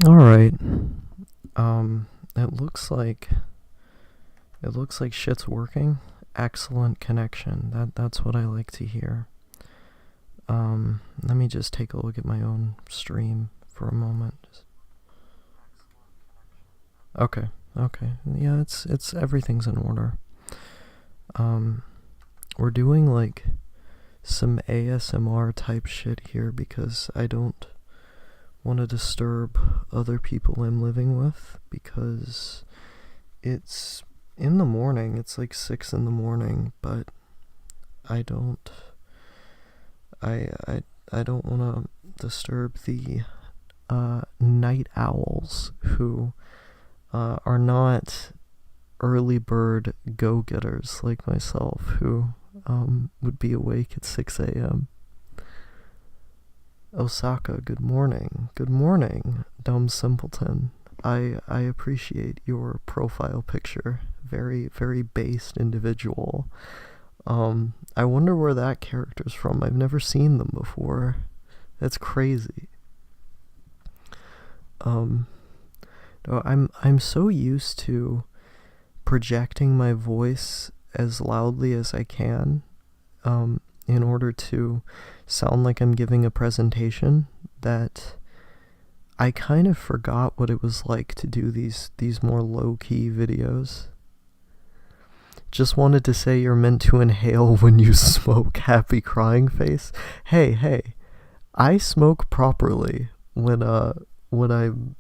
All right. It looks like shit's working. Excellent connection. That's what I like to hear. Let me just take a look at my own stream for a moment. Okay. Okay. Yeah, it's everything's in order. We're doing like some ASMR type shit here because I don't want to disturb other people I'm living with because it's in the morning. It's like 6 in the morning, but I don't I don't want to disturb the night owls who are not early bird go-getters like myself who would be awake at 6 a.m. Osaka, good morning. Good morning, dumb simpleton. I appreciate your profile picture. Very, very based individual. I wonder where that character's from. I've never seen them before. That's crazy. I'm so used to projecting my voice as loudly as I can, in order to sound like I'm giving a presentation that I kind of forgot what it was like to do these more low-key videos. Just wanted to say you're meant to inhale when you smoke. Happy crying face. Hey, I smoke properly when I'm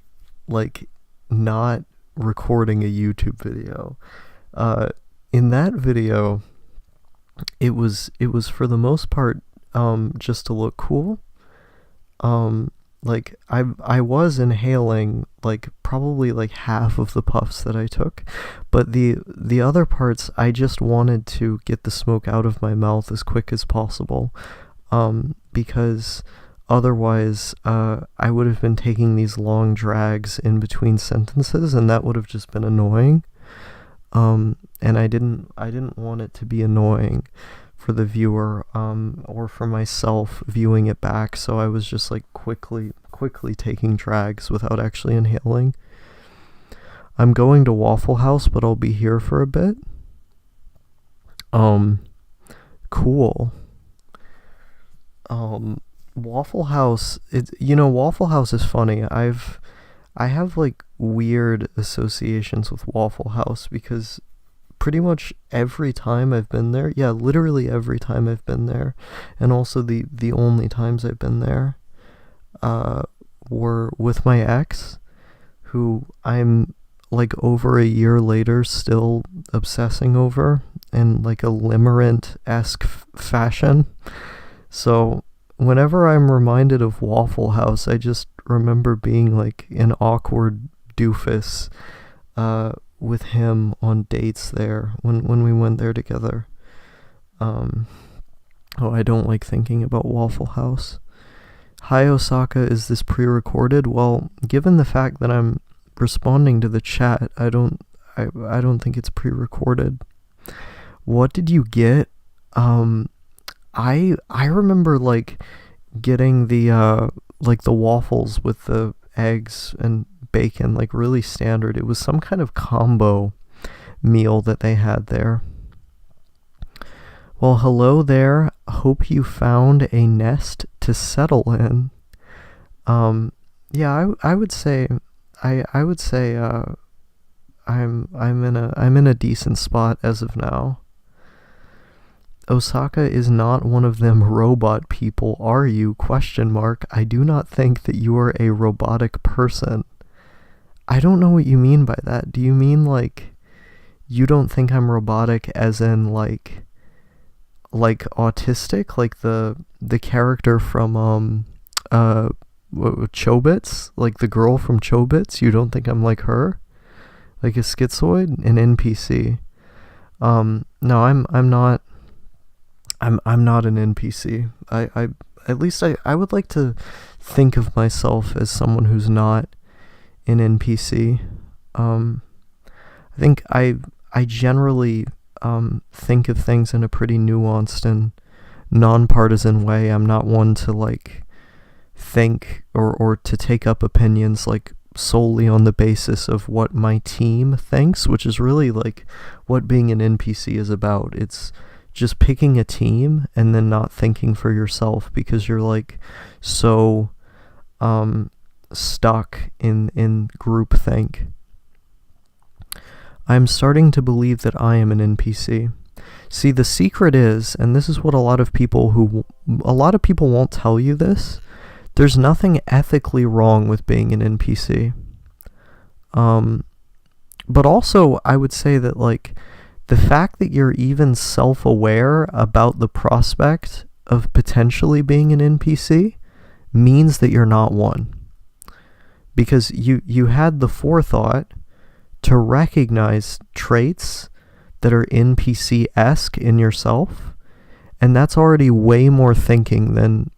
like not recording a YouTube video. In that video, it was for the most part just to look cool. Like I was inhaling like probably like half of the puffs that I took, but the other parts I just wanted to get the smoke out of my mouth as quick as possible, because otherwise I would have been taking these long drags in between sentences and that would have just been annoying. And I didn't want it to be annoying for the viewer, or for myself viewing it back, so I was just like quickly taking drags without actually inhaling. I'm going to Waffle House, but I'll be here for a bit. Cool. Waffle House, Waffle House is funny. I have like weird associations with Waffle House because pretty much every time I've been there, yeah, literally every time I've been there, and also the only times I've been there, were with my ex, who I'm like over a year later still obsessing over in like a limerent-esque fashion. So whenever I'm reminded of Waffle House, I just remember being like an awkward doofus with him on dates there when we went there together. I don't like thinking about Waffle House. Hi Osaka, is this pre-recorded? Well, given the fact that I'm responding to the chat, I don't think it's pre-recorded. What did you get? I remember like getting the the waffles with the eggs and bacon, like really standard. It was some kind of combo meal that they had there. Well, hello there. Hope you found a nest to settle in. Yeah, I would say I'm in a decent spot as of now. Osaka is not one of them robot people, are you? ? I do not think that you are a robotic person. I don't know what you mean by that. Do you mean like you don't think I'm robotic as in like autistic, like the character from Chobits, like the girl from Chobits? You don't think I'm like her, like a schizoid, an NPC? No, I'm not. I'm not an NPC. I at least I would like to think of myself as someone who's not an NPC. I think I generally think of things in a pretty nuanced and nonpartisan way. I'm not one to like think or to take up opinions like solely on the basis of what my team thinks, which is really like what being an NPC is about. It's just picking a team and then not thinking for yourself because you're like so stuck in groupthink. I'm starting to believe that I am an NPC. See, the secret is, and this is what a lot of people won't tell you this, there's nothing ethically wrong with being an NPC. But also, I would say that, like, the fact that you're even self-aware about the prospect of potentially being an NPC means that you're not one. Because you had the forethought to recognize traits that are NPC-esque in yourself, and that's already way more thinking than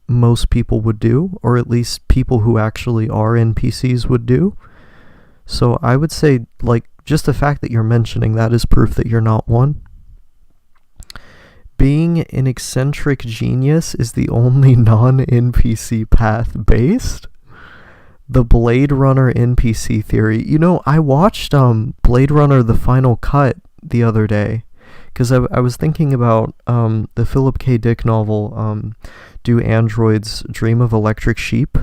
most people would do, or at least people who actually are NPCs would do. So I would say, like, just the fact that you're mentioning that is proof that you're not one. Being an eccentric genius is the only non-NPC path based. The Blade Runner NPC theory. You know, I watched Blade Runner The Final Cut the other day because I was thinking about the Philip K. Dick novel, Do Androids Dream of Electric Sheep?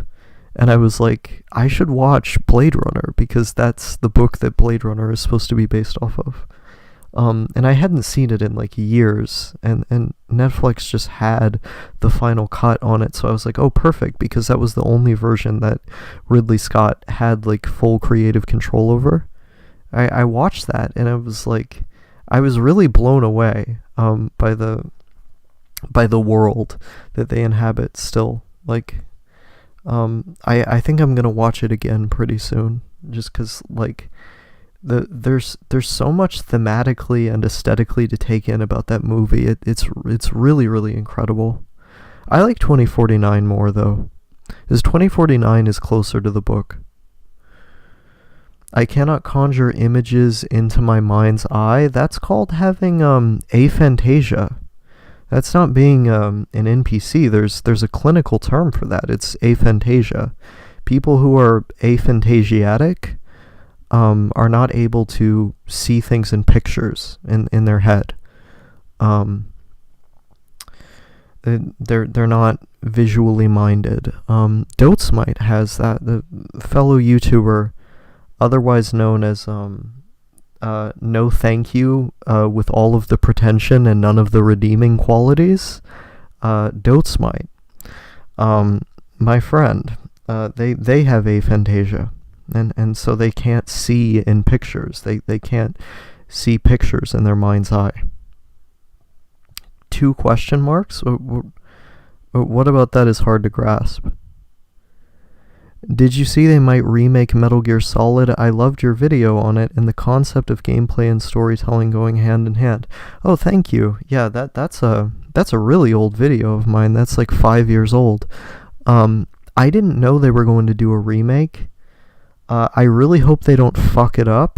And I was like, I should watch Blade Runner because that's the book that Blade Runner is supposed to be based off of. And I hadn't seen it in like years, and Netflix just had the final cut on it, so I was like, oh, perfect, because that was the only version that Ridley Scott had like full creative control over. I watched that, and I was like, I was really blown away by the world that they inhabit still. Like, I think I'm gonna watch it again pretty soon, just because like there's so much thematically and aesthetically to take in about that movie. It's really, really incredible. I like 2049 more though, because 2049 is closer to the book. I cannot conjure images into my mind's eye. That's called having aphantasia. That's not being an NPC. There's a clinical term for that. It's aphantasia. People who are aphantasiatic are not able to see things in pictures in their head. They're not visually minded. Dotesmite has that. The fellow YouTuber, otherwise known as No Thank You, with all of the pretension and none of the redeeming qualities. Dotesmite, my friend, they have aphantasia. And so they can't see in pictures. They can't see pictures in their mind's eye. 2 question marks? What about that is hard to grasp? Did you see they might remake Metal Gear Solid? I loved your video on it and the concept of gameplay and storytelling going hand in hand. Oh, thank you. Yeah, that's a really old video of mine. That's like 5 years old. I didn't know they were going to do a remake. I really hope they don't fuck it up,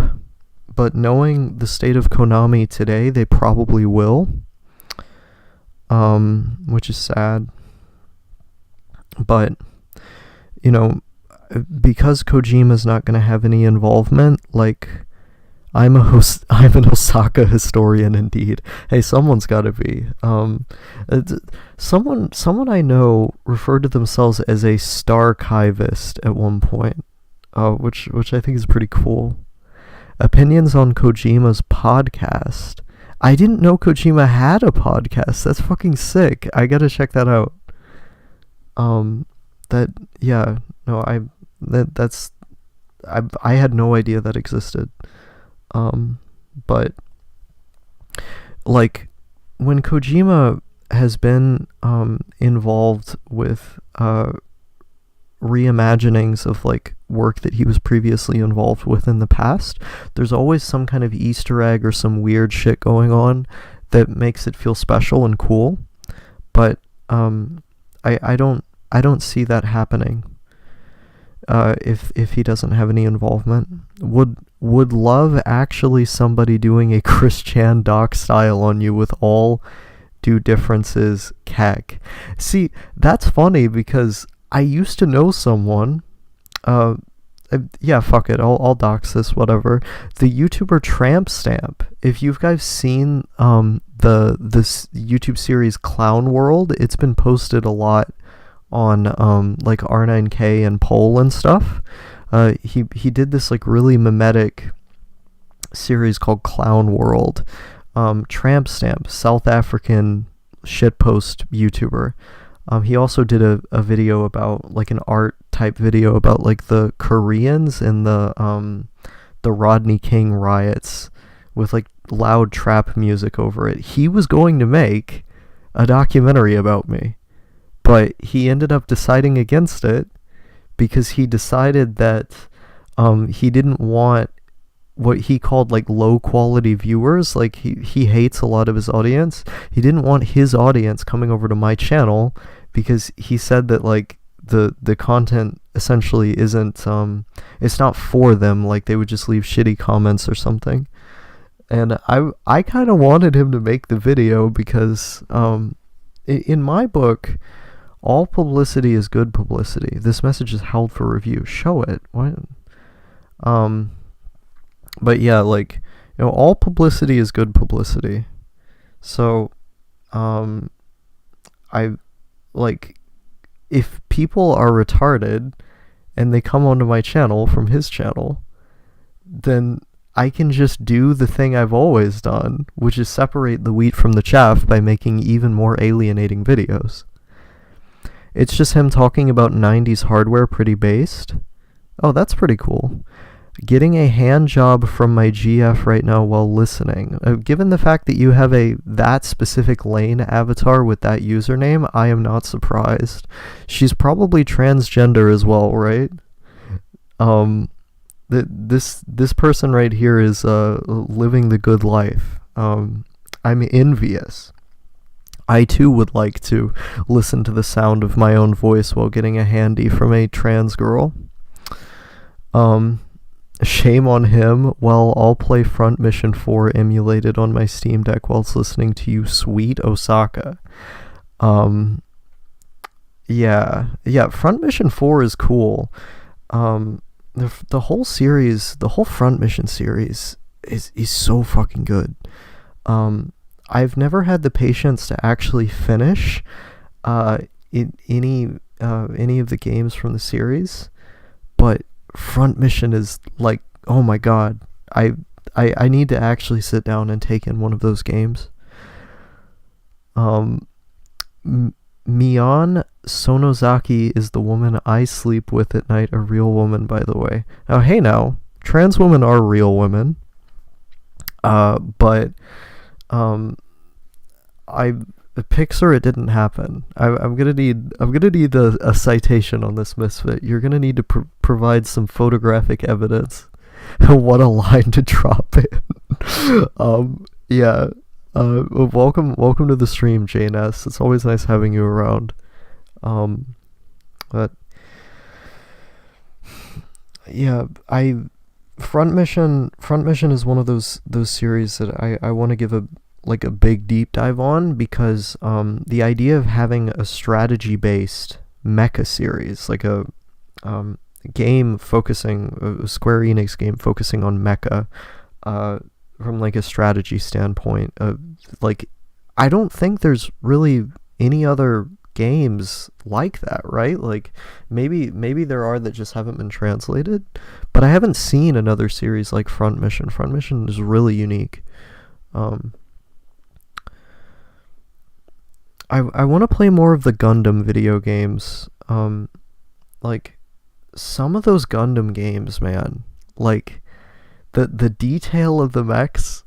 but knowing the state of Konami today, they probably will, which is sad. But, you know, because Kojima's not going to have any involvement, like, I'm an Osaka historian indeed. Hey, someone's got to be. Someone I know referred to themselves as a Starchivist at one point. Which I think is pretty cool. Opinions on Kojima's podcast. I didn't know Kojima had a podcast. That's fucking sick. I gotta check that out. I had no idea that existed. But like when Kojima has been involved with reimaginings of like work that he was previously involved with in the past, there's always some kind of Easter egg or some weird shit going on that makes it feel special and cool. But I don't see that happening if he doesn't have any involvement. Would love actually somebody doing a Chris Chan doc style on you with all due differences keck. See, that's funny because I used to know someone, yeah, fuck it. I'll dox this, whatever. The YouTuber Tramp Stamp. If you guys seen this YouTube series Clown World, it's been posted a lot on like R9K and Poll and stuff. He did this like really mimetic series called Clown World. Tramp Stamp, South African shitpost YouTuber. He also did a video about like an art type video about like the Koreans and the Rodney King riots with like loud trap music over it. He was going to make a documentary about me, but he ended up deciding against it because he decided that he didn't want what he called like low quality viewers. Like he hates a lot of his audience. He didn't want his audience coming over to my channel because he said that like the content essentially isn't it's not for them. Like they would just leave shitty comments or something. And I kind of wanted him to make the video because in my book, all publicity is good publicity. This message is held for review. Show it. What? But yeah, like, you know, all publicity is good publicity. So, I, like, if people are retarded and they come onto my channel from his channel, then I can just do the thing I've always done, which is separate the wheat from the chaff by making even more alienating videos. It's just him talking about 90s hardware pretty based. Oh, that's pretty cool. Getting a hand job from my GF right now while listening. Given the fact that you have that specific lane avatar with that username, I am not surprised. She's probably transgender as well, right? This person right here is living the good life. I'm envious. I too would like to listen to the sound of my own voice while getting a handy from a trans girl. Shame on him. Well, I'll play Front Mission 4 emulated on my Steam Deck whilst listening to you, sweet Osaka. Yeah, Front Mission 4 is cool. The whole series, the whole Front Mission series is so fucking good. I've never had the patience to actually finish in any of the games from the series, but Front Mission is like, oh my god, I need to actually sit down and take in one of those games. Mion Sonozaki is the woman I sleep with at night, a real woman, by the way. Now, hey now, trans women are real women. But Pixar, it didn't happen. I'm gonna need a citation on this misfit. You're gonna need to provide some photographic evidence. What a line to drop in. Yeah. Welcome to the stream, Jane S. It's always nice having you around. But yeah, Front Mission is one of those series that I want to give a big deep dive on, because the idea of having a strategy based mecha series, like a game focusing, a Square Enix game focusing on mecha, from like a strategy standpoint, like I don't think there's really any other games like that, right? Like maybe there are that just haven't been translated, but I haven't seen another series like Front Mission. Front Mission is really unique. I want to play more of the Gundam video games. Like some of those Gundam games, man, like the detail of the mechs,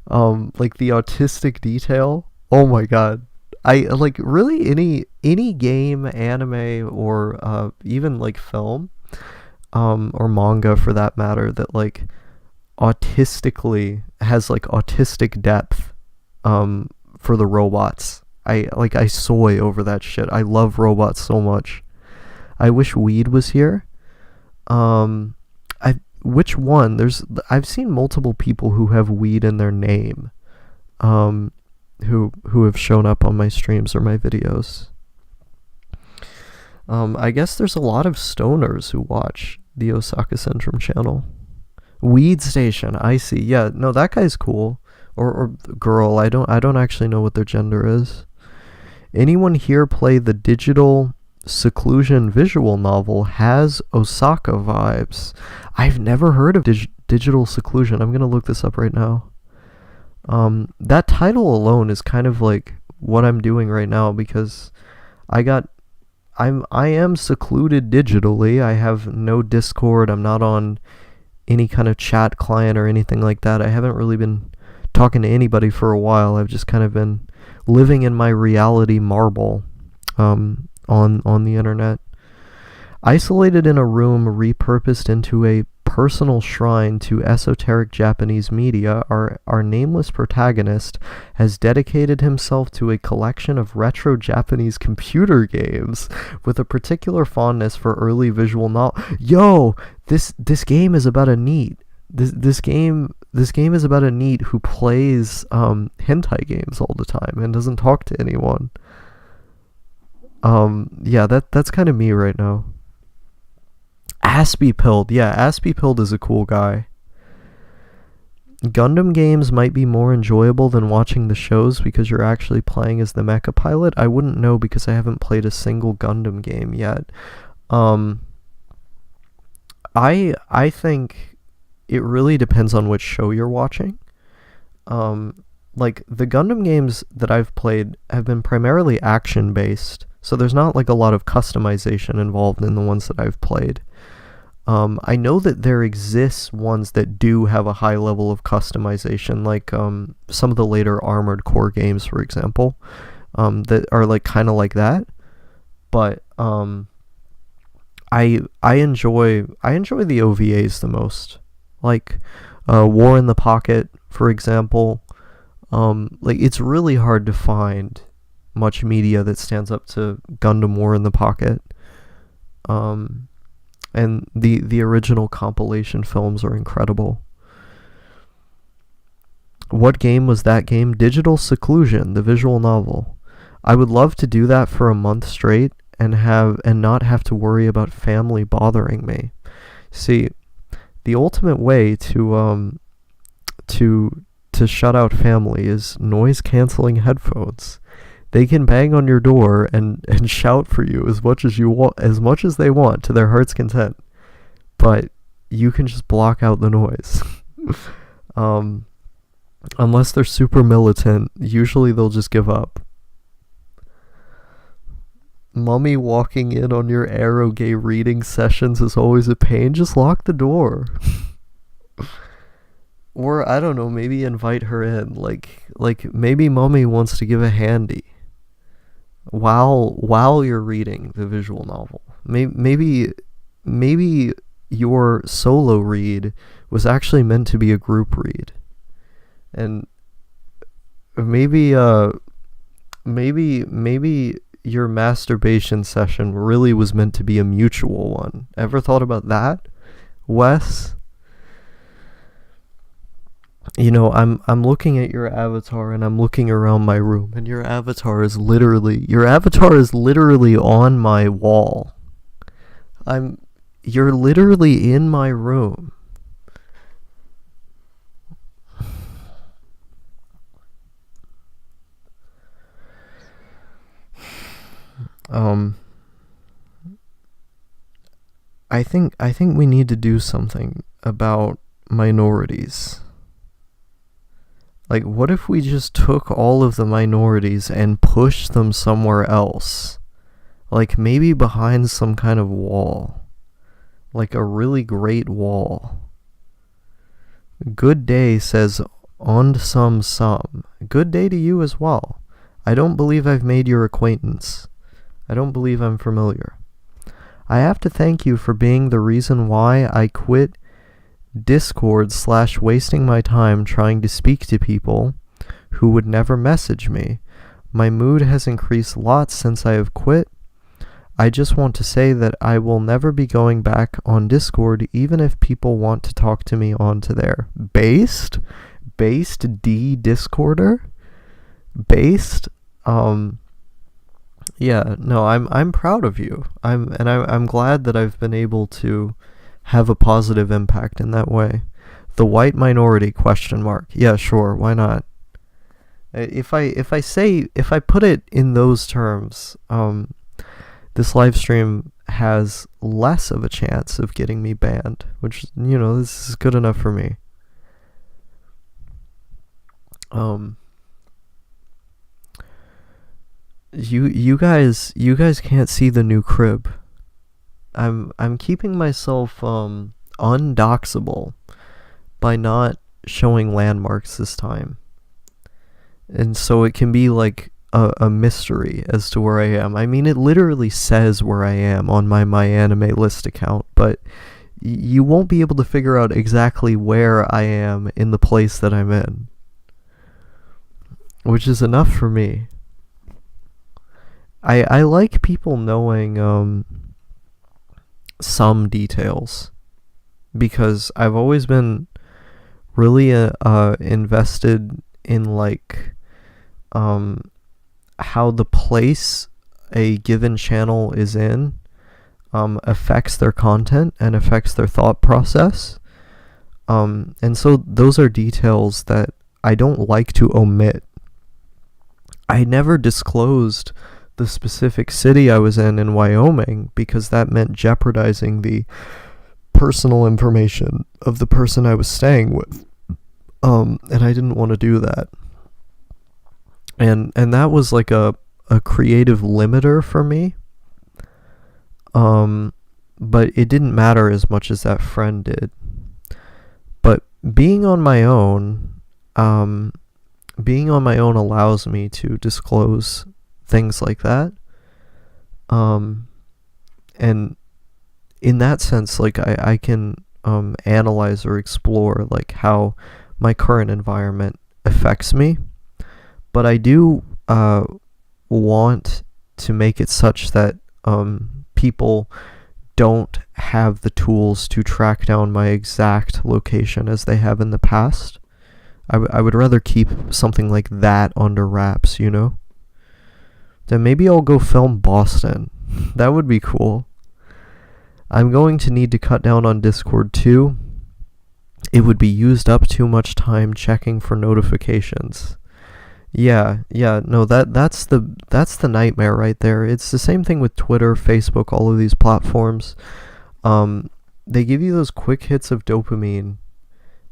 like the autistic detail. Oh my god. I like really any game, anime, or even like film, or manga for that matter, that like autistically has like autistic depth for the robots. I soy over that shit. I love robots so much. I wish Weed was here. Which one? I've seen multiple people who have Weed in their name, who have shown up on my streams or my videos. I guess there's a lot of stoners who watch the Osaka Centrum channel. Weed Station, I see. Yeah, no, that guy's cool. Or girl, I don't actually know what their gender is. Anyone here play the Digital Seclusion visual novel? Has Osaka vibes. I've never heard of Digital Seclusion. I'm gonna look this up right now. That title alone is kind of like what I'm doing right now, because I am secluded digitally. I have no Discord. I'm not on any kind of chat client or anything like that. I haven't really been talking to anybody for a while. I've just kind of been living in my reality marble on the internet. Isolated in a room repurposed into a personal shrine to esoteric Japanese media, our nameless protagonist has dedicated himself to a collection of retro Japanese computer games with a particular fondness for early visual novel. Yo, this game is about a NEET. This game is about a NEET who plays hentai games all the time and doesn't talk to anyone. Yeah, that's kind of me right now. Aspie Pilled. Yeah, Aspie Pilled is a cool guy. Gundam games might be more enjoyable than watching the shows because you're actually playing as the mecha pilot. I wouldn't know because I haven't played a single Gundam game yet. I think it really depends on which show you're watching. Like the Gundam games that I've played have been primarily action based, so there's not like a lot of customization involved in the ones that I've played. I know that there exists ones that do have a high level of customization, like some of the later Armored Core games, for example, that are like kind of like that. But I enjoy the OVAs the most, like War in the Pocket, for example. Like it's really hard to find much media that stands up to Gundam War in the Pocket. And the original compilation films are incredible. What game was that game? Digital Seclusion, the visual novel. I would love to do that for a month straight and not have to worry about family bothering me. See, the ultimate way to shut out family is noise canceling headphones. They can bang on your door and shout for you as much as they want to their heart's content, but you can just block out the noise. Unless they're super militant, usually they'll just give up. Mummy walking in on your Arrowgay reading sessions is always a pain. Just lock the door. Or I don't know, maybe invite her in. Like maybe Mummy wants to give a handy while you're reading the visual novel. Maybe your solo read was actually meant to be a group read, and maybe your masturbation session really was meant to be a mutual one. Ever thought about that, Wes? You know, I'm looking at your avatar and I'm looking around my room, and your avatar is literally on my wall. You're literally in my room. I think we need to do something about minorities. Like, what if we just took all of the minorities and pushed them somewhere else? Like, maybe behind some kind of wall. Like a really great wall. Good day says on some. Good day to you as well. I don't believe I've made your acquaintance. I don't believe I'm familiar. I have to thank you for being the reason why I quit Discord / wasting my time trying to speak to people who would never message me. My mood has increased lots since I have quit. I just want to say that I will never be going back on Discord even if people want to talk to me onto there. Based D Discorder? Based? Yeah, no, I'm proud of you. I'm glad that I've been able to have a positive impact in that way. The white minority question mark. Yeah, sure, why not? If I put it in those terms, this live stream has less of a chance of getting me banned, which, this is good enough for me. Um you guys can't see the new crib. I'm keeping myself undoxable by not showing landmarks this time. And so it can be like a mystery as to where I am. I mean, it literally says where I am on my anime list account, but you won't be able to figure out exactly where I am in the place that I'm in, which is enough for me. I like people knowing some details, because I've always been really invested in like how the place a given channel is in affects their content and affects their thought process. And so those are details that I don't like to omit. I never disclosed the specific city I was in Wyoming, because that meant jeopardizing the personal information of the person I was staying with. And I didn't want to do that. And that was like a creative limiter for me. But it didn't matter as much as that friend did. But being on my own allows me to disclose things like that. And in that sense, like I can analyze or explore like how my current environment affects me. But I do want to make it such that people don't have the tools to track down my exact location as they have in the past. I would rather keep something like that under wraps, Then maybe I'll go film Boston. That would be cool. I'm going to need to cut down on Discord too. It would be used up too much time checking for notifications. Yeah, no, that's the nightmare right there. It's the same thing with Twitter, Facebook, all of these platforms. They give you those quick hits of dopamine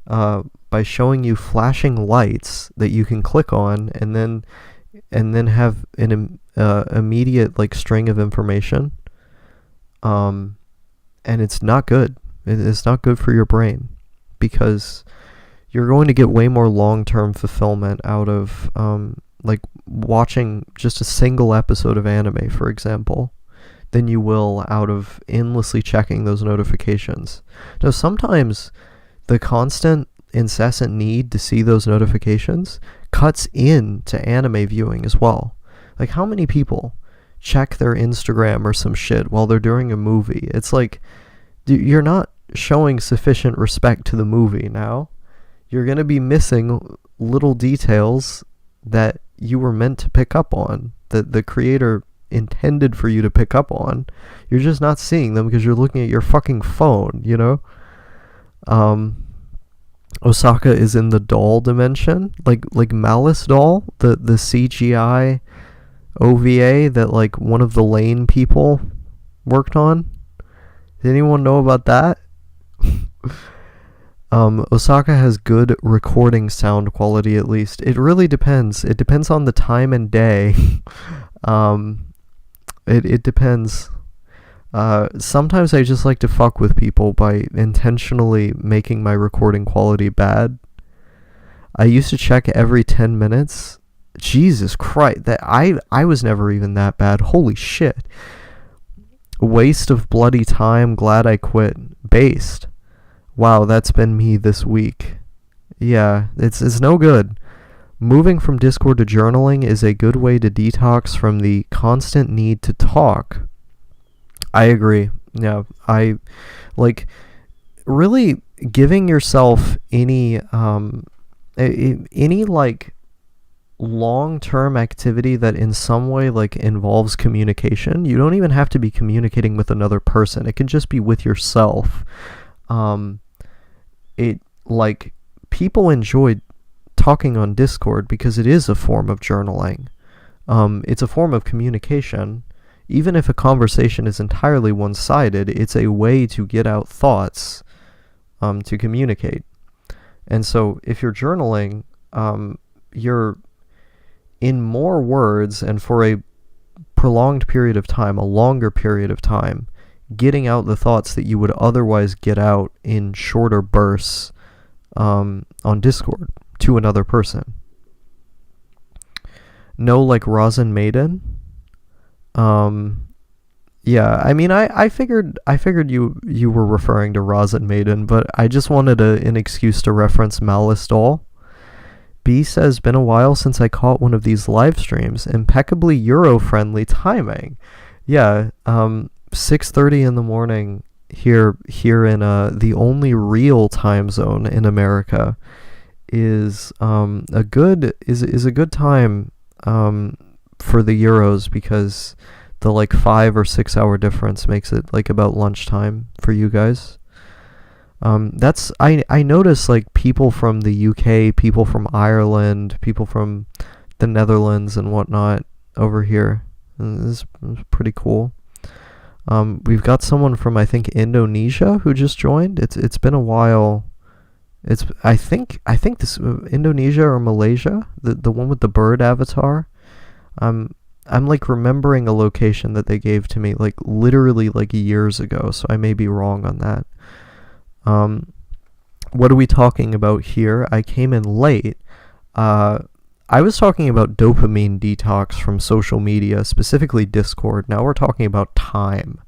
by showing you flashing lights that you can click on, and then have an immediate like string of information. And it's not good. It's not good for your brain, because you're going to get way more long-term fulfillment out of like watching just a single episode of anime, for example, than you will out of endlessly checking those notifications. Now, sometimes the constant, incessant need to see those notifications cuts into anime viewing as well. Like, how many people check their Instagram or some shit while they're doing a movie? It's like, you're not showing sufficient respect to the movie now. You're going to be missing little details that you were meant to pick up on, that the creator intended for you to pick up on. You're just not seeing them because you're looking at your fucking phone, Osaka is in the doll dimension, like Malice Doll, the CGI OVA that like one of the Lane people worked on. Did anyone know about that? Osaka has good recording sound quality, at least. It really depends. It depends on the time and day. It depends. Sometimes I just like to fuck with people by intentionally making my recording quality bad. I used to check every 10 minutes. Jesus Christ, that I was never even that bad. Holy shit. Waste of bloody time. Glad I quit. Based. Wow, that's been me this week. Yeah, it's no good. Moving from Discord to journaling is a good way to detox from the constant need to talk. I agree. Yeah, I like really giving yourself any like long-term activity that in some way like involves communication. You don't even have to be communicating with another person. It can just be with yourself. It like people enjoy talking on Discord because it is a form of journaling. It's a form of communication. Even if a conversation is entirely one-sided, it's a way to get out thoughts, to communicate. And so if you're journaling, you're in more words and for a prolonged period of time, a longer period of time, getting out the thoughts that you would otherwise get out in shorter bursts on Discord to another person. No, like Rosin Maiden. Yeah, I mean, I figured you were referring to Rosin Maiden, but I just wanted an excuse to reference Malice Doll. B says, been a while since I caught one of these live streams. Impeccably Euro-friendly timing. Yeah, 6:30 in the morning here in the only real time zone in America is a good time for the Euros, because the like 5 or 6 hour difference makes it like about lunchtime for you guys. I notice like people from the UK, people from Ireland, people from the Netherlands and whatnot over here. This is pretty cool. We've got someone from, I think, Indonesia who just joined. It's been a while. I think this Indonesia or Malaysia, the one with the bird avatar. I'm like remembering a location that they gave to me like literally like years ago, so I may be wrong on that. What are we talking about here? I came in late. I was talking about dopamine detox from social media, specifically Discord. Now we're talking about time.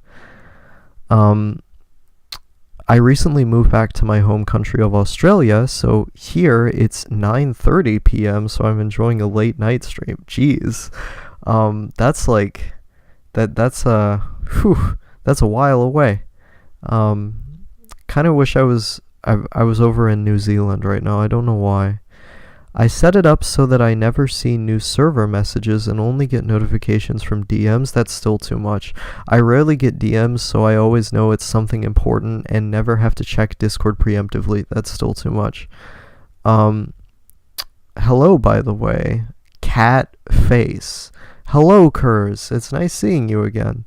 I recently moved back to my home country of Australia, so here it's 9:30 p.m., so I'm enjoying a late night stream. Jeez. That's like that's a while away. Kind of wish I was over in New Zealand right now. I don't know why. I set it up so that I never see new server messages and only get notifications from DMs. That's still too much. I rarely get DMs, so I always know it's something important and never have to check Discord preemptively. That's still too much. Hello, by the way. Cat Face. Hello, Kurz. It's nice seeing you again.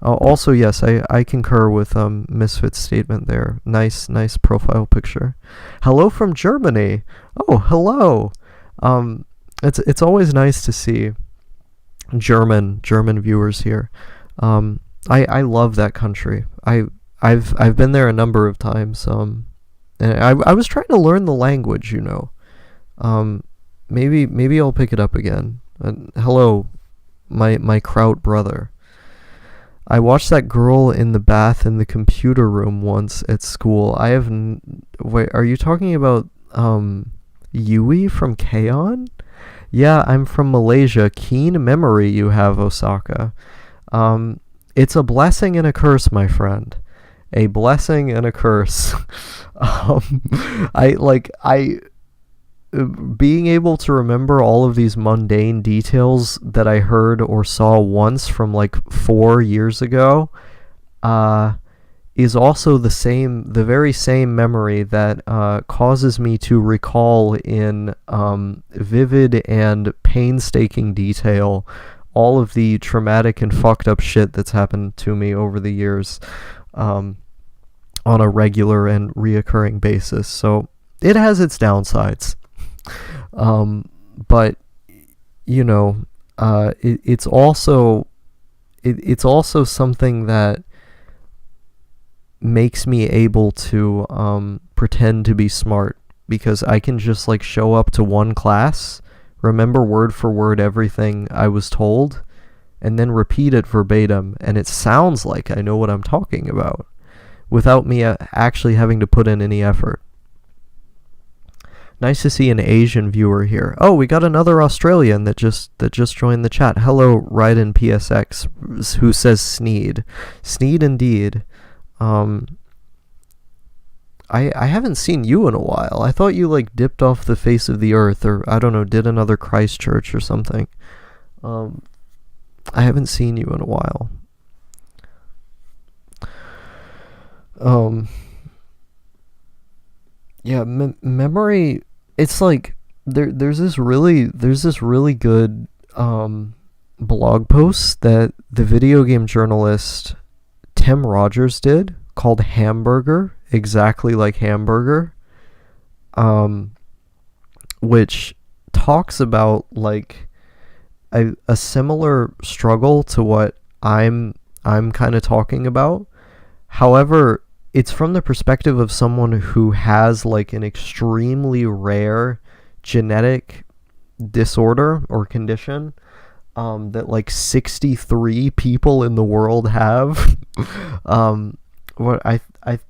Also, yes, I concur with Misfit's statement there. Nice profile picture. Hello from Germany. Oh, hello. It's always nice to see German viewers here. I love that country. I've been there a number of times. And I was trying to learn the language, you know. Maybe I'll pick it up again. Hello, my Kraut brother. I watched that girl in the bath in the computer room once at school. Wait, are you talking about Yui from K-On? Yeah, I'm from Malaysia. Keen memory you have, Osaka. It's a blessing and a curse, my friend. A blessing and a curse. Being able to remember all of these mundane details that I heard or saw once from like 4 years ago is also the very same memory that causes me to recall in vivid and painstaking detail all of the traumatic and fucked up shit that's happened to me over the years on a regular and reoccurring basis. So it has its downsides. But you know, it's also something that makes me able to pretend to be smart, because I can just like show up to one class, remember word for word everything I was told, and then repeat it verbatim, and it sounds like I know what I'm talking about without me actually having to put in any effort. Nice to see an Asian viewer here. Oh, we got another Australian that just joined the chat. Hello, Raiden PSX, who says Sneed. Sneed indeed. I haven't seen you in a while. I thought you like dipped off the face of the earth, or I don't know, did another Christchurch or something. I haven't seen you in a while. Yeah, memory. It's like there's this really good blog post that the video game journalist Tim Rogers did called Hamburger, exactly like hamburger, which talks about like a similar struggle to what I'm kind of talking about. However, it's from the perspective of someone who has like an extremely rare genetic disorder or condition that like 63 people in the world have. What I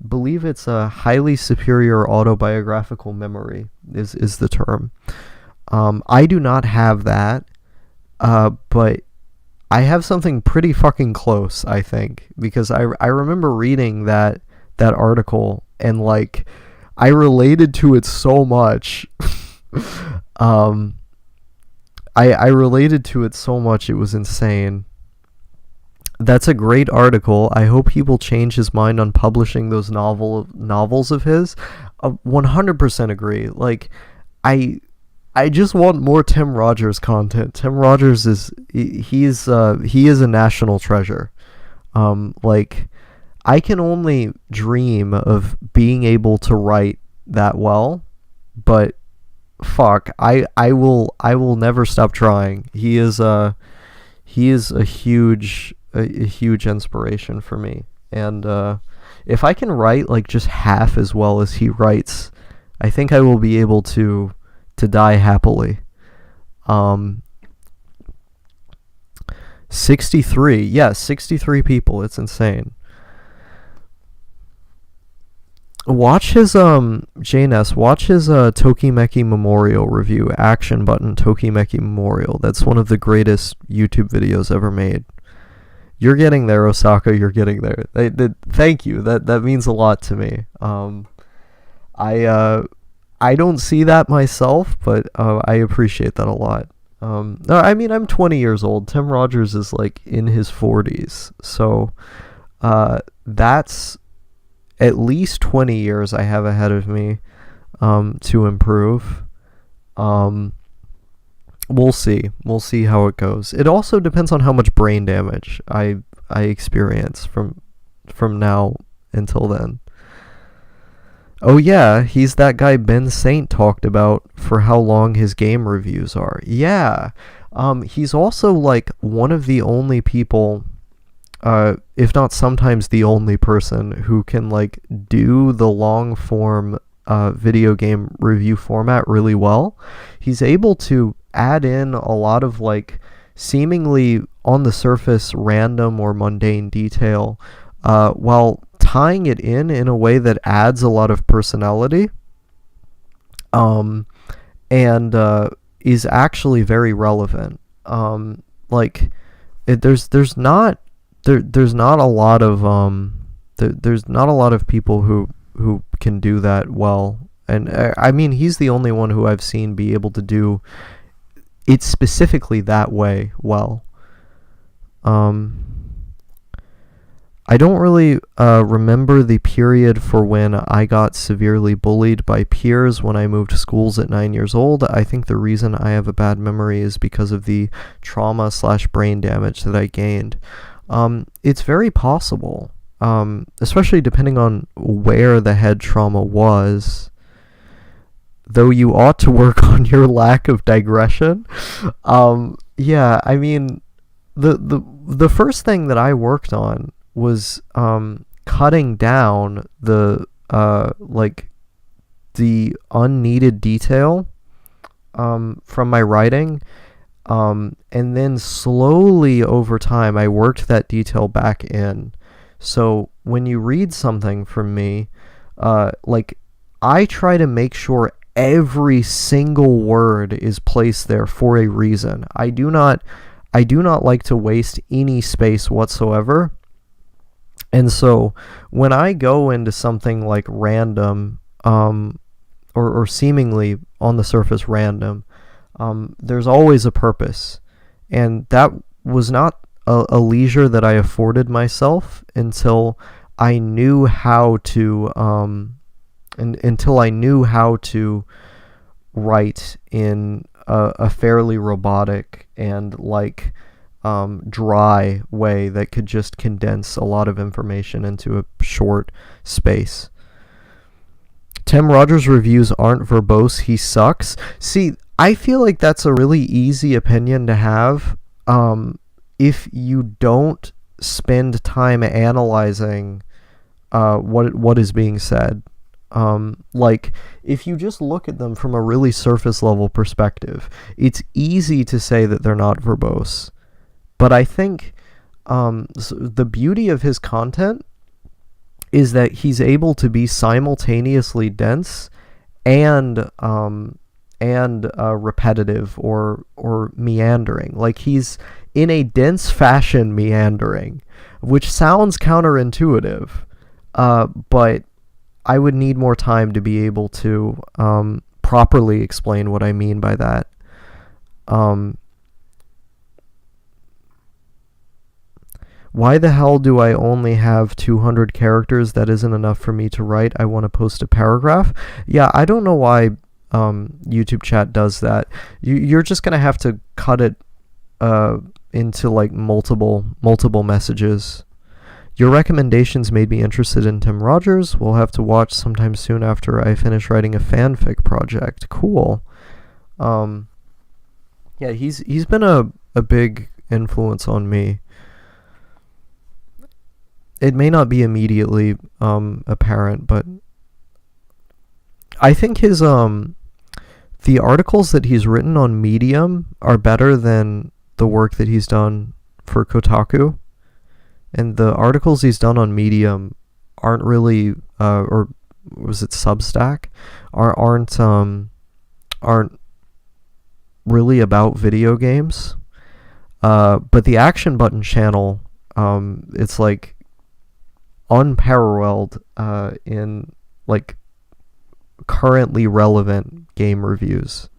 believe it's a highly superior autobiographical memory is the term. I do not have that, but I have something pretty fucking close, I think, because I remember reading that article and like I related to it so much. I related to it so much, it was insane. That's a great article. I hope he will change his mind on publishing those novels of his. 100% agree. Like, I just want more Tim Rogers content. Tim Rogers he is a national treasure. Like, I can only dream of being able to write that well, but fuck, I will never stop trying. He is a huge inspiration for me, and if I can write like just half as well as he writes, I think I will be able to die happily. 63, yes, 63 people. It's insane. Watch his JNS. Watch his Tokimeki Memorial review. Action button Tokimeki Memorial. That's one of the greatest YouTube videos ever made. You're getting there, Osaka. You're getting there. Thank you. That means a lot to me. I don't see that myself, but I appreciate that a lot. No, I mean, I'm 20 years old. Tim Rogers is like in his 40s, so that's at least 20 years I have ahead of me to improve. We'll see how it goes. It also depends on how much brain damage I experience from now until then. Oh yeah, he's that guy Ben Saint talked about for how long his game reviews are. Yeah. He's also like one of the only people, if not sometimes the only person, who can like do the long form video game review format really well. He's able to add in a lot of like seemingly on the surface random or mundane detail while tying it in a way that adds a lot of personality and is actually very relevant. Like there's not a lot of there's not a lot of people who can do that well, and I mean he's the only one who I've seen be able to do it specifically that way well. I don't really remember the period for when I got severely bullied by peers when I moved schools at 9 years old. I think the reason I have a bad memory is because of the trauma/brain damage that I gained. It's very possible, especially depending on where the head trauma was, though you ought to work on your lack of digression. Yeah, I mean, the first thing that I worked on was cutting down the the unneeded detail from my writing, and then slowly over time I worked that detail back in. So when you read something from me, like I try to make sure every single word is placed there for a reason. I do not like to waste any space whatsoever. And so when I go into something like random, or seemingly on the surface random, there's always a purpose. And that was not a leisure that I afforded myself until I knew how to, until I knew how to write in a fairly robotic and dry way that could just condense a lot of information into a short space. Tim Rogers' reviews aren't verbose, he sucks. See, I feel like that's a really easy opinion to have if you don't spend time analyzing what is being said. If you just look at them from a really surface level perspective, it's easy to say that they're not verbose. But I think the beauty of his content is that he's able to be simultaneously dense and repetitive or meandering. Like, he's in a dense fashion meandering, which sounds counterintuitive, but I would need more time to be able to properly explain what I mean by that. Why the hell do I only have 200 characters? That isn't enough for me to write. I want to post a paragraph. Yeah, I don't know why YouTube chat does that. You're just going to have to cut it into like multiple messages. Your recommendations made me interested in Tim Rogers. We'll have to watch sometime soon after I finish writing a fanfic project. Cool. Yeah, he's been a big influence on me. It may not be immediately apparent, but I think his the articles that he's written on Medium are better than the work that he's done for Kotaku. And the articles he's done on Medium aren't really, or was it Substack? Aren't really about video games. But the Action Button channel, it's like unparalleled in like currently relevant game reviews.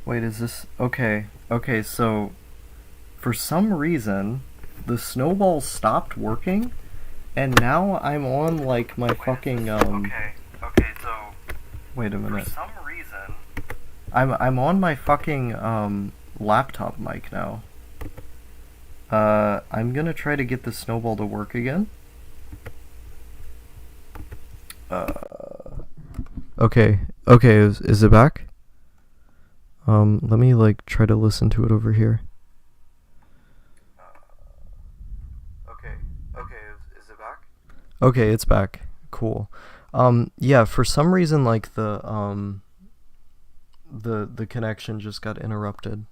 Wait, is this okay? Okay, so for some reason the snowball stopped working, and now I'm on like my fucking Okay, so Wait a minute. for some reason I'm on my fucking laptop mic now. I'm gonna try to get the snowball to work again. Okay, is it back? Let me like try to listen to it over here. Okay, is it back? Okay, it's back. Cool. Yeah, for some reason, like the connection just got interrupted.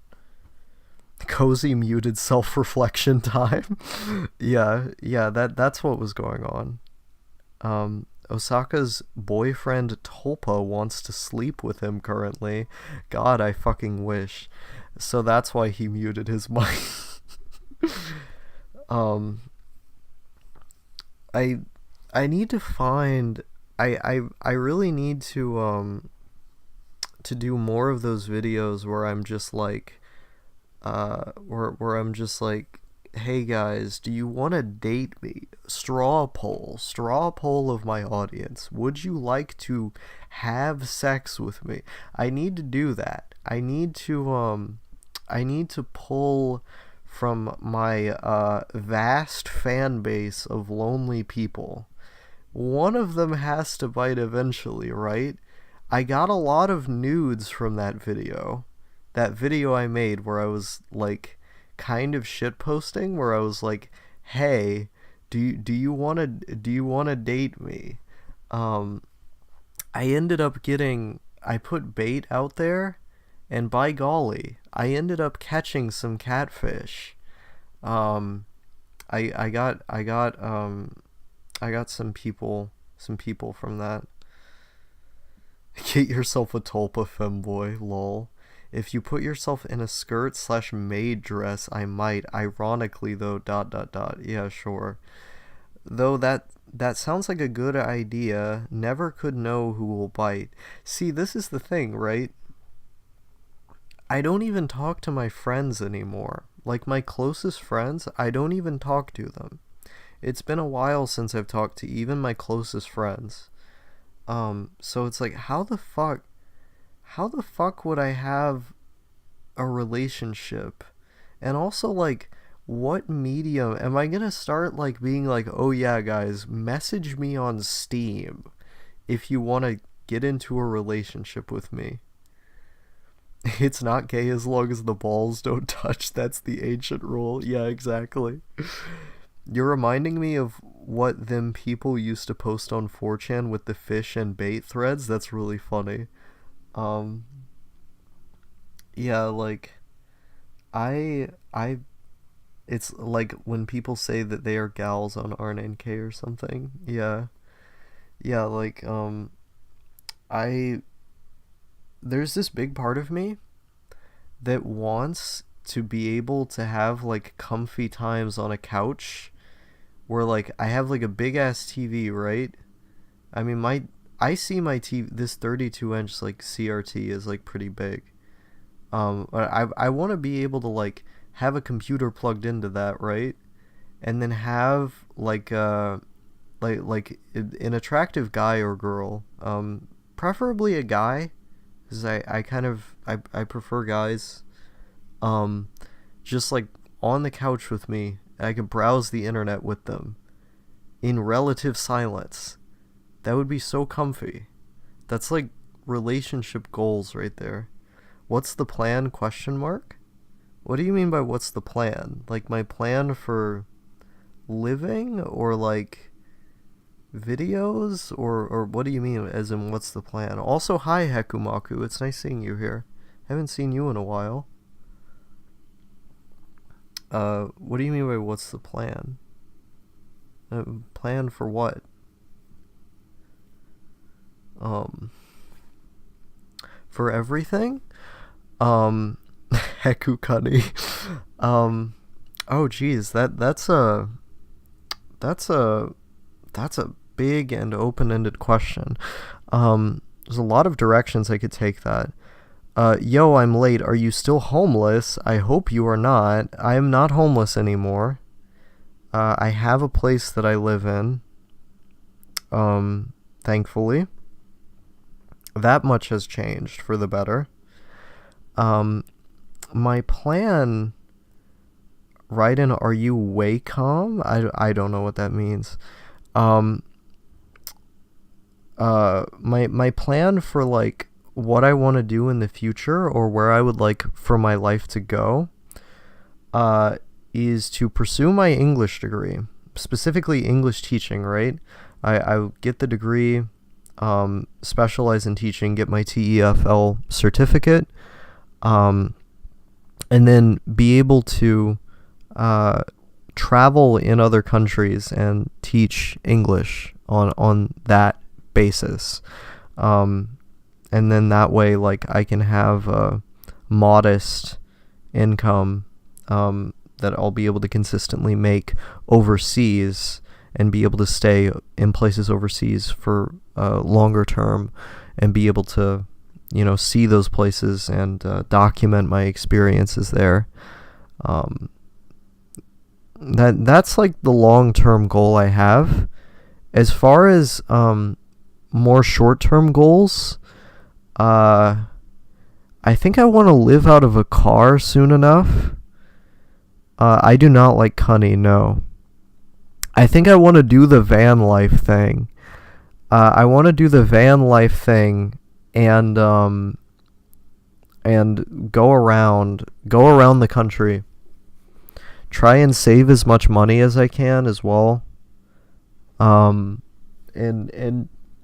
Cozy muted self-reflection time. Yeah, that's what was going on. Osaka's boyfriend Tolpa wants to sleep with him currently. God, I fucking wish. So that's why he muted his mic. um, I I need to find. I really need to do more of those videos where I'm just like where I'm just like, hey guys, do you want to date me? Straw poll of my audience. Would you like to have sex with me? I need to do that. I need to pull from my vast fan base of lonely people. One of them has to bite eventually, right? I got a lot of nudes from that video. That video I made where I was like kind of shit posting, where I was like, "Hey, do you want to date me?" Um I ended up getting, I put bait out there, and by golly, I ended up catching some catfish. Um I got some people from that. Get yourself a tulpa femboy, lol. If you put yourself in a skirt slash maid dress, I might. Ironically though, dot dot dot. Yeah, sure. Though that sounds like a good idea. Never could know who will bite. See, this is the thing, right? I don't even talk to my friends anymore. Like my closest friends, I don't even talk to them. It's been a while since I've talked to even my closest friends. So it's like, how the fuck would I have a relationship? And also, like, what medium am I gonna start, like, being like, oh yeah guys, message me on Steam if you want to get into a relationship with me. It's not gay as long as the balls don't touch. That's the ancient rule. Yeah, exactly. You're reminding me of what them people used to post on 4chan with the fish and bait threads. That's really funny. Um, yeah, like I it's like when people say that they are gals on R9K or something. Yeah. Yeah, like I there's this big part of me that wants to be able to have like comfy times on a couch where like I have like a big ass TV, right? I mean, my I see my TV, this 32-inch like CRT is like pretty big. But I want to be able to like have a computer plugged into that, right? And then have like an attractive guy or girl, preferably a guy, because I kind of I prefer guys. Um, just like on the couch with me, and I could browse the internet with them in relative silence. That would be so comfy. That's like relationship goals right there. What's the plan? Question mark. What do you mean by what's the plan? Like my plan for living, or like videos, or what do you mean as in what's the plan? Also, hi Hekumaku, it's nice seeing you here. Haven't seen you in a while. What do you mean by what's the plan? Plan for what? Um, for everything? Um, Hekukani. um, oh geez, that's a that's a big and open-ended question. There's a lot of directions I could take that. Yo, I'm late. Are you still homeless? I hope you are not. I am not homeless anymore. I have a place that I live in. Thankfully. That much has changed for the better. My plan, right in, are you way calm? I don't know what that means. My plan for like what I want to do in the future, or where I would like for my life to go, is to pursue my English degree. specifically English teaching, right? I get the degree, specialize in teaching, get my TEFL certificate, and then be able to travel in other countries and teach English on that basis. And then that way, like, I can have a modest income that I'll be able to consistently make overseas and be able to stay in places overseas for longer term and be able to, see those places and document my experiences there. That's like the long-term goal I have. As far as more short-term goals, I think I want to live out of a car soon enough. I do not like cunny, no. I think I want to do the van life thing. I want to do the van life thing and go around the country. Try and save as much money as I can as well. And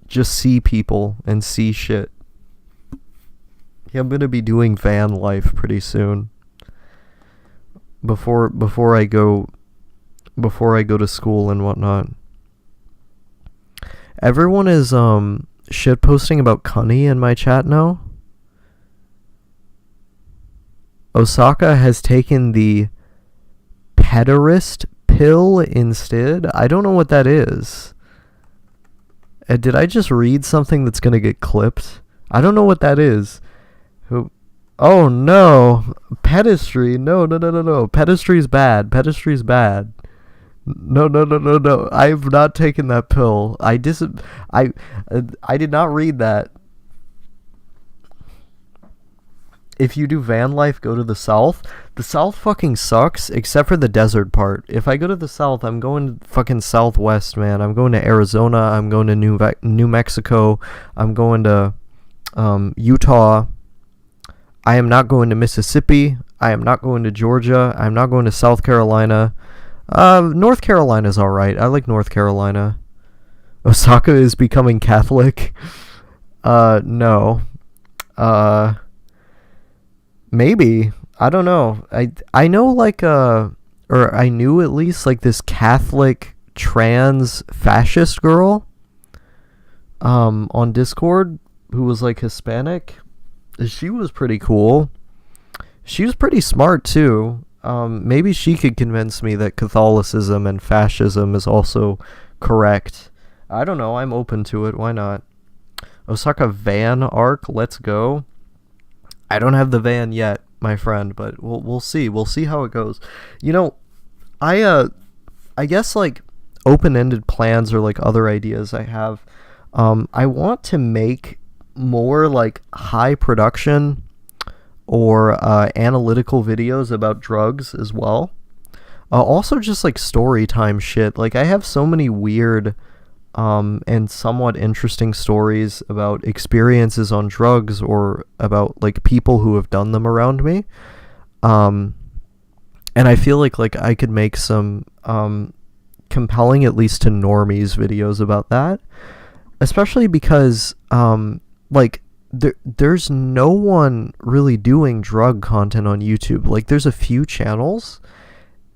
just see people and see shit. Yeah, I'm gonna be doing van life pretty soon. Before I go to school and whatnot. Everyone is shit posting about Cunny in my chat now. Osaka has taken the pederast pill instead. I don't know what that is. Did I just read something that's gonna get clipped? I don't know what that is. Oh no, pedestry. No. Pedestry's bad. Pedestry's bad. No. I've not taken that pill. I did not read that. If you do van life, go to the south. The south fucking sucks, except for the desert part. If I go to the south, I'm going to fucking southwest, man. I'm going to Arizona. I'm going to New Mexico. I'm going to Utah. I am not going to Mississippi. I am not going to Georgia. I'm not going to South Carolina. North Carolina's alright. I like North Carolina. Osaka is becoming Catholic. No. Maybe. I don't know. I know like or I knew at least like this Catholic trans fascist girl on Discord who was like Hispanic. She was pretty cool. She was pretty smart too. Maybe she could convince me that Catholicism and fascism is also correct. I don't know. I'm open to it. Why not? Osaka van arc. Let's go. I don't have the van yet, my friend, but we'll see. We'll see how it goes. I guess like open-ended plans or like other ideas I have. I want to make more like high production or analytical videos about drugs as well. Also just like story time shit. Like I have so many weird and somewhat interesting stories about experiences on drugs or about like people who have done them around me. And I feel like I could make some compelling, at least to normies, videos about that. Especially because like there's no one really doing drug content on YouTube. Like there's a few channels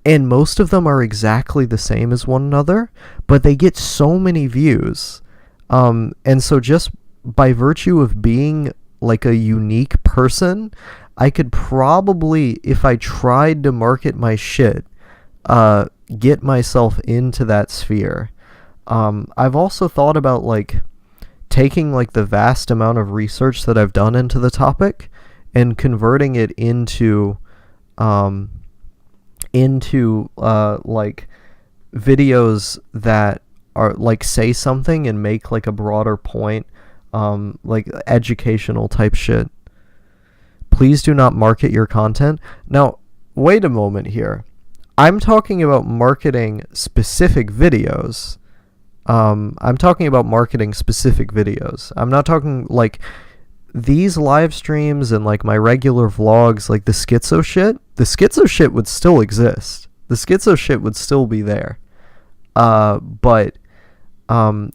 and most of them are exactly the same as one another, but they get so many views. And so just by virtue of being like a unique person, I could probably, if I tried to market my shit, get myself into that sphere. I've also thought about like taking like the vast amount of research that I've done into the topic and converting it into like videos that are like say something and make like a broader point, like educational type shit. Please do not market your content. Now, wait a moment here. I'm talking about marketing specific videos. I'm talking about marketing specific videos. I'm not talking like these live streams and like my regular vlogs, like the schizo shit. The schizo shit would still exist. The schizo shit would still be there. But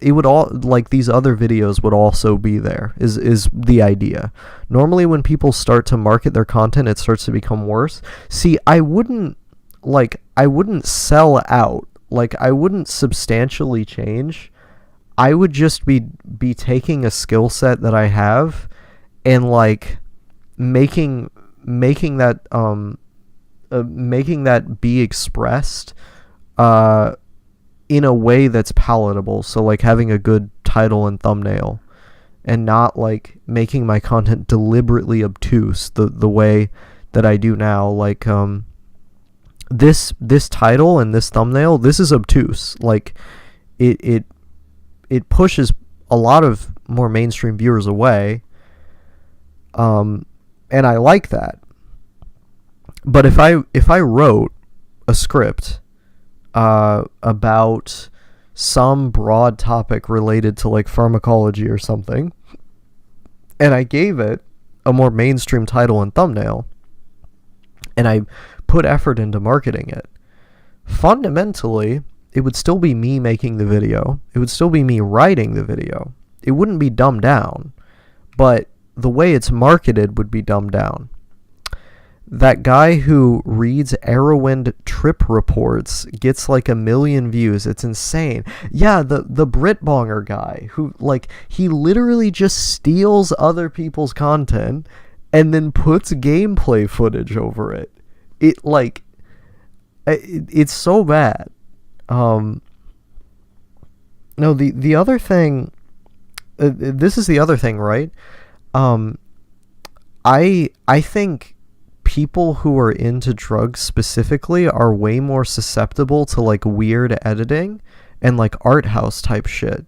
it would all, like, these other videos would also be there, is the idea. Normally when people start to market their content, it starts to become worse. See, I wouldn't sell out. Like, I wouldn't substantially change. I would just be taking a skill set that I have and, like, making that be expressed in a way that's palatable. So, like, having a good title and thumbnail, and not, like, making my content deliberately obtuse the way that I do now. Like, this title and this thumbnail, this is obtuse. Like, it pushes a lot of more mainstream viewers away, and I like that. But if I wrote a script about some broad topic related to, like, pharmacology or something, and I gave it a more mainstream title and thumbnail, and I put effort into marketing it, fundamentally, it would still be me making the video. It would still be me writing the video. It wouldn't be dumbed down, but the way it's marketed would be dumbed down. That guy who reads Arrowwind trip reports gets like 1 million views. It's insane. Yeah, the Britbonger guy who, like, he literally just steals other people's content and then puts gameplay footage over it. It's so bad. No, the other thing, this is the other thing, right? I think people who are into drugs specifically are way more susceptible to, like, weird editing and, like, art house type shit.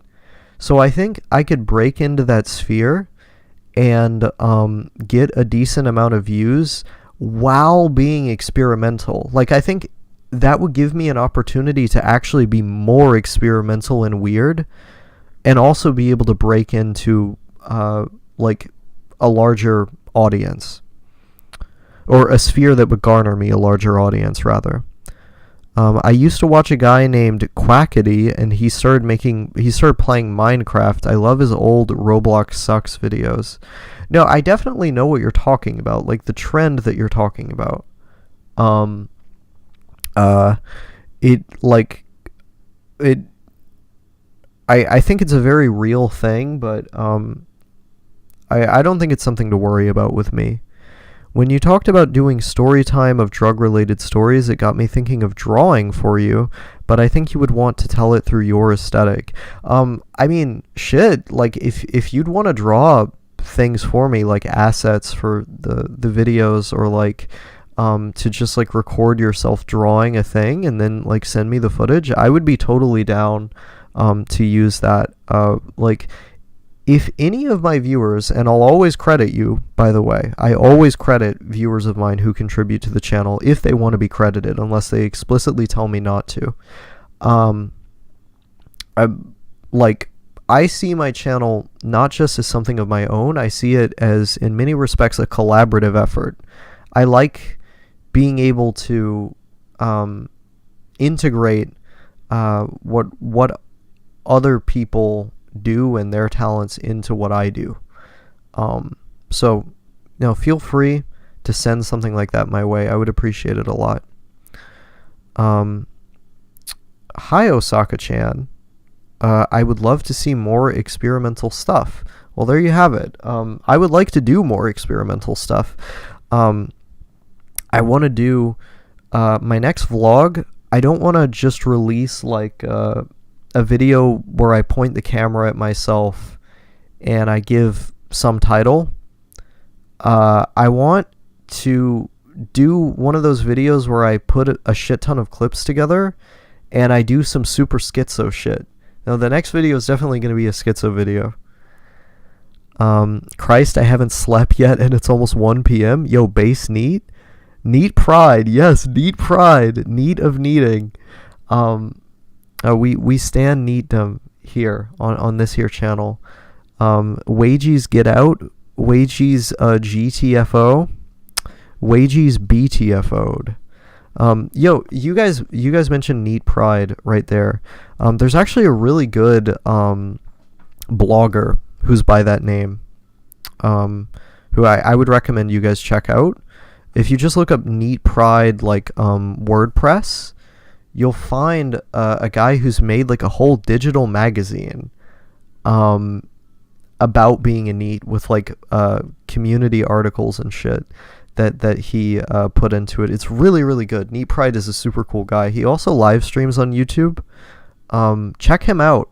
So I think I could break into that sphere and get a decent amount of views while being experimental. Like, I think that would give me an opportunity to actually be more experimental and weird, and also be able to break into like a larger audience, or a sphere that would garner me a larger audience, rather. I used to watch a guy named Quackity, and he started playing Minecraft. I love his old Roblox Sucks videos. No, I definitely know what you're talking about, like the trend that you're talking about. I think it's a very real thing, but I don't think it's something to worry about with me. When you talked about doing story time of drug-related stories, it got me thinking of drawing for you, but I think you would want to tell it through your aesthetic. I mean, shit, like, if you'd want to draw things for me, like assets for the videos, or like to just, like, record yourself drawing a thing and then, like, send me the footage, I would be totally down to use that. Like, if any of my viewers, and I'll always credit you, by the way, I always credit viewers of mine who contribute to the channel if they want to be credited, unless they explicitly tell me not to. I see my channel not just as something of my own, I see it as, in many respects, a collaborative effort. I like being able to integrate what other people do and their talents into what I do. So, feel free to send something like that my way. I would appreciate it a lot. Hi, Osaka-chan. I would love to see more experimental stuff. Well, there you have it. I would like to do more experimental stuff. I want to do my next vlog. I don't want to just release, like, a video where I point the camera at myself and I give some title. I want to do one of those videos where I put a shit ton of clips together and I do some super schizo shit. Now, the next video is definitely going to be a schizo video. Christ, I haven't slept yet and it's almost 1 p.m. Yo, base neat. Neat pride. Yes, neat pride. Neat of neating. We stand neatdom here on this here channel. Wages get out. Wages GTFO. Wages BTFO'd. Yo, you guys mentioned Neat Pride right there. There's actually a really good blogger who's by that name, who I would recommend you guys check out. If you just look up Neat Pride, like WordPress, you'll find a guy who's made like a whole digital magazine about being a NEET with like community articles and shit that he put into it. It's really, really good. Neat Pride is a super cool guy. He also live streams on YouTube. Check him out.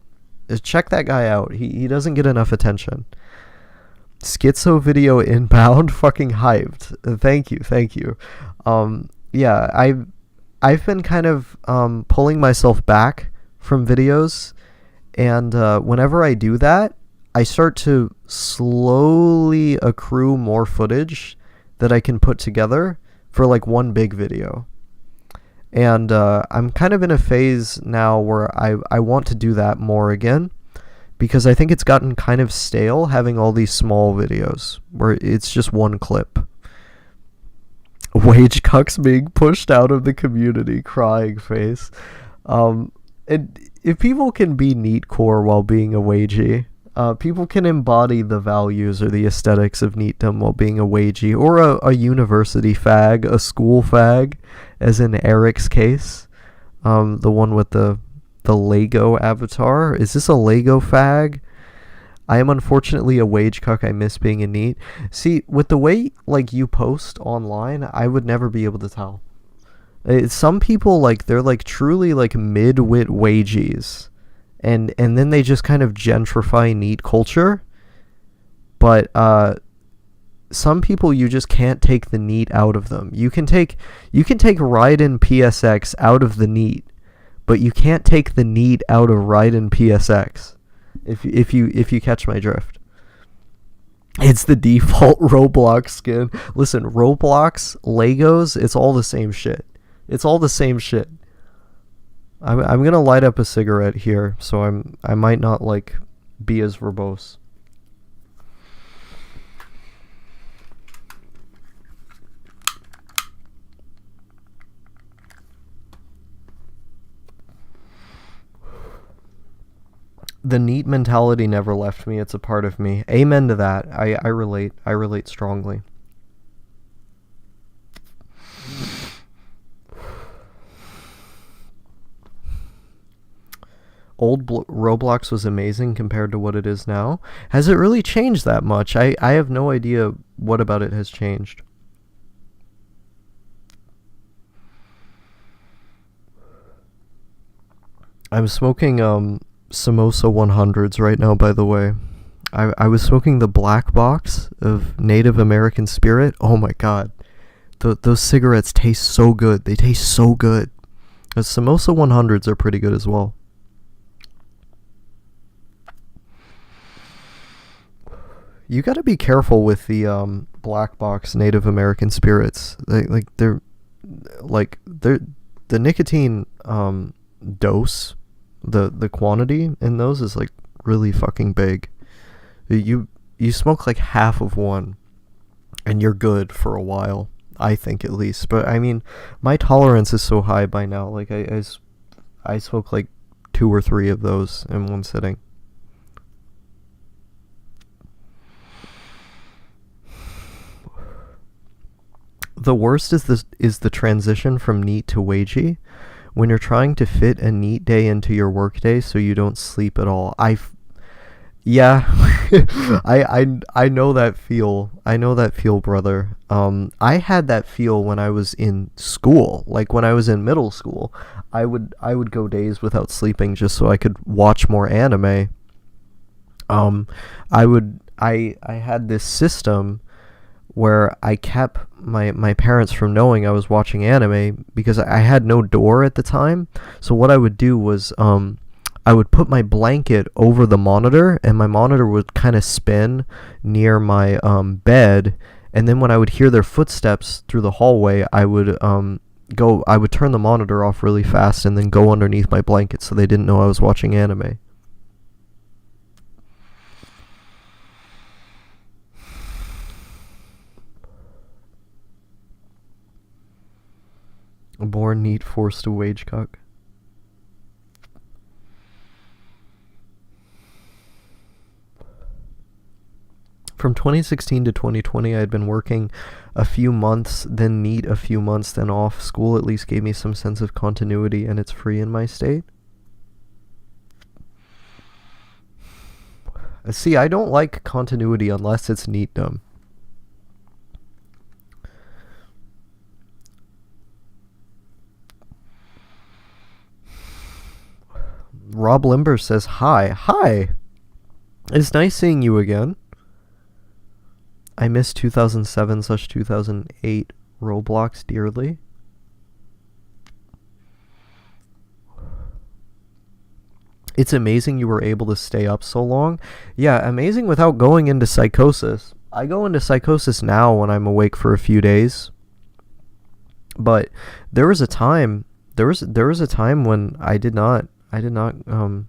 Check that guy out. He doesn't get enough attention. Schizo video inbound, fucking hyped. Thank you. Yeah, I've been kind of pulling myself back from videos, and whenever I do that, I start to slowly accrue more footage that I can put together for like one big video. And I'm kind of in a phase now where I want to do that more again, because I think it's gotten kind of stale having all these small videos where it's just one clip. Wage cucks being pushed out of the community, crying face. And if people can be neatcore while being a wagey, people can embody the values or the aesthetics of neatdom while being a wagey, or a university fag, a school fag, as in Eric's case, the one with the Lego avatar. Is this a Lego fag? I am unfortunately a wage cuck. I miss being a neat. See, with the way like you post online, I would never be able to tell. Some people, like, they're like truly like mid-wit wagies, and then they just kind of gentrify neat culture. But some people, you just can't take the neat out of them. You can take Raiden PSX out of the neat, but you can't take the neat out of Raiden PSX. If you catch my drift. It's the default Roblox skin. Listen, Roblox, Legos, it's all the same shit. It's all the same shit. I'm gonna light up a cigarette here, so I might not like be as verbose. The neat mentality never left me. It's a part of me. Amen to that. I relate. I relate strongly. Old Roblox was amazing compared to what it is now. Has it really changed that much? I have no idea what about it has changed. I'm smoking Samosa 100s right now, by the way. I was smoking the black box of Native American Spirit. Oh my god. Those cigarettes taste so good. They taste so good. The Samosa 100s are pretty good as well. You gotta be careful with the black box Native American Spirits. They're the nicotine dose, the quantity in those is like really fucking big. You smoke like half of one and you're good for a while, I think, at least. But I mean, my tolerance is so high by now. Like I smoke like 2 or 3 of those in one sitting. The worst is the transition from neat to wagey. When you're trying to fit a neat day into your workday so you don't sleep at all. Yeah, I know that feel. I know that feel, brother. I had that feel when I was in school. Like when I was in middle school, I would go days without sleeping just so I could watch more anime. I had this system where I kept my parents from knowing I was watching anime because I had no door at the time. So what I would do was I would put my blanket over the monitor, and my monitor would kind of spin near my bed, and then when I would hear their footsteps through the hallway, I would turn the monitor off really fast and then go underneath my blanket so they didn't know I was watching anime. Born neat, forced to wage cuck. From 2016 to 2020, I had been working a few months, then neat a few months, then off. School at least gave me some sense of continuity, and it's free in my state. See, I don't like continuity unless it's neatdom. Rob Limber says, hi. Hi! It's nice seeing you again. I miss 2007/2008 Roblox dearly. It's amazing you were able to stay up so long. Yeah, amazing without going into psychosis. I go into psychosis now when I'm awake for a few days. But there was a time when I did not and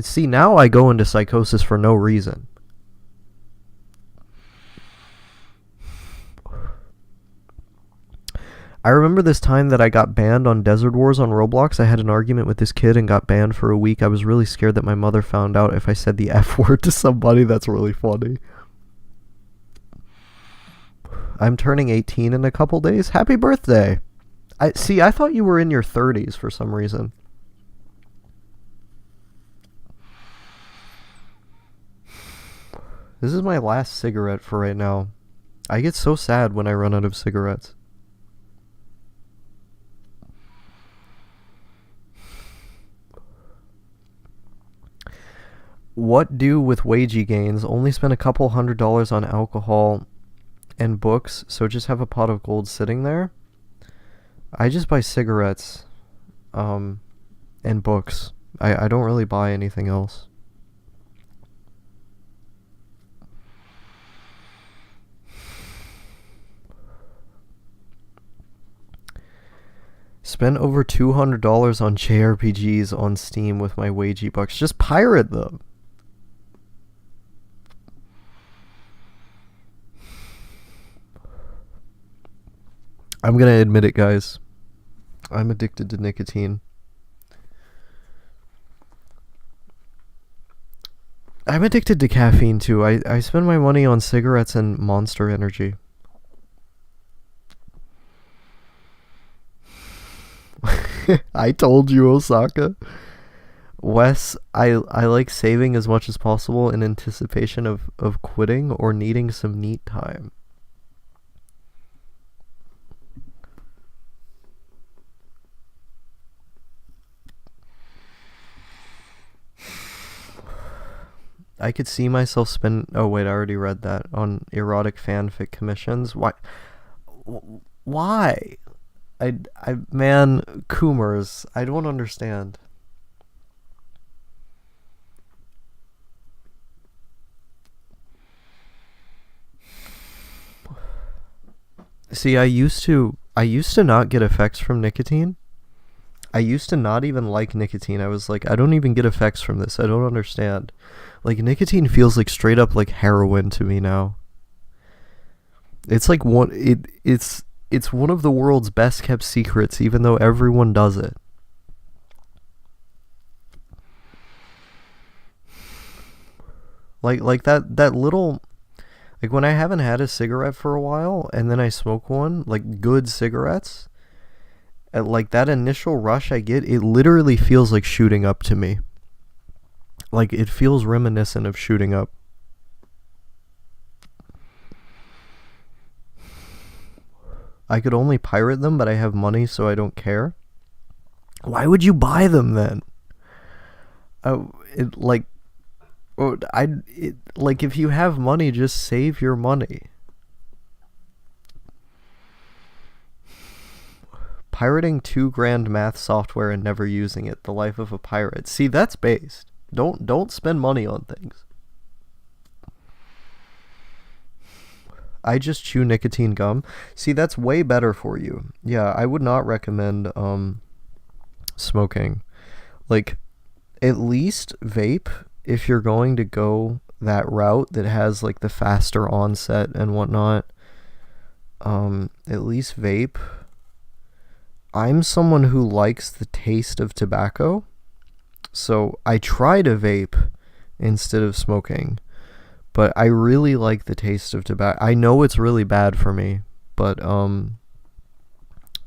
see, now I go into psychosis for no reason. I remember this time that I got banned on Desert Wars on Roblox. I had an argument with this kid and got banned for a week. I was really scared that my mother found out if I said the F word to somebody. That's really funny. I'm turning 18 in a couple days. Happy birthday. I thought you were in your 30s for some reason. This is my last cigarette for right now. I get so sad when I run out of cigarettes. What do with wagey gains? Only spend a couple $100 on alcohol and books, so just have a pot of gold sitting there. I just buy cigarettes and books. I don't really buy anything else. Spend over $200 on JRPGs on Steam with my wagey bucks. Just pirate them. I'm gonna admit it, guys. I'm addicted to nicotine. I'm addicted to caffeine too. I spend my money on cigarettes and Monster Energy. I told you, Osaka. Wes, I like saving as much as possible in anticipation of quitting or needing some neat time. I could see myself spend... Oh, wait, I already read that. On erotic fanfic commissions. Why? Why? Man, Coomers, I don't understand. See, I used to not get effects from nicotine. I used to not even like nicotine. I was like, I don't even get effects from this. I don't understand. Like, nicotine feels like straight up like heroin to me now. It's like it's one of the world's best kept secrets, even though everyone does it. Like that little, like when I haven't had a cigarette for a while and then I smoke one, like good cigarettes, like that initial rush I get, it literally feels like shooting up to me. Like, it feels reminiscent of shooting up. I could only pirate them, but I have money, so I don't care. Why would you buy them then? Like if you have money, just save your money. Pirating $2,000 math software and never using it. The life of a pirate. See, that's based. Don't spend money on things. I just chew nicotine gum. See, that's way better for you. Yeah, I would not recommend smoking. Like, at least vape if you're going to go that route that has like the faster onset and whatnot. At least vape. I'm someone who likes the taste of tobacco, so I try to vape instead of smoking. But I really like the taste of tobacco. I know it's really bad for me, but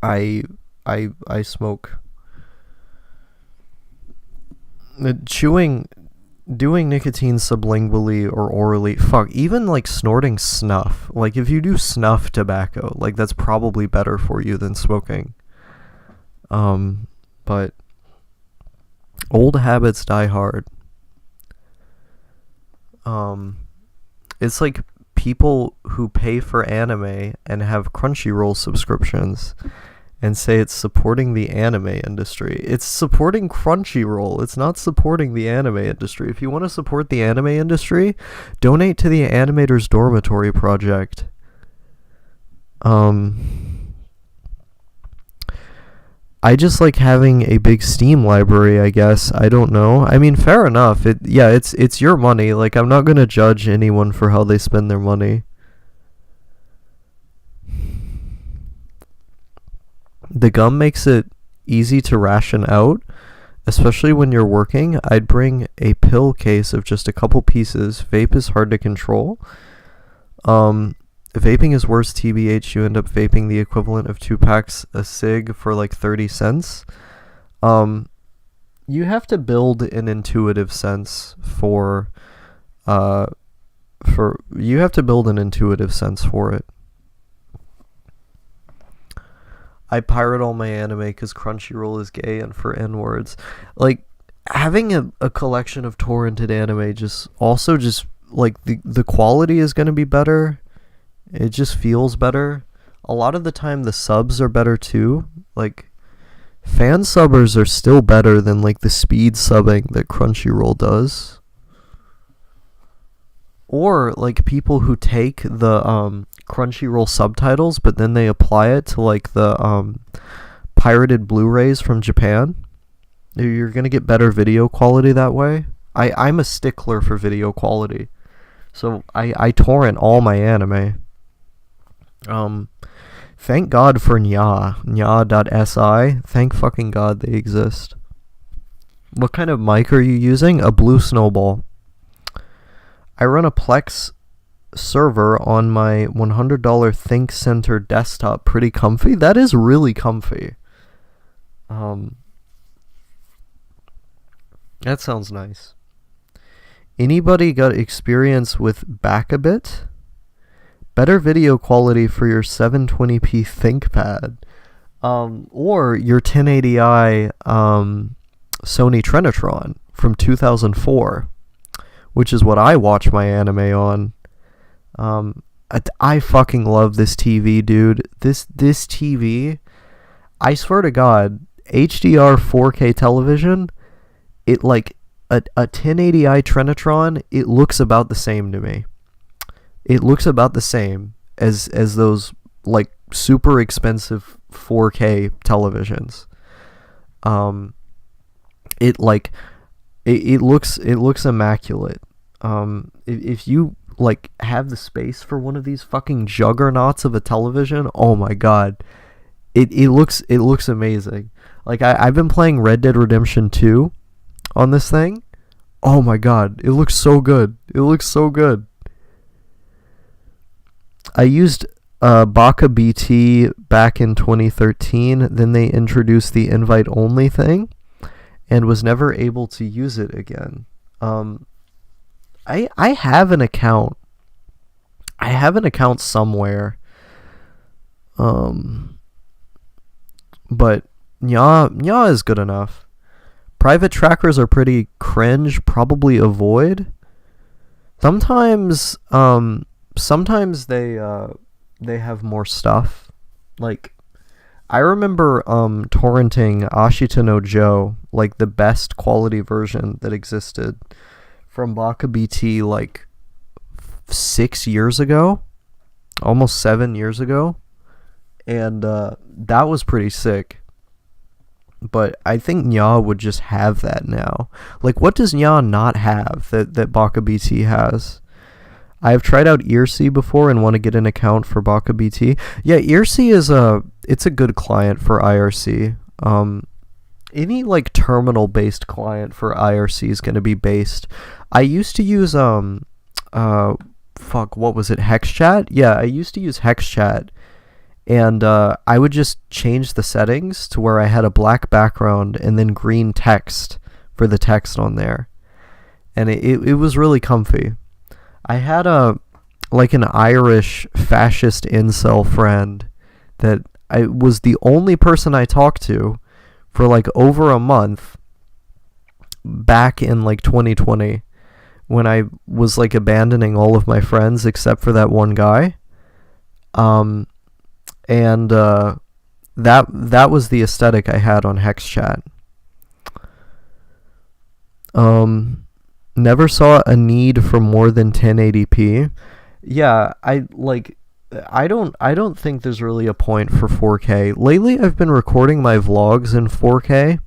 I smoke. Doing nicotine sublingually or orally, fuck, even like snorting snuff. Like if you do snuff tobacco, like that's probably better for you than smoking. But old habits die hard. It's like people who pay for anime and have Crunchyroll subscriptions and say it's supporting the anime industry. It's supporting Crunchyroll. It's not supporting the anime industry. If you want to support the anime industry, donate to the Animators Dormitory Project. I just like having a big Steam library, I guess. I don't know. I mean, fair enough. It's your money. Like, I'm not going to judge anyone for how they spend their money. The gum makes it easy to ration out, especially when you're working. I'd bring a pill case of just a couple pieces. Vape is hard to control. Vaping is worse, TBH. You end up vaping the equivalent of 2 packs a cig for like 30 cents. You have to build an intuitive sense for it. I pirate all my anime because Crunchyroll is gay and for N-words. Like, having a collection of torrented anime just like, the quality is going to be better. It just feels better. A lot of the time, the subs are better too. Like, fan subbers are still better than, like, the speed subbing that Crunchyroll does. Or, like, people who take the Crunchyroll subtitles, but then they apply it to, like, the pirated Blu-rays from Japan. You're going to get better video quality that way. I'm a stickler for video quality. So I torrent all my anime. Thank God for nya.si. Thank fucking God they exist. What kind of mic are you using? A Blue Snowball. I run a Plex server on my $100 Think Center desktop. Pretty comfy. That is really comfy. That sounds nice. Anybody got experience with Backabit? Better video quality for your 720p ThinkPad. Or your 1080i Sony Trinitron from 2004. Which is what I watch my anime on. I fucking love this TV, dude. This TV, I swear to God, HDR 4K television, it like a 1080i Trinitron, it looks about the same to me. It looks about the same as those like super expensive 4K televisions. It looks immaculate. If you like have the space for one of these fucking juggernauts of a television, oh my God, it looks amazing. Like I've been playing Red Dead Redemption 2 on this thing. Oh my God, it looks so good. It looks so good. I used Baka BT back in 2013. Then they introduced the invite only thing, and was never able to use it again. I have an account. I have an account somewhere. But Nya is good enough. Private trackers are pretty cringe. Probably avoid. Sometimes they have more stuff. Like, I remember torrenting Ashita no Joe, like the best quality version that existed, from Baka BT like 6 years ago, almost 7 years ago, and that was pretty sick. But I think Nya would just have that now. Like, what does Nya not have that Baka BT has? I've tried out Earsea before and want to get an account for Baka BT. Yeah, Earsea is it's a good client for IRC. Any like terminal based client for IRC is going to be based. I used to use what was it, HexChat? Yeah, I used to use HexChat, and I would just change the settings to where I had a black background and then green text for the text on there, and it was really comfy. I had an Irish fascist incel friend that I was the only person I talked to for like over a month back in like 2020, when I was like abandoning all of my friends except for that one guy. That was the aesthetic I had on HexChat. Never saw a need for more than 1080p. Yeah, I don't think there's really a point for 4K. Lately, I've been recording my vlogs in 4K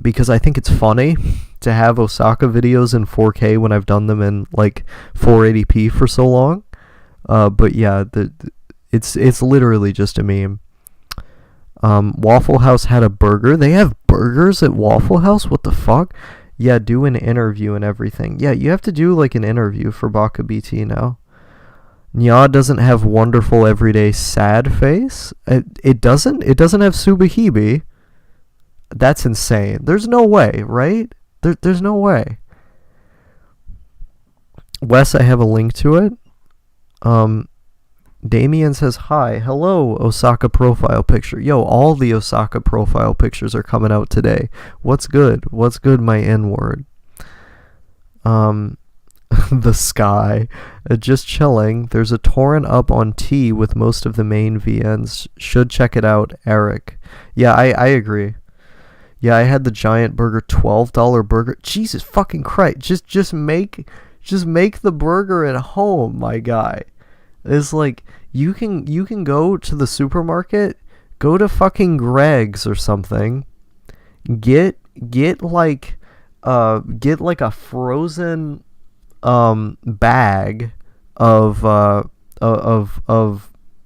because I think it's funny to have Osaka videos in 4K when I've done them in like 480p for so long. But yeah, it's literally just a meme. Waffle House had a burger. They have burgers at Waffle House? What the fuck? Yeah, do an interview and everything. Yeah, you have to do like an interview for Baka BT now. Nya doesn't have wonderful everyday sad face. It doesn't have Subahibi. That's insane. There's no way, right? There's no way. Wes, I have a link to it. Damien says, hi, hello, Osaka profile picture. Yo, all the Osaka profile pictures are coming out today. What's good? What's good, my N-word? The sky. Just chilling. There's a torrent up on T with most of the main VNs. Should check it out, Eric. Yeah, I agree. Yeah, I had the giant burger, $12 burger. Jesus fucking Christ. Just make the burger at home, my guy. It's like you can go to the supermarket, go to fucking Greg's or something, get like a frozen bag of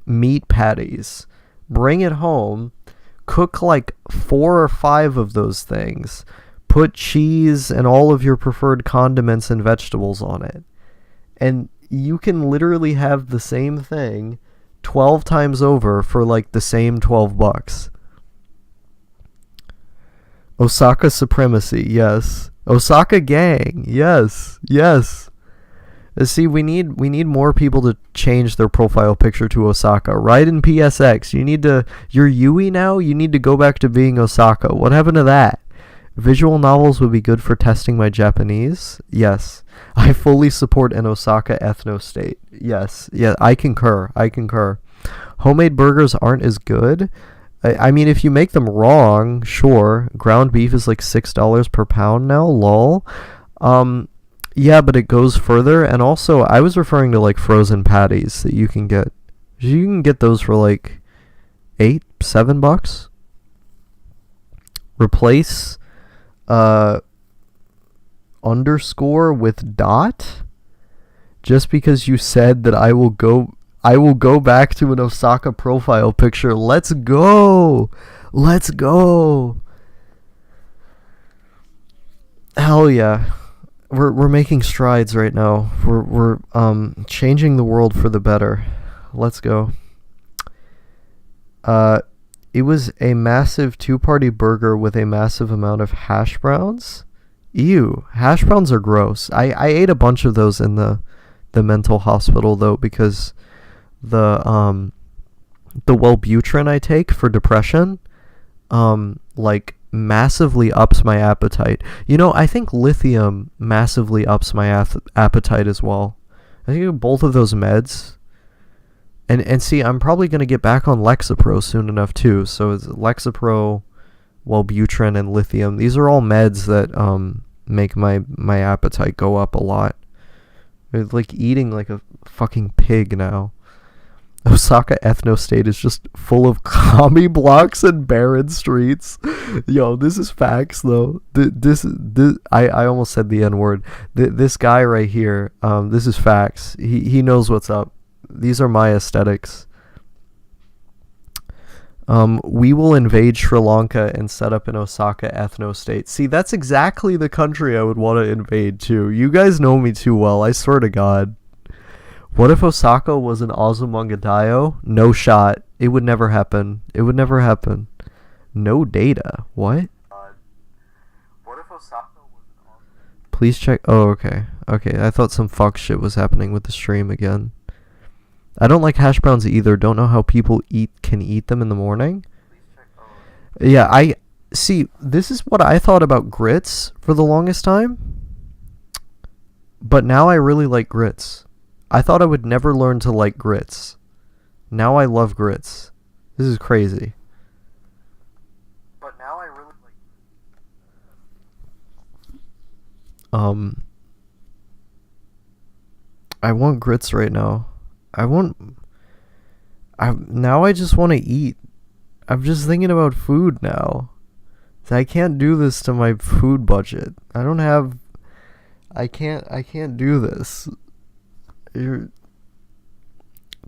meat patties, bring it home, cook like 4 or 5 of those things, put cheese and all of your preferred condiments and vegetables on it, and you can literally have the same thing 12 times over for like the same $12. Osaka supremacy, yes. Osaka gang, yes. See, we need more people to change their profile picture to Osaka. Right in PSX, you're Yui now, you need to go back to being Osaka. What happened to that? Visual novels would be good for testing my Japanese. Yes. I fully support an Osaka ethno-state. Yes. Yeah, I concur. Homemade burgers aren't as good. I mean, if you make them wrong, sure. Ground beef is like $6 per pound now, lol. Yeah, but it goes further. And also, I was referring to like frozen patties that you can get. You can get those for like $7. Replace underscore with dot just because you said that I will go back to an Osaka profile picture. Let's go. Hell yeah. We're making strides right now. We're changing the world for the better. Let's go. It was a massive 2-party burger with a massive amount of hash browns. Ew, hash browns are gross. I ate a bunch of those in the mental hospital though, because the Wellbutrin I take for depression like massively ups my appetite. You know, I think lithium massively ups my appetite as well. I think both of those meds. And see, I'm probably going to get back on Lexapro soon enough too. So it's Lexapro, Wellbutrin, and lithium. These are all meds that make my appetite go up a lot. It's like eating like a fucking pig now. Osaka ethno-state is just full of commie blocks and barren streets. Yo, this is facts though. I almost said the N-word. This guy right here, this is facts. He knows what's up. These are my aesthetics. We will invade Sri Lanka and set up an Osaka ethno-state. See, that's exactly the country I would want to invade too. You guys know me too well, I swear to God. What if Osaka was an Azumangadayo? No shot. It would never happen. It would never happen. No data. What? What if Osaka was an Please check. Oh, okay. Okay, I thought some fuck shit was happening with the stream again. I don't like hash browns either. Don't know how people can eat them in the morning. Yeah, I see. This is what I thought about grits for the longest time. But now I really like grits. I thought I would never learn to like grits. Now I love grits. This is crazy. But now I really like. I want grits right now. Now I just want to eat. I'm just thinking about food now. I can't do this to my food budget. I can't do this.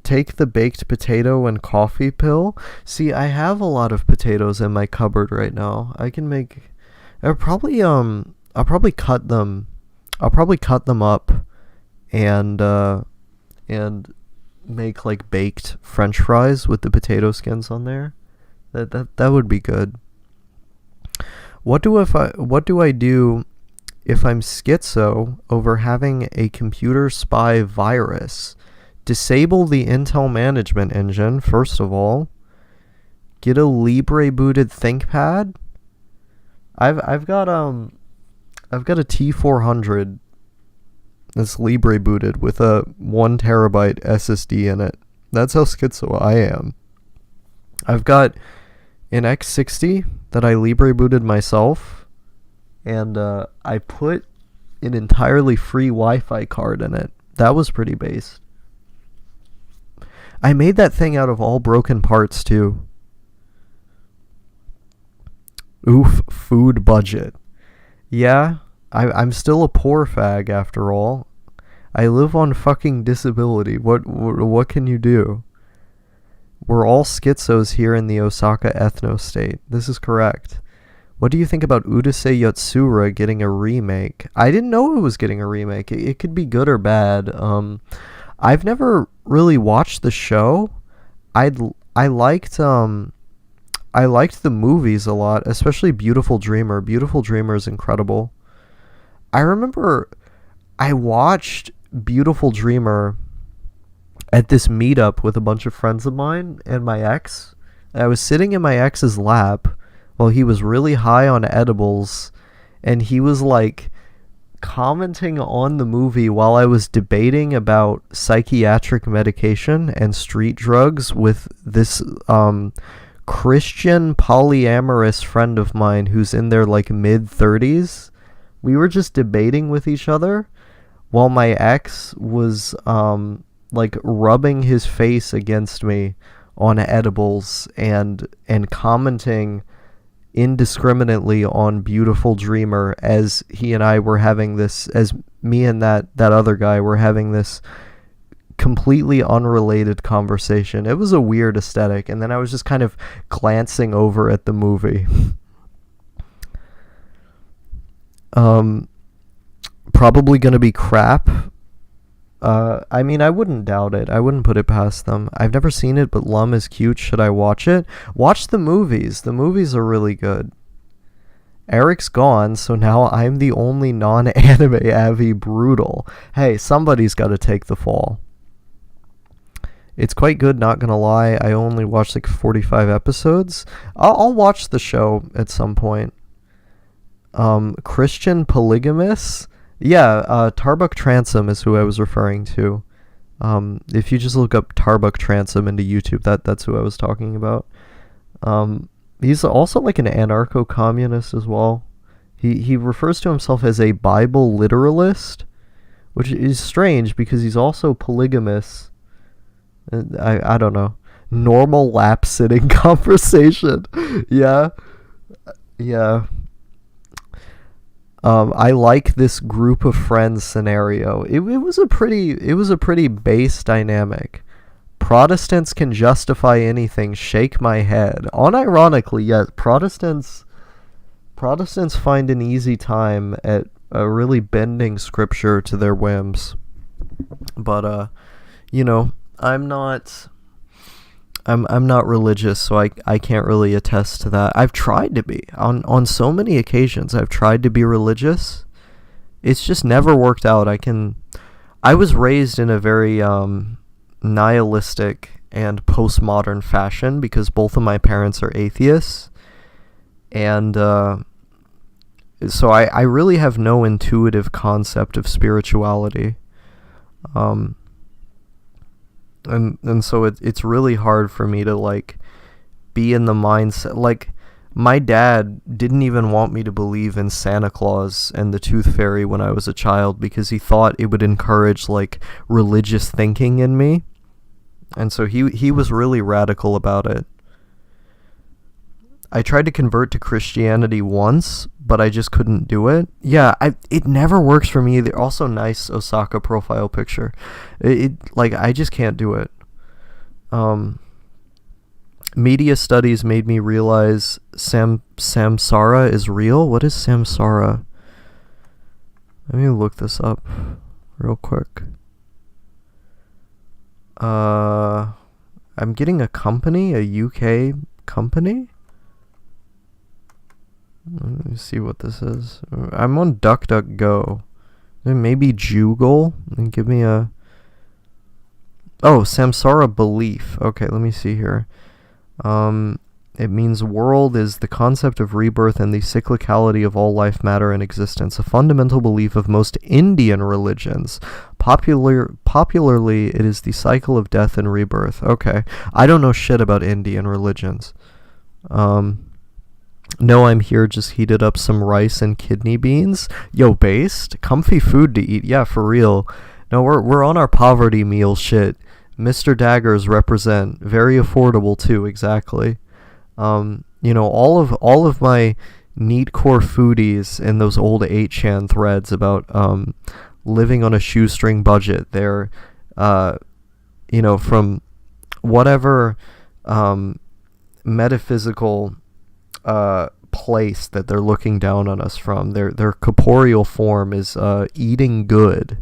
Take the baked potato and coffee pill. See, I have a lot of potatoes in my cupboard right now. I'll probably cut them. I'll probably cut them up and make like baked French fries with the potato skins on there. That would be good. What do I do if I'm schizo over having a computer spy virus? Disable the Intel management engine, first of all. Get a Libre booted ThinkPad. I've got a T400 that's Libre booted with a 1 terabyte SSD in it. That's how schizo I am. I've got an X60 that I Libre booted myself, and I put an entirely free Wi-Fi card in it. That was pretty based. I made that thing out of all broken parts too. Oof, food budget. Yeah, I'm still a poor fag after all. I live on fucking disability. What can you do? We're all schizos here in the Osaka ethno-state. This is correct. What do you think about Urusei Yatsura getting a remake? I didn't know it was getting a remake. It could be good or bad. I've never really watched the show. I liked the movies a lot, especially Beautiful Dreamer. Beautiful Dreamer is incredible. I remember I watched Beautiful Dreamer at this meetup with a bunch of friends of mine and my ex. I was sitting in my ex's lap while he was really high on edibles, and he was like commenting on the movie while I was debating about psychiatric medication and street drugs with this Christian polyamorous friend of mine who's in their like mid-30s. We were just debating with each other while my ex was like rubbing his face against me on edibles and commenting indiscriminately on Beautiful Dreamer as he and I were having this, as me and that other guy were having this completely unrelated conversation. It was a weird aesthetic, and then I was just kind of glancing over at the movie. Probably gonna be crap. I mean, I wouldn't doubt it. I wouldn't put it past them. I've never seen it, but Lum is cute. Should I watch it? Watch the movies. The movies are really good. Eric's gone, so now I'm the only non-anime Avi. Brutal. Hey, somebody's got to take the fall. It's quite good, not gonna lie. I only watched like 45 episodes. I'll watch the show at some point. Christian polygamous? Yeah, Tarbuk Transom is who I was referring to. If you just look up Tarbuk Transom into YouTube, that's who I was talking about. He's also like an anarcho-communist as well. He refers to himself as a Bible literalist, which is strange because he's also polygamous. I don't know. Normal lap sitting conversation. Yeah. Yeah. I like this group of friends scenario. It was a pretty base dynamic. Protestants can justify anything. Shake my head. Unironically, yes, Protestants find an easy time at really bending scripture to their whims. But you know, I'm not religious, so I can't really attest to that. I've tried to be. On so many occasions I've tried to be religious. It's just never worked out. I was raised in a very nihilistic and postmodern fashion because both of my parents are atheists. And so I really have no intuitive concept of spirituality. Um, and so it's really hard for me to like be in the mindset. Like, my dad didn't even want me to believe in Santa Claus and the Tooth Fairy when I was a child because he thought it would encourage like religious thinking in me. And so he was really radical about it. I tried to convert to Christianity once, but I just couldn't do it. Yeah, it never works for me either. Also, nice Osaka profile picture. Like, I just can't do it. Media studies made me realize samsara is real. What is samsara? Let me look this up real quick. I'm getting a company, a UK company. Let me see what this is. I'm on DuckDuckGo. Maybe Jugal. And give me a... Oh, samsara belief. Okay, let me see here. It means world is the concept of rebirth and the cyclicality of all life, matter, and existence. A fundamental belief of most Indian religions. Popularly, it is the cycle of death and rebirth. Okay. I don't know shit about Indian religions. No, I'm here, just heated up some rice and kidney beans. Yo, based? Comfy food to eat. Yeah, for real. No, we're on our poverty meal shit. Mr. Daggers represent. Very affordable too, exactly. You know, all of my neatcore foodies in those old 8chan threads about living on a shoestring budget, they're you know, from whatever metaphysical place that they're looking down on us from. Their corporeal form is eating good.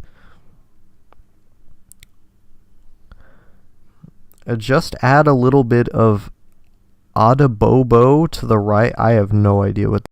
Just add a little bit of Adabobo to the right. I have no idea what.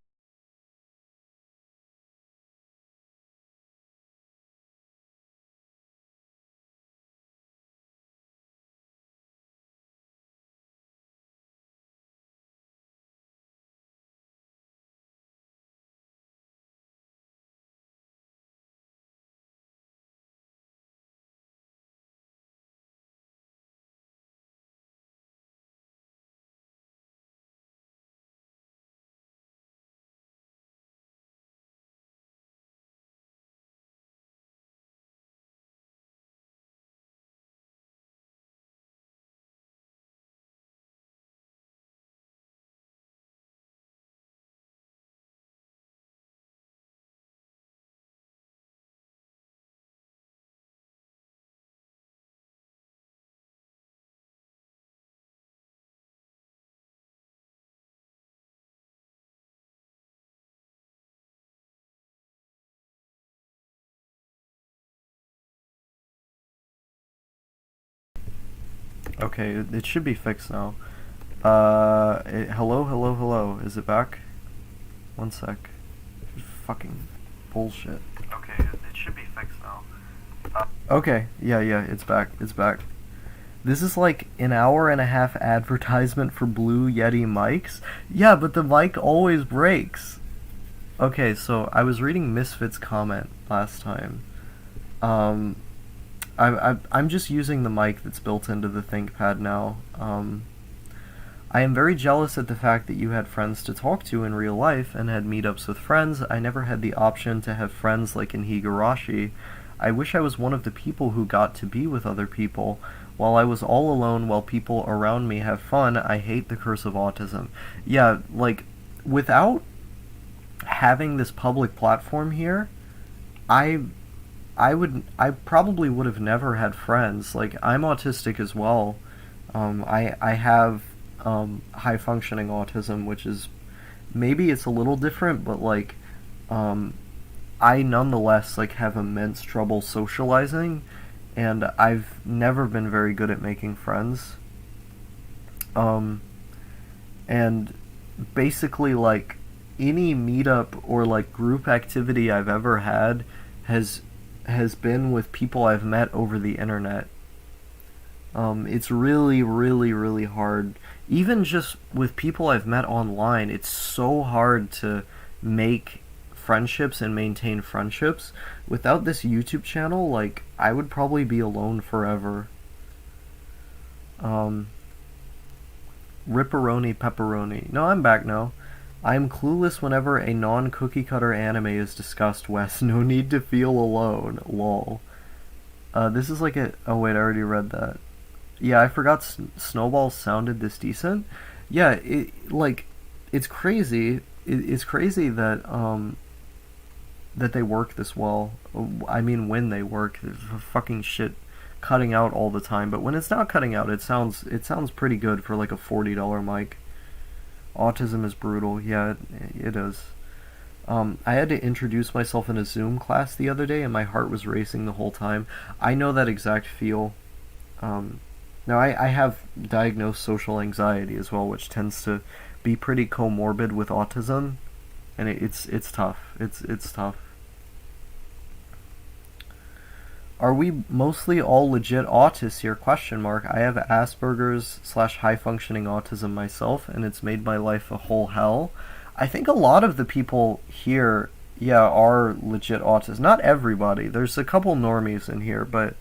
Okay, it should be fixed now. Hello, hello, hello. Is it back? One sec. Fucking bullshit. Okay, it should be fixed now. Okay, yeah, it's back. It's back. This is like an hour and a half advertisement for Blue Yeti mics. Yeah, but the mic always breaks. Okay, so I was reading Misfit's comment last time. I'm just using the mic that's built into the ThinkPad now. I am very jealous at the fact that you had friends to talk to in real life and had meetups with friends. I never had the option to have friends like in Higurashi. I wish I was one of the people who got to be with other people. While I was all alone while people around me have fun, I hate the curse of autism. Yeah, like, without having this public platform here, I I probably would have never had friends. Like, I'm autistic as well. I have high functioning autism, which is, maybe it's a little different, but like, um, I nonetheless like have immense trouble socializing, and I've never been very good at making friends. Um, and basically, like, any meetup or like group activity I've ever had has been with people I've met over the internet. It's really, really, really hard. Even just with people I've met online, it's so hard to make friendships and maintain friendships. Without this YouTube channel, like, I would probably be alone forever. Um, Ripperoni pepperoni. No, I'm back now. I'm clueless whenever a non-cookie cutter anime is discussed, Wes. No need to feel alone. Lol. This is like a... Oh, wait, I already read that. Yeah, I forgot Snowball sounded this decent. Yeah, like, it's crazy. It's crazy that, that they work this well. I mean, when they work, there's fucking shit cutting out all the time. But when it's not cutting out, it sounds pretty good for like a $40 mic. Autism is brutal. Yeah, it is. I had to introduce myself in a Zoom class the other day, and my heart was racing the whole time. I know that exact feel. Now, I have diagnosed social anxiety as well, which tends to be pretty comorbid with autism, and it's tough. It's tough. Are we mostly all legit autists here? Question mark. I have Asperger's / high functioning autism myself, and it's made my life a whole hell. I think a lot of the people here, yeah, are legit autists. Not everybody. There's a couple normies in here, but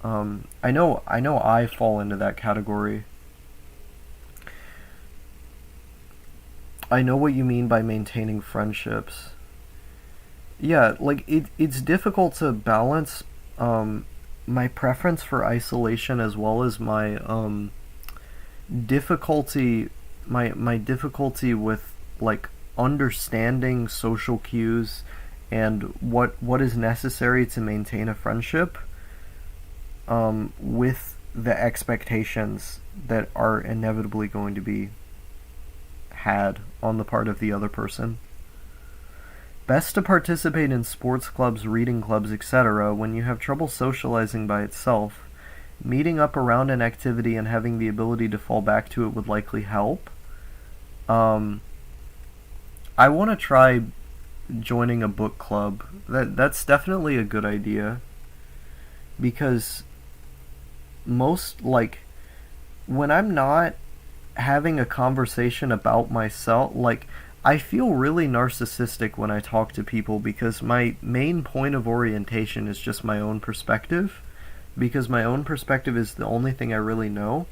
I know I fall into that category. I know what you mean by maintaining friendships. Yeah, like, it's difficult to balance my preference for isolation as well as my difficulty my difficulty with like understanding social cues and what is necessary to maintain a friendship, with the expectations that are inevitably going to be had on the part of the other person. Best to participate in sports clubs, reading clubs, etc. when you have trouble socializing by itself. Meeting up around an activity and having the ability to fall back to it would likely help. I want to try joining a book club. That's definitely a good idea. Because most, like, when I'm not having a conversation about myself, like, I feel really narcissistic when I talk to people because my main point of orientation is just my own perspective, because my own perspective is the only thing I really know.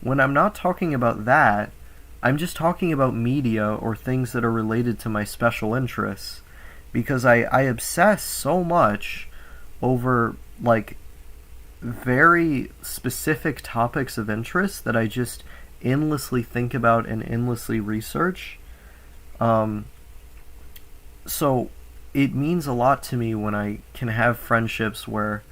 When I'm not talking about that, I'm just talking about media or things that are related to my special interests, because I obsess so much over, like, very specific topics of interest that I just endlessly think about and endlessly research. So it means a lot to me when I can have friendships where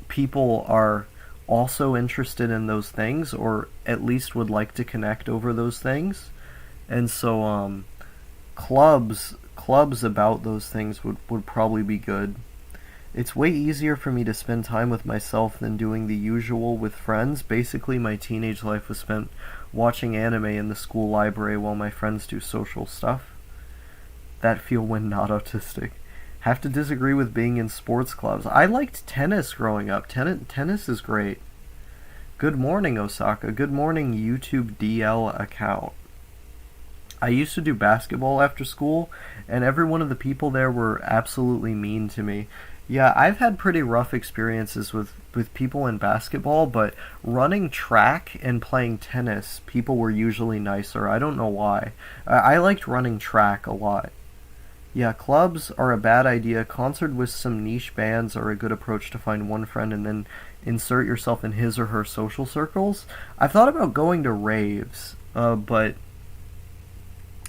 people are also interested in those things, or at least would like to connect over those things. And so clubs about those things would probably be good. It's way easier for me to spend time with myself than doing the usual with friends. Basically, my teenage life was spent watching anime in the school library while my friends do social stuff. That feel when not autistic. Have to disagree with being in sports clubs. I liked tennis growing up. Tennis is great. Good morning, Osaka. Good morning, YouTube DL account. I used to do basketball after school, and every one of the people there were absolutely mean to me. Yeah, I've had pretty rough experiences with people in basketball, but running track and playing tennis, people were usually nicer. I don't know why. I liked running track a lot. Yeah, clubs are a bad idea. Concert with some niche bands are a good approach to find one friend and then insert yourself in his or her social circles. I've thought about going to raves, but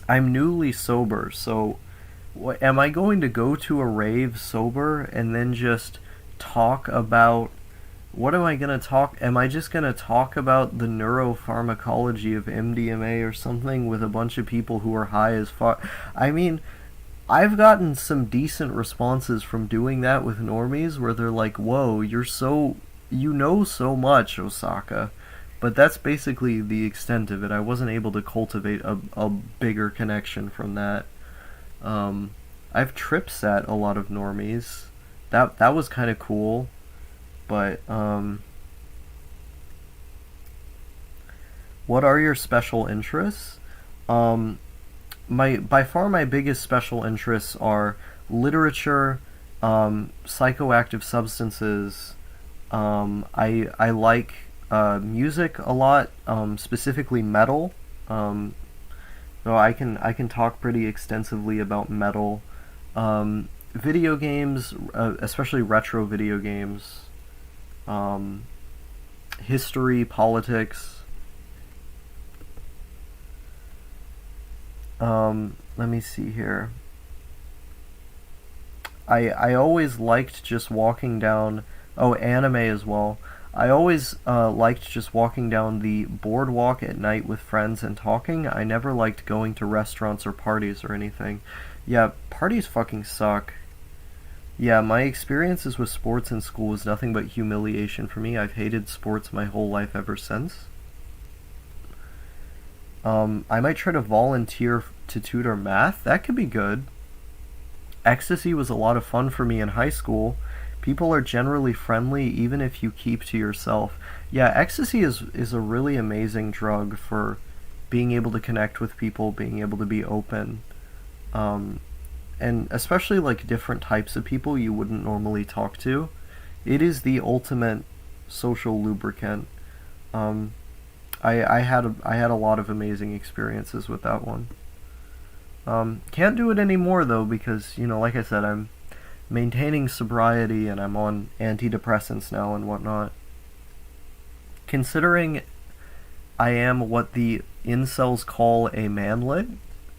I'm newly sober, so am I going to go to a rave sober and then just talk about what am I going to talk? Am I just going to talk about the neuropharmacology of MDMA or something with a bunch of people who are high as fuck? I mean, I've gotten some decent responses from doing that with normies where they're like, "Whoa, you know so much, Osaka." But that's basically the extent of it. I wasn't able to cultivate a bigger connection from that. Um, I've trip sat a lot of normies. That was kind of cool, but what are your special interests? Um, my by far my biggest special interests are literature, psychoactive substances. I like music a lot, specifically metal. Um, so I can talk pretty extensively about metal. Video games, especially retro video games. Um, History, politics. Let me see here. I always liked just walking down. Oh, anime as well. I always liked just walking down the boardwalk at night with friends and talking. I never liked going to restaurants or parties or anything. Yeah, parties fucking suck. Yeah, my experiences with sports in school was nothing but humiliation for me. I've hated sports my whole life ever since. I might try to volunteer to tutor math. That could be good. Ecstasy was a lot of fun for me in high school. People are generally friendly even if you keep to yourself. Yeah, ecstasy is a really amazing drug for being able to connect with people, being able to be open. Um, and especially like different types of people you wouldn't normally talk to. It is the ultimate social lubricant. Um, I had a lot of amazing experiences with that one. Can't do it anymore though because like I said, I'm maintaining sobriety and I'm on antidepressants now and whatnot. Considering I am what the incels call a manlet,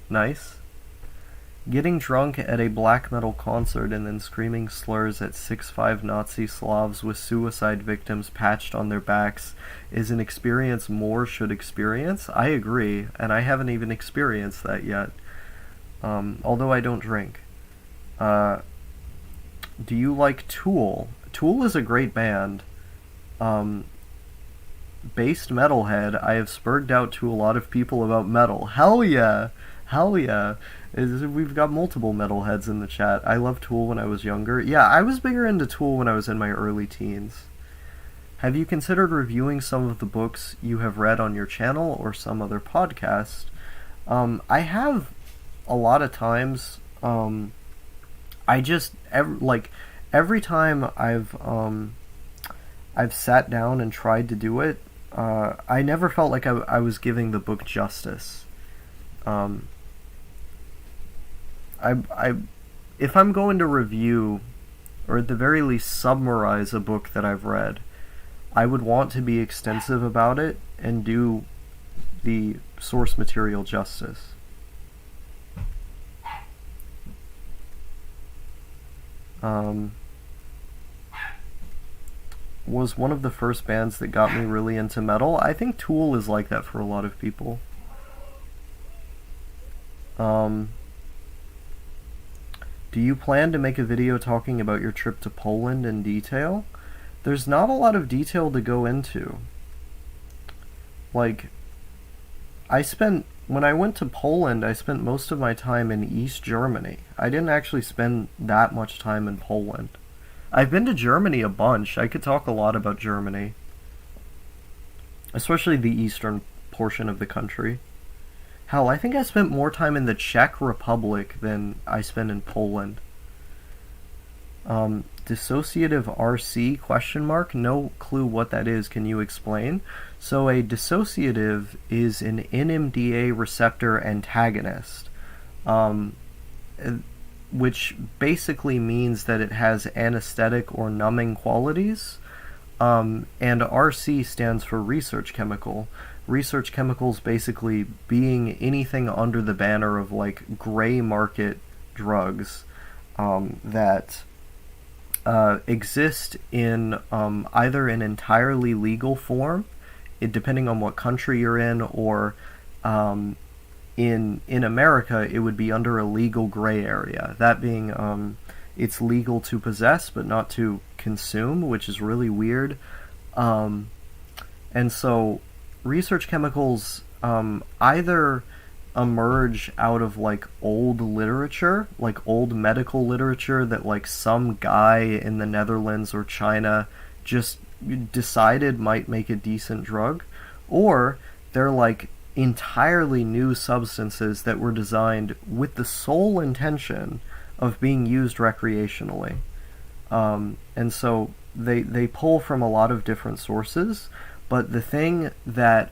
nice. Getting drunk at a black metal concert and then screaming slurs at 6'5" Nazi Slavs with suicide victims patched on their backs is an experience more should experience. I agree, and I haven't even experienced that yet. Although I don't drink. Do you like Tool? Tool is a great band. Based metalhead, I have spurred out to a lot of people about metal. Hell yeah! Hell yeah! We've got multiple metalheads in the chat. I loved Tool when I was younger. Yeah, I was bigger into Tool when I was in my early teens. Have you considered reviewing some of the books you have read on your channel or some other podcast? I have a lot of times. I just every time I've sat down and tried to do it, I never felt like I was giving the book justice. I if I'm going to review, or at the very least summarize a book that I've read, I would want to be extensive about it and do the source material justice. Was one of the first bands that got me really into metal. I think Tool is like that for a lot of people. Do you plan to make a video talking about your trip to Poland in detail? There's not a lot of detail to go into. Like, when I went to Poland, I spent most of my time in East Germany. I didn't actually spend that much time in Poland. I've been to Germany a bunch. I could talk a lot about Germany. Especially the eastern portion of the country. Hell, I think I spent more time in the Czech Republic than I spent in Poland. Dissociative RC question mark? No clue what that is. Can you explain? So a dissociative is an NMDA receptor antagonist. which basically means that it has anesthetic or numbing qualities. And RC stands for research chemical. Research chemicals basically being anything under the banner of like gray market drugs that exist in either an entirely legal form, depending on what country you're in, or in America it would be under a legal gray area. That being, it's legal to possess but not to consume, which is really weird. And so research chemicals either emerge out of like old literature, like old medical literature that like some guy in the Netherlands or China just decided might make a decent drug, or they're like entirely new substances that were designed with the sole intention of being used recreationally. And so they pull from a lot of different sources, but the thing that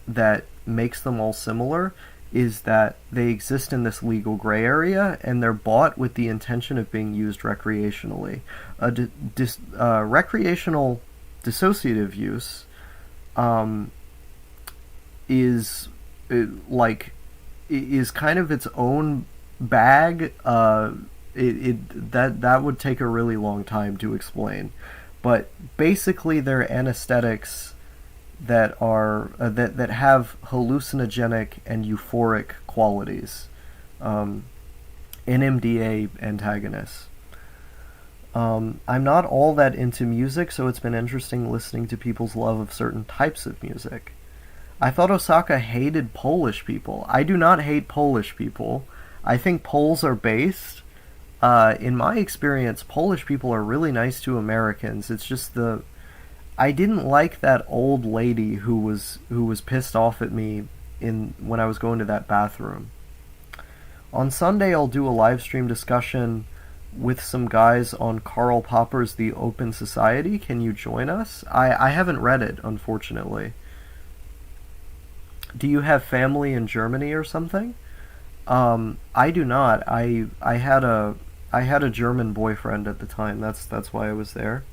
that makes them all similar is that they exist in this legal gray area and they're bought with the intention of being used recreationally. Recreational dissociative use is is kind of its own bag. That would take a really long time to explain, but basically they're anesthetics that are that have hallucinogenic and euphoric qualities. NMDA antagonists. I'm not all that into music, so it's been interesting listening to people's love of certain types of music. I thought Osaka hated Polish people. I do not hate Polish people. I think Poles are based. In my experience, Polish people are really nice to Americans. It's just I didn't like that old lady who was pissed off at me when I was going to that bathroom. On Sunday, I'll do a live stream discussion with some guys on Karl Popper's The Open Society. Can you join us? I haven't read it, unfortunately. Do you have family in Germany or something? I do not. I had a German boyfriend at the time. That's why I was there.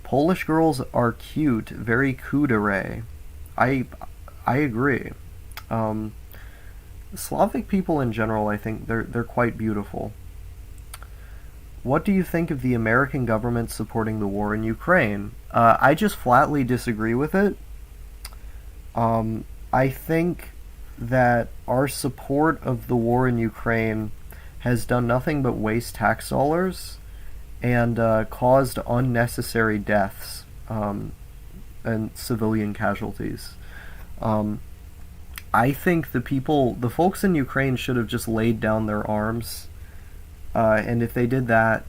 Polish girls are cute, very kudere. I agree. Slavic people in general, I think they're quite beautiful. What do you think of the American government supporting the war in Ukraine? I just flatly disagree with it. I think that our support of the war in Ukraine has done nothing but waste tax dollars and caused unnecessary deaths and civilian casualties. I think the folks in Ukraine should have just laid down their arms, and if they did that,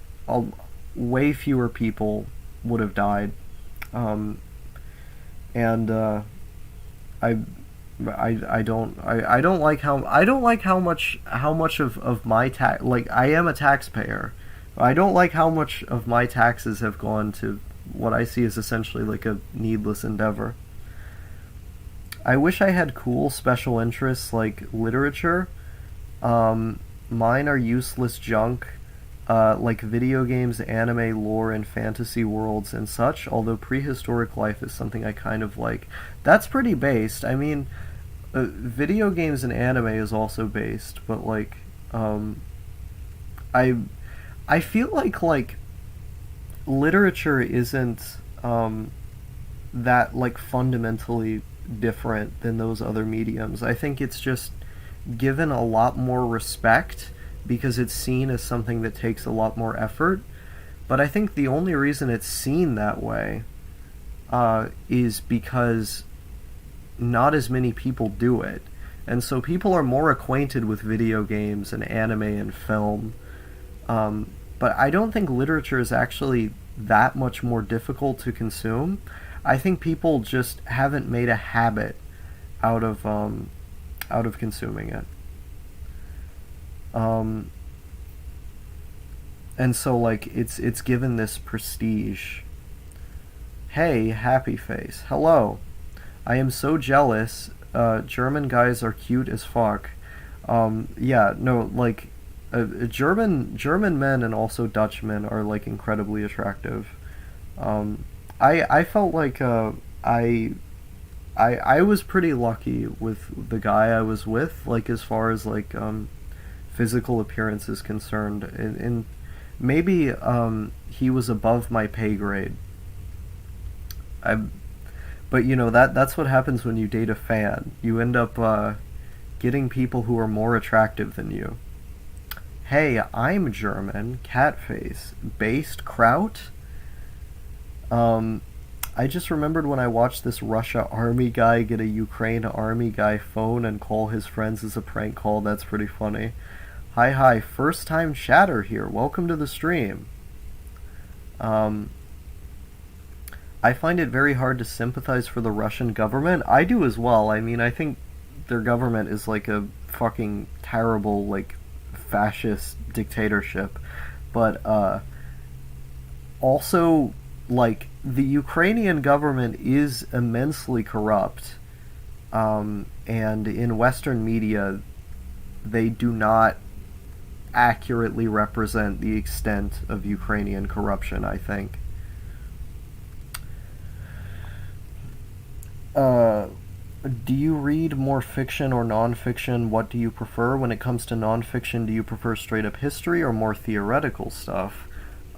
way fewer people would have died. And I don't like how much of my tax, like, I am a taxpayer. I don't like how much of my taxes have gone to what I see as essentially like a needless endeavor. I wish I had cool special interests like literature. Mine are useless junk, like video games, anime, lore, and fantasy worlds and such, although prehistoric life is something I kind of like. That's pretty based. I mean, video games and anime is also based, but like, I feel like literature isn't that like fundamentally different than those other mediums. I think it's just given a lot more respect because it's seen as something that takes a lot more effort. But I think the only reason it's seen that way is because not as many people do it. And so people are more acquainted with video games and anime and film. But I don't think literature is actually that much more difficult to consume. I think people just haven't made a habit out of consuming it. And so like it's given this prestige. Hey, happy face. Hello. I am so jealous. German guys are cute as fuck. Yeah, no, like, German men and also Dutch men are like incredibly attractive. Um, I felt like I I was pretty lucky with the guy I was with, like as far as like physical appearance is concerned, and maybe he was above my pay grade. I But you know that's what happens when you date a fan. You end up getting people who are more attractive than you. Hey, I'm German, catface, based kraut. Um, I just remembered when I watched this Russia army guy get a Ukraine army guy phone and call his friends as a prank call. That's pretty funny. Hi, hi, first time chatter here. Welcome to the stream. Um, I find it very hard to sympathize for the Russian government. I do as well. I mean, I think their government is like a fucking terrible, like, fascist dictatorship. But, also, like, the Ukrainian government is immensely corrupt. And in Western media, they do not accurately represent the extent of Ukrainian corruption, I think. Uh, do you read more fiction or nonfiction? What do you prefer? When it comes to nonfiction, do you prefer straight up history or more theoretical stuff?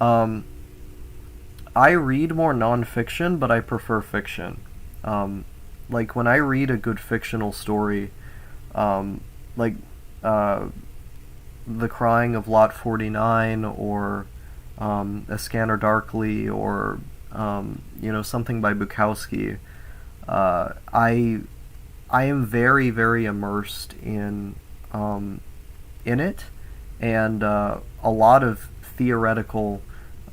Um, I read more nonfiction, but I prefer fiction. Um, like when I read a good fictional story, um, like uh, The Crying of Lot 49 or A Scanner Darkly or something by Bukowski. I am very very immersed in it, and a lot of theoretical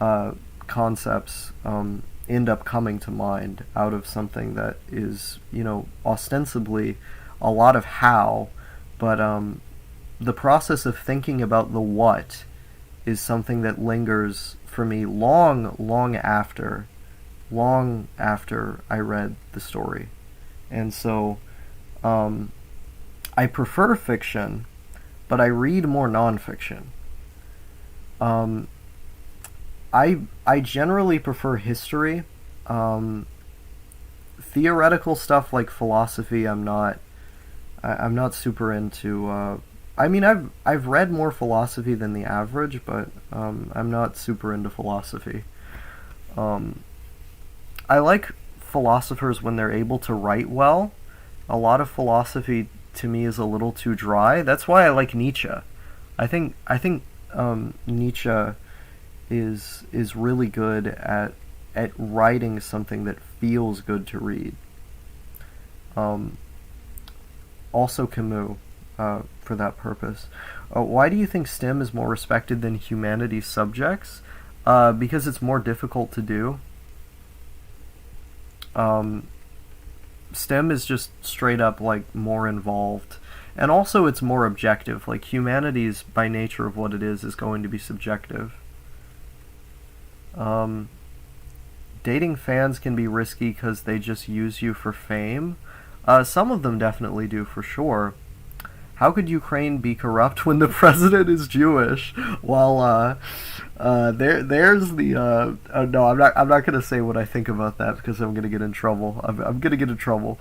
uh, concepts end up coming to mind out of something that is ostensibly a lot of how, but the process of thinking about the what is something that lingers for me long after I read the story. And so um, I prefer fiction, but I read more nonfiction. Um, I generally prefer history. Um, Theoretical stuff like philosophy, I'm not super into. I mean, I've read more philosophy than the average, but I'm not super into philosophy. Um, I like philosophers when they're able to write well. A lot of philosophy to me is a little too dry. That's why I like Nietzsche. I think Nietzsche is really good at writing something that feels good to read. Um, Also Camus, for that purpose. Why do you think STEM is more respected than humanities subjects? Because it's more difficult to do. Um, STEM is just straight up like more involved, and also it's more objective. Like humanities, by nature of what it is going to be subjective. Um, Dating fans can be risky because they just use you for fame. Some of them definitely do, for sure. How could Ukraine be corrupt when the president is Jewish? Well, there's the. Oh no, I'm not. I'm not gonna say what I think about that because I'm gonna get in trouble. I'm gonna get in trouble.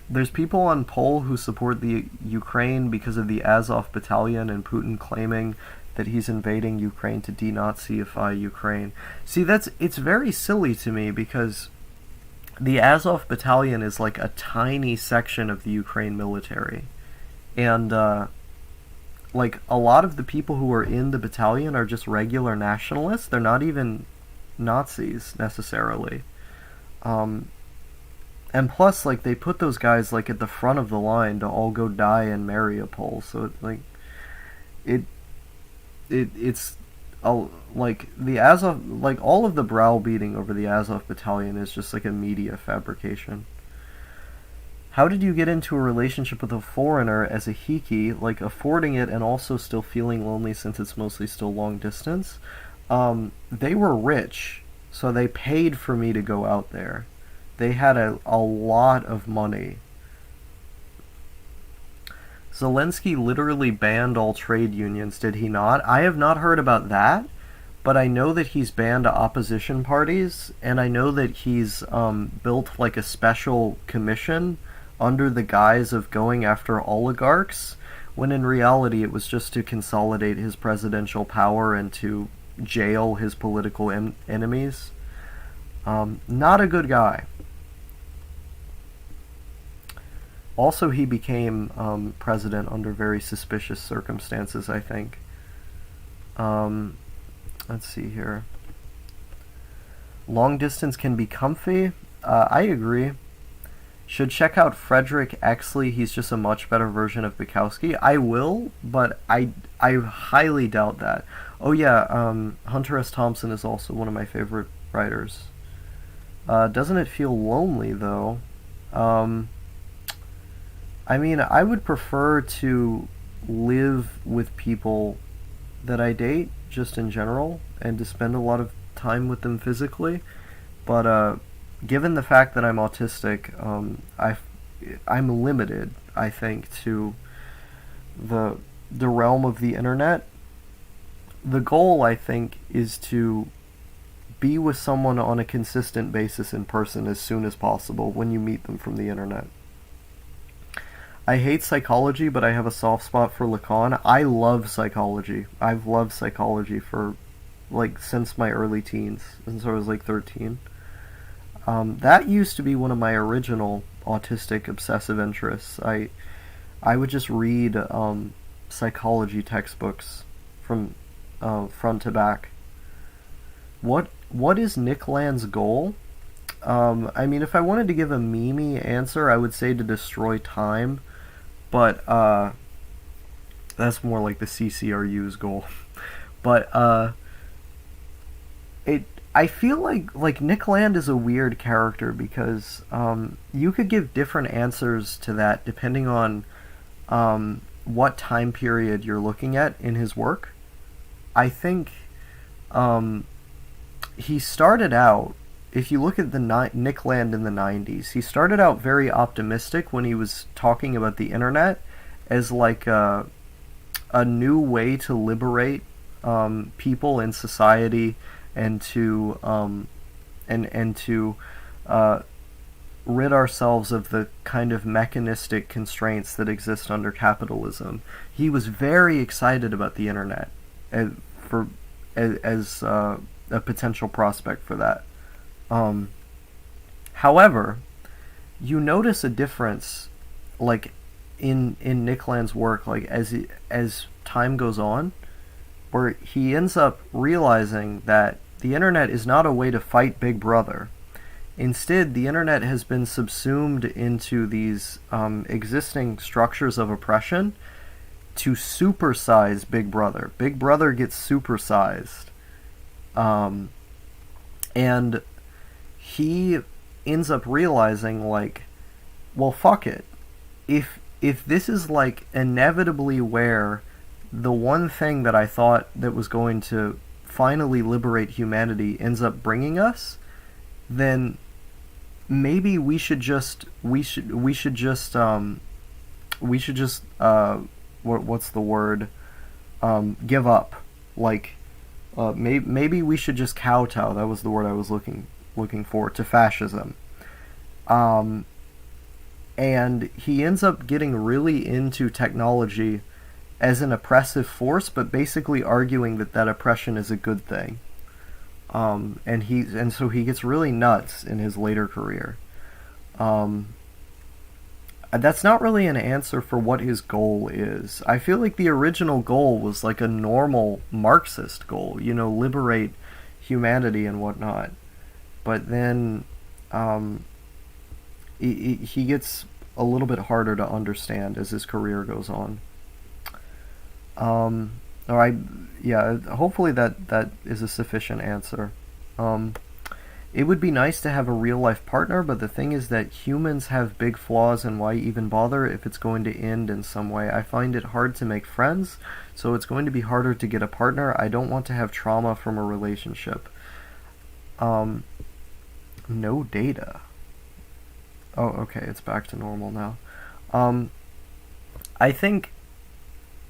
There's people on poll who support the Ukraine because of the Azov battalion and Putin claiming that he's invading Ukraine to denazify Ukraine. See, it's very silly to me because the Azov battalion is like a tiny section of the Ukraine military. And like a lot of the people who are in the battalion are just regular nationalists. They're not even Nazis necessarily. Um, and plus, like they put those guys like at the front of the line to all go die in Mariupol. So it it's like the Azov, like all of the browbeating over the Azov battalion is just like a media fabrication. How did you get into a relationship with a foreigner as a hiki, like affording it and also still feeling lonely since it's mostly still long distance? They were rich, so they paid for me to go out there. They had a lot of money. Zelensky literally banned all trade unions, did he not? I have not heard about that, but I know that he's banned opposition parties, and I know that he's built like a special commission under the guise of going after oligarchs, when in reality it was just to consolidate his presidential power and to jail his political enemies. Not a good guy. Also, he became president under very suspicious circumstances, I think. Let's see here. Long distance can be comfy. I agree. Should check out Frederick Exley. He's just a much better version of Bukowski. I will, but I highly doubt that. Oh yeah, Hunter S. Thompson is also one of my favorite writers. Doesn't it feel lonely though? I mean, I would prefer to live with people that I date, just in general, and to spend a lot of time with them physically. But given the fact that I'm autistic, I'm limited, I think, to the realm of the internet. The goal, I think, is to be with someone on a consistent basis in person as soon as possible when you meet them from the internet. I hate psychology, but I have a soft spot for Lacan. I love psychology. I've loved psychology for, like, since my early teens, since I was, like, 13. That used to be one of my original autistic obsessive interests. I would just read psychology textbooks from front to back. What is Nick Land's goal? I mean, if I wanted to give a memey answer, I would say to destroy time. But that's more like the CCRU's goal. But I feel like Nick Land is a weird character because you could give different answers to that depending on what time period you're looking at in his work. I think he started out, if you look at the Nick Land in the 90s, he started out very optimistic when he was talking about the internet as like a new way to liberate people in society and to rid ourselves of the kind of mechanistic constraints that exist under capitalism. He was very excited about the internet as a potential prospect for that. However, you notice a difference, like in Nick Land's work, like as time goes on, where he ends up realizing that the internet is not a way to fight Big Brother. Instead, the internet has been subsumed into these existing structures of oppression to supersize Big Brother. Big Brother gets supersized. And he ends up realizing, like, well, fuck it. If this is, like, inevitably where the one thing that I thought that was going to finally liberate humanity ends up bringing us, then maybe we should just what's the word, give up. Like, maybe we should just kowtow. That was the word I was looking for, to fascism. And he ends up getting really into technology as an oppressive force, but basically arguing that oppression is a good thing. And so he gets really nuts in his later career. That's not really an answer for what his goal is. I feel like the original goal was like a normal Marxist goal, liberate humanity and whatnot. But then he gets a little bit harder to understand as his career goes on. Hopefully that is a sufficient answer. It would be nice to have a real-life partner, but the thing is that humans have big flaws, and why even bother if it's going to end in some way? I find it hard to make friends, so it's going to be harder to get a partner. I don't want to have trauma from a relationship. No data. Oh, okay, it's back to normal now. I think,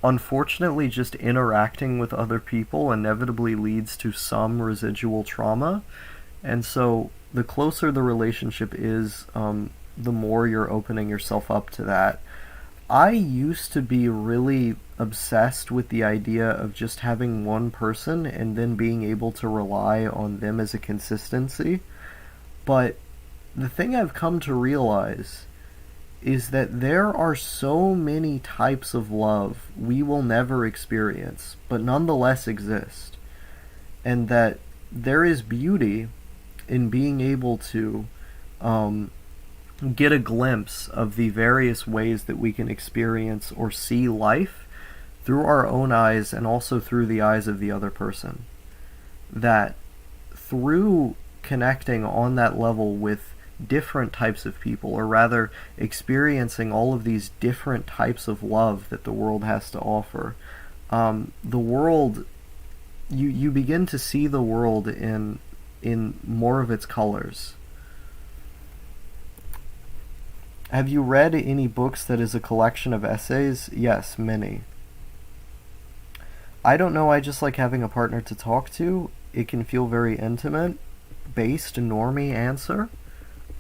unfortunately, just interacting with other people inevitably leads to some residual trauma. And so the closer the relationship is, the more you're opening yourself up to that. I used to be really obsessed with the idea of just having one person and then being able to rely on them as a consistency. But the thing I've come to realize is that there are so many types of love we will never experience, but nonetheless exist. And that there is beauty in being able to um, get a glimpse of the various ways that we can experience or see life through our own eyes and also through the eyes of the other person. That through connecting on that level with different types of people, or rather experiencing all of these different types of love that the world has to offer, the world, you begin to see the world in more of its colors. Have you read any books that is a collection of essays? Yes, many. I don't know, I just like having a partner to talk to. It can feel very intimate. Based, normie answer.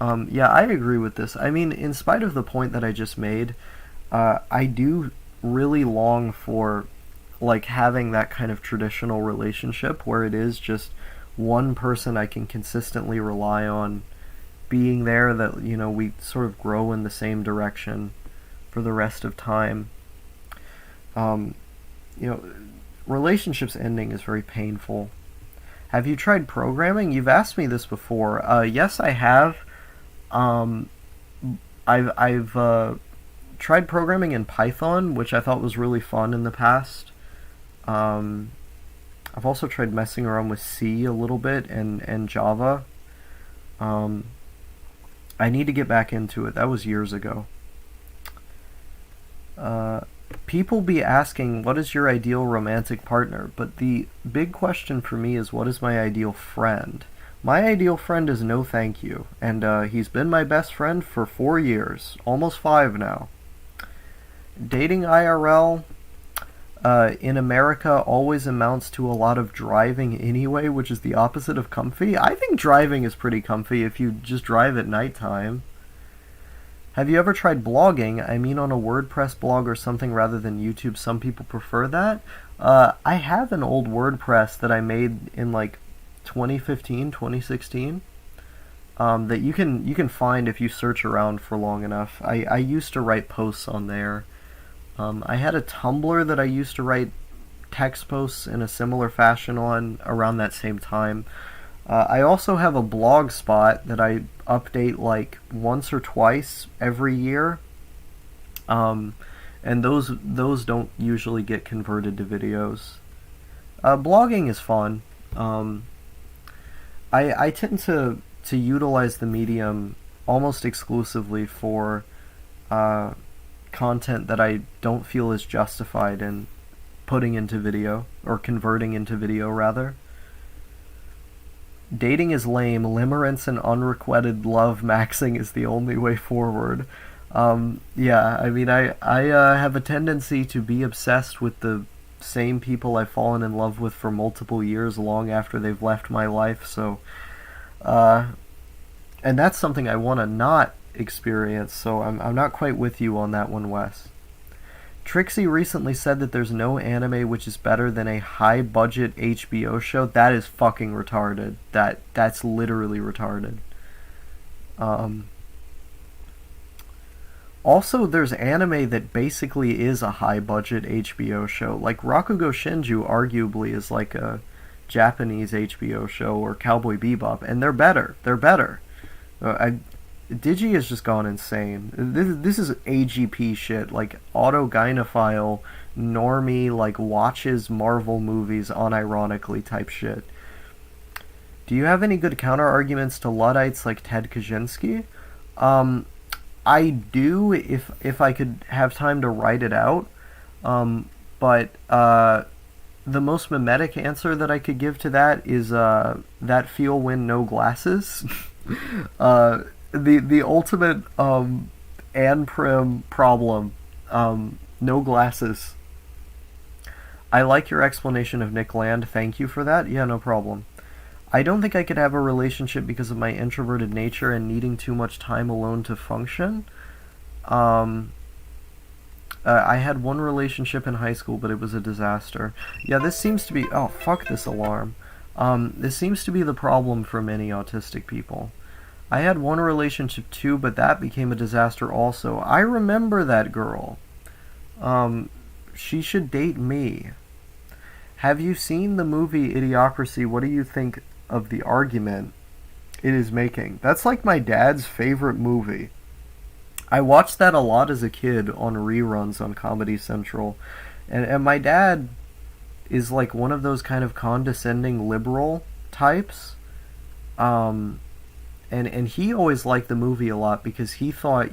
Yeah, I agree with this. I mean, in spite of the point that I just made, I do really long for, like, having that kind of traditional relationship where it is just one person I can consistently rely on being there, that, you know, we sort of grow in the same direction for the rest of time. Um, you know, relationships ending is very painful. Have you tried programming? You've asked me this before. Yes, I have. Um, I've tried programming in Python, which I thought was really fun in the past. Um, I've also tried messing around with C a little bit and Java. Um, I need to get back into it. That was years ago. Uh, People be asking, what is your ideal romantic partner? But the big question for me is, what is my ideal friend? My ideal friend is no thank you, and he's been my best friend for 4 years, almost 5 now. Dating IRL in America always amounts to a lot of driving anyway, which is the opposite of comfy. I think driving is pretty comfy if you just drive at nighttime. Have you ever tried blogging? I mean, on a WordPress blog or something rather than YouTube. Some people prefer that. I have an old WordPress that I made in like 2015, 2016. That you can find if you search around for long enough. I used to write posts on there. I had a Tumblr that I used to write text posts in a similar fashion on around that same time. I also have a blog spot that I update like once or twice every year. And those don't usually get converted to videos. Blogging is fun. I tend to utilize the medium almost exclusively for content that I don't feel is justified in putting into video, or converting into video rather. Dating is lame. Limerence and unrequited love maxing is the only way forward. Yeah, I mean, I have a tendency to be obsessed with the same people I've fallen in love with for multiple years, long after they've left my life. So, and that's something I want to not experience. So I'm not quite with you on that one, Wes. Trixie recently said that there's no anime which is better than a high-budget HBO show. That is fucking retarded. That's literally retarded. Also, there's anime that basically is a high-budget HBO show. Like, Rakugo Shinju arguably is like a Japanese HBO show, or Cowboy Bebop, and they're better. They're better. Digi has just gone insane. This is AGP shit, like autogynophile, normie, like watches Marvel movies unironically type shit. Do you have any good counter arguments to Luddites like Ted Kaczynski? I do, if I could have time to write it out. But the most mimetic answer that I could give to that is that feel when no glasses. The ultimate Anprim problem No glasses. I like your explanation of Nick Land. Thank you for that. Yeah, no problem. I don't think I could have a relationship because of my introverted nature and needing too much time alone to function. Um, I had one relationship in high school, but it was a disaster. Yeah, this seems to be... Oh, fuck this alarm. This seems to be the problem for many autistic people. I had one relationship too, but that became a disaster also. I remember that girl. She should date me. Have you seen the movie Idiocracy? What do you think of the argument it is making? That's like my dad's favorite movie. I watched that a lot as a kid on reruns on Comedy Central. And my dad is like one of those kind of condescending liberal types. And he always liked the movie a lot because he thought,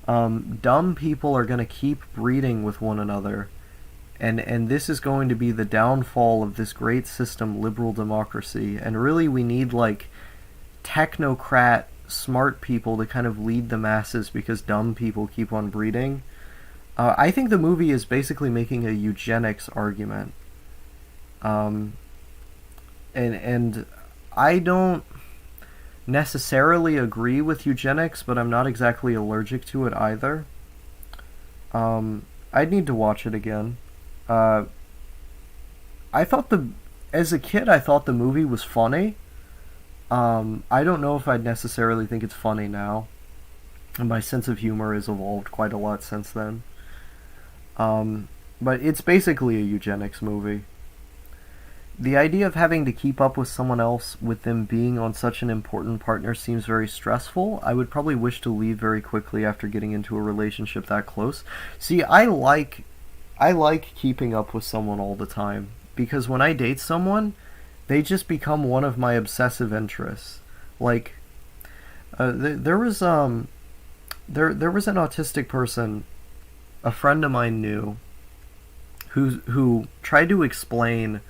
dumb people are going to keep breeding with one another. And this is going to be the downfall of this great system, liberal democracy. And really we need like technocrat smart people to kind of lead the masses because dumb people keep on breeding. I think the movie is basically making a eugenics argument. And I don't necessarily agree with eugenics, but I'm not exactly allergic to it either. I'd need to watch it again. As a kid, I thought the movie was funny. I don't know if I'd necessarily think it's funny now. And my sense of humor has evolved quite a lot since then. But it's basically a eugenics movie. The idea of having to keep up with someone else with them being on such an important partner seems very stressful. I would probably wish to leave very quickly after getting into a relationship that close. See, I like keeping up with someone all the time because when I date someone, they just become one of my obsessive interests. Like, there was an autistic person a friend of mine knew who tried to explain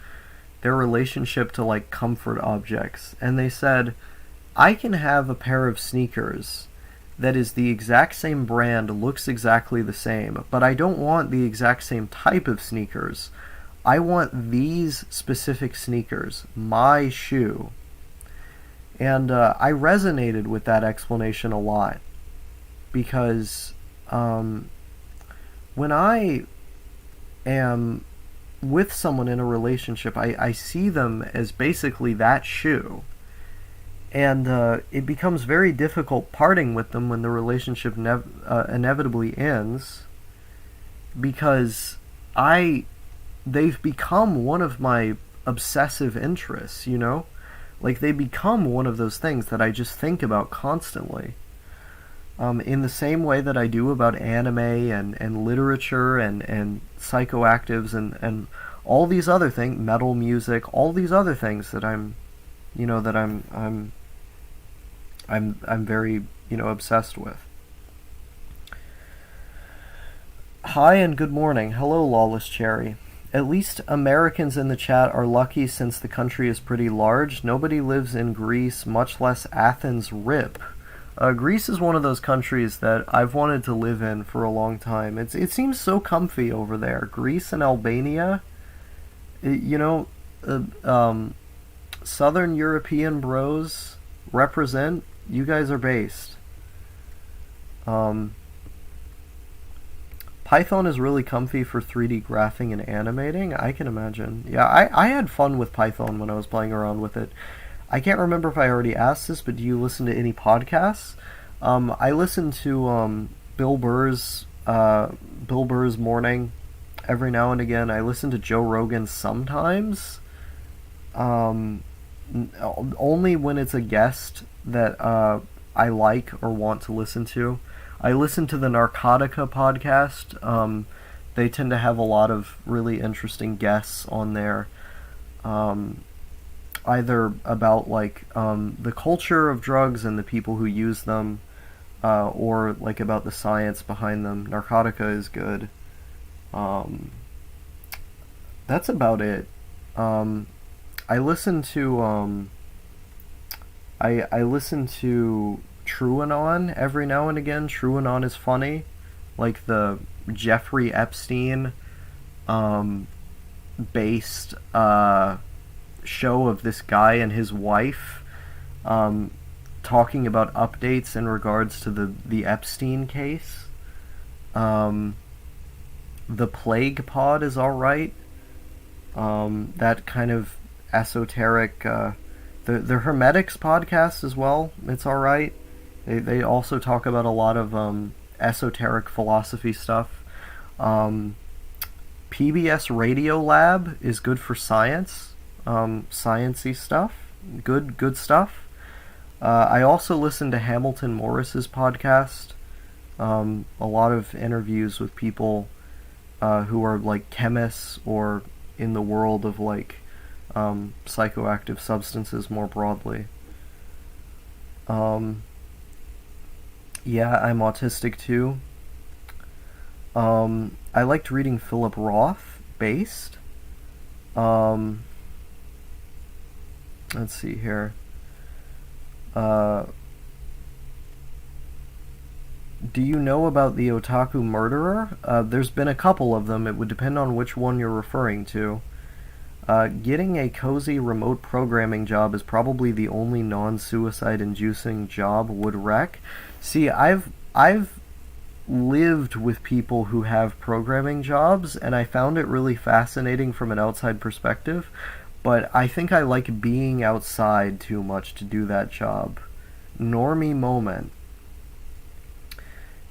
their relationship to like comfort objects, and they said, I can have a pair of sneakers that is the exact same brand, looks exactly the same, but I don't want the exact same type of sneakers. I want these specific sneakers, my shoe. And I resonated with that explanation a lot because when I am with someone in a relationship, I see them as basically that shoe. And it becomes very difficult parting with them when the relationship inevitably ends because they've become one of my obsessive interests, you know? Like, they become one of those things that I just think about constantly. In the same way that I do about anime and literature and psychoactives and all these other things, metal music, all these other things that I'm very, obsessed with. Hi and good morning. Hello, Lawless Cherry. At least Americans in the chat are lucky since the country is pretty large. Nobody lives in Greece, much less Athens. RIP. Greece is one of those countries that I've wanted to live in for a long time. It seems so comfy over there. Greece and Albania, Southern European bros represent. You guys are based. Python is really comfy for 3D graphing and animating. I can imagine. Yeah, I had fun with Python when I was playing around with it. I can't remember if I already asked this, but do you listen to any podcasts? I listen to Bill Burr's Morning every now and again. I listen to Joe Rogan sometimes. Only when it's a guest that I like or want to listen to. I listen to the Narcotica podcast. They tend to have a lot of really interesting guests on there. Either about the culture of drugs and the people who use them, or about the science behind them. Narcotica is good. That's about it. I listen to I listen to TrueAnon every now and again. TrueAnon is funny. like the Jeffrey Epstein based show of this guy and his wife talking about updates in regards to the Epstein case. The Plague Pod is alright. That kind of esoteric. The Hermetics podcast as well. It's alright. They also talk about a lot of esoteric philosophy stuff. PBS Radio Lab is good for science, sciencey stuff. Good stuff. I also listen to Hamilton Morris's podcast. A lot of interviews with people who are like chemists or in the world of like psychoactive substances more broadly. Yeah, I'm autistic too. I liked reading Philip Roth, Based. Let's see here. Do you know about the otaku murderer? There's been a couple of them. It would depend on which one you're referring to. Getting a cozy remote programming job is probably the only non-suicide inducing job would wreck. See, I've lived with people who have programming jobs, and I found it really fascinating from an outside perspective, but I think I like being outside too much to do that job. Normie moment.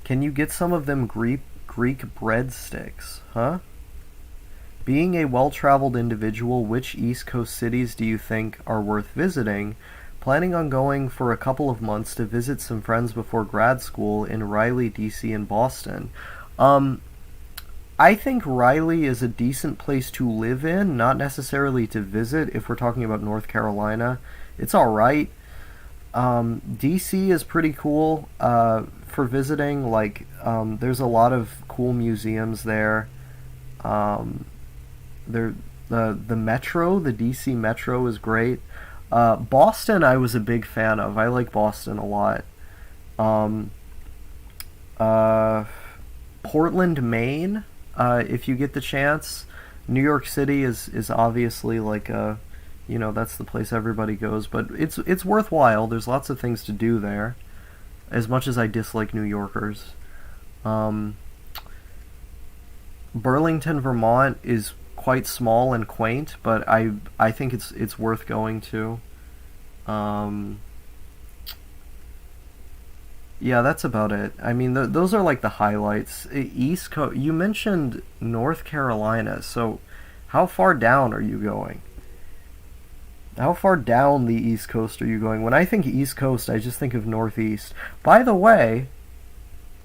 Can you get some of them Greek breadsticks, huh? Being a well-traveled individual, which East Coast cities do you think are worth visiting? Planning on going for a couple of months to visit some friends before grad school in Raleigh, DC, and Boston. I think Raleigh is a decent place to live in, not necessarily to visit if we're talking about North Carolina. It's alright. DC is pretty cool for visiting. Like, there's a lot of cool museums there. The Metro, the DC Metro is great. Boston I was a big fan of. I like Boston a lot. Portland, Maine, if you get the chance. New York City is obviously like a, that's the place everybody goes, but it's worthwhile. There's lots of things to do there, as much as I dislike New Yorkers. Burlington, Vermont is quite small and quaint, but I think it's worth going to. Yeah, that's about it. I mean, those are like the highlights. East Coast. You mentioned North Carolina, so how far down are you going? How far down the East Coast are you going? When I think East Coast, I just think of Northeast. By the way,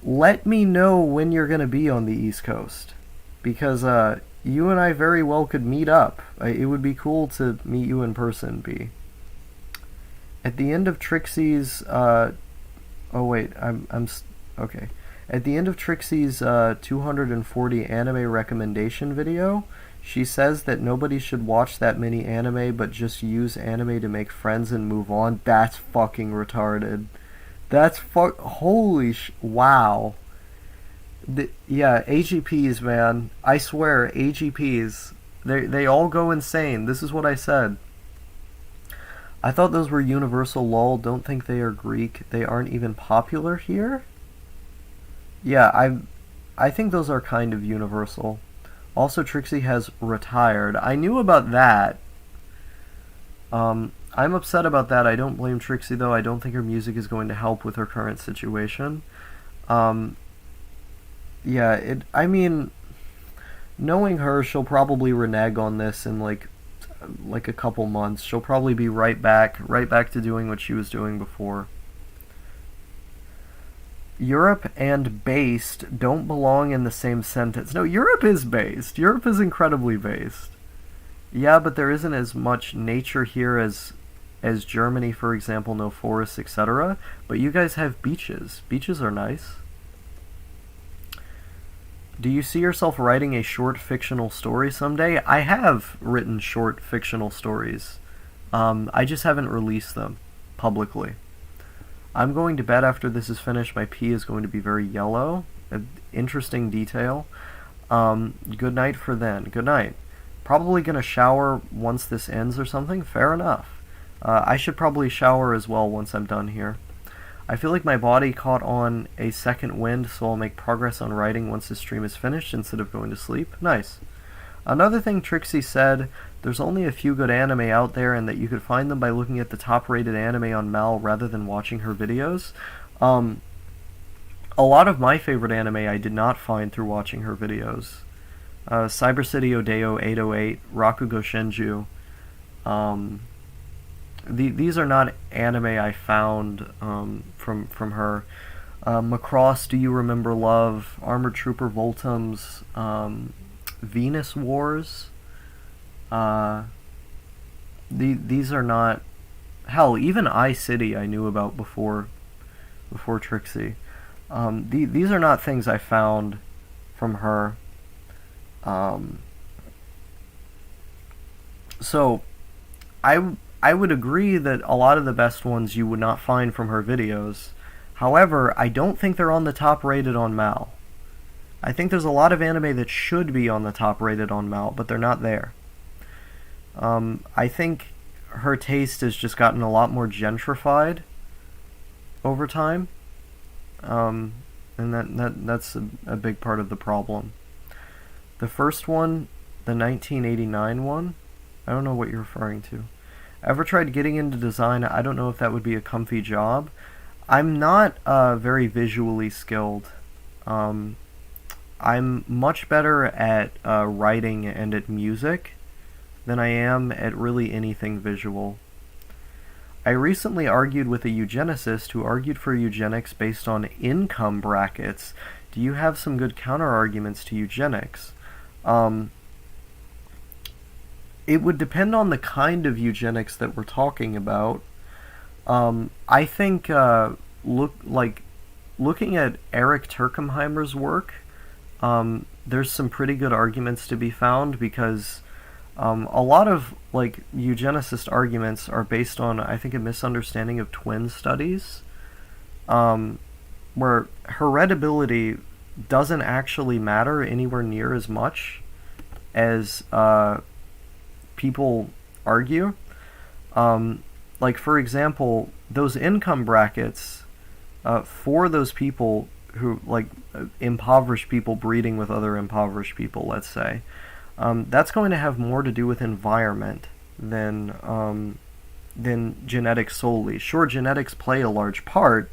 let me know when you're going to be on the East Coast, because you and I very well could meet up. It would be cool to meet you in person, B. At the end of Trixie's, oh wait, okay. At the end of Trixie's 240 anime recommendation video, she says that nobody should watch that many anime, but just use anime to make friends and move on. That's fucking retarded. That's holy wow. Yeah, AGPs, man. I swear, AGPs. They all go insane. This is what I said. I thought those were universal, lol. Don't think they are Greek. They aren't even popular here? Yeah, I think those are kind of universal. Also, Trixie has retired. I knew about that. I'm upset about that. I don't blame Trixie, though. I don't think her music is going to help with her current situation. Yeah, I mean, knowing her, she'll probably renege on this in like a couple months. She'll probably be right back to doing what she was doing before. Europe and based don't belong in the same sentence. No, Europe is based. Europe is incredibly based. Yeah, but there isn't as much nature here as Germany, for example, no forests, etc. But you guys have beaches. Beaches are nice. Do you see yourself writing a short fictional story someday? I have written short fictional stories. I just haven't released them publicly. I'm going to bed after this is finished. My pee is going to be very yellow. interesting detail. Good night for then. Good night. Probably gonna shower once this ends or something. Fair enough. I should probably shower as well once I'm done here. I feel like my body caught on a second wind, so I'll make progress on writing once the stream is finished instead of going to sleep. Nice. Another thing Trixie said, there's only a few good anime out there and that you could find them by looking at the top-rated anime on Mal rather than watching her videos. A lot of my favorite anime I did not find through watching her videos. Cyber City Odeo 808, Rakugo Shenju. These are not anime I found from her. Macross, Do You Remember Love, Armored Trooper Voltums, Venus Wars. These are not... Hell, even iCity I knew about before Trixie. These are not things I found from her. So, I would agree that a lot of the best ones you would not find from her videos. However, I don't think they're on the top rated on Mal. I think there's a lot of anime that should be on the top rated on Mal, but they're not there. I think her taste has just gotten a lot more gentrified over time. And that's a big part of the problem. The first one, the 1989 one, I don't know what you're referring to. Ever tried getting into design? I don't know if that would be a comfy job. I'm not very visually skilled. I'm much better at writing and at music than I am at really anything visual. I recently argued with a eugenicist who argued for eugenics based on income brackets. Do you have some good counter-arguments to eugenics? It would depend on the kind of eugenics that we're talking about. I think looking at Eric Turkheimer's work, there's some pretty good arguments to be found because a lot of eugenicist arguments are based on, I think, a misunderstanding of twin studies, where heritability doesn't actually matter anywhere near as much as people argue. For example, those income brackets for those people who, impoverished people breeding with other impoverished people, let's say, that's going to have more to do with environment than genetics solely. Sure, genetics play a large part,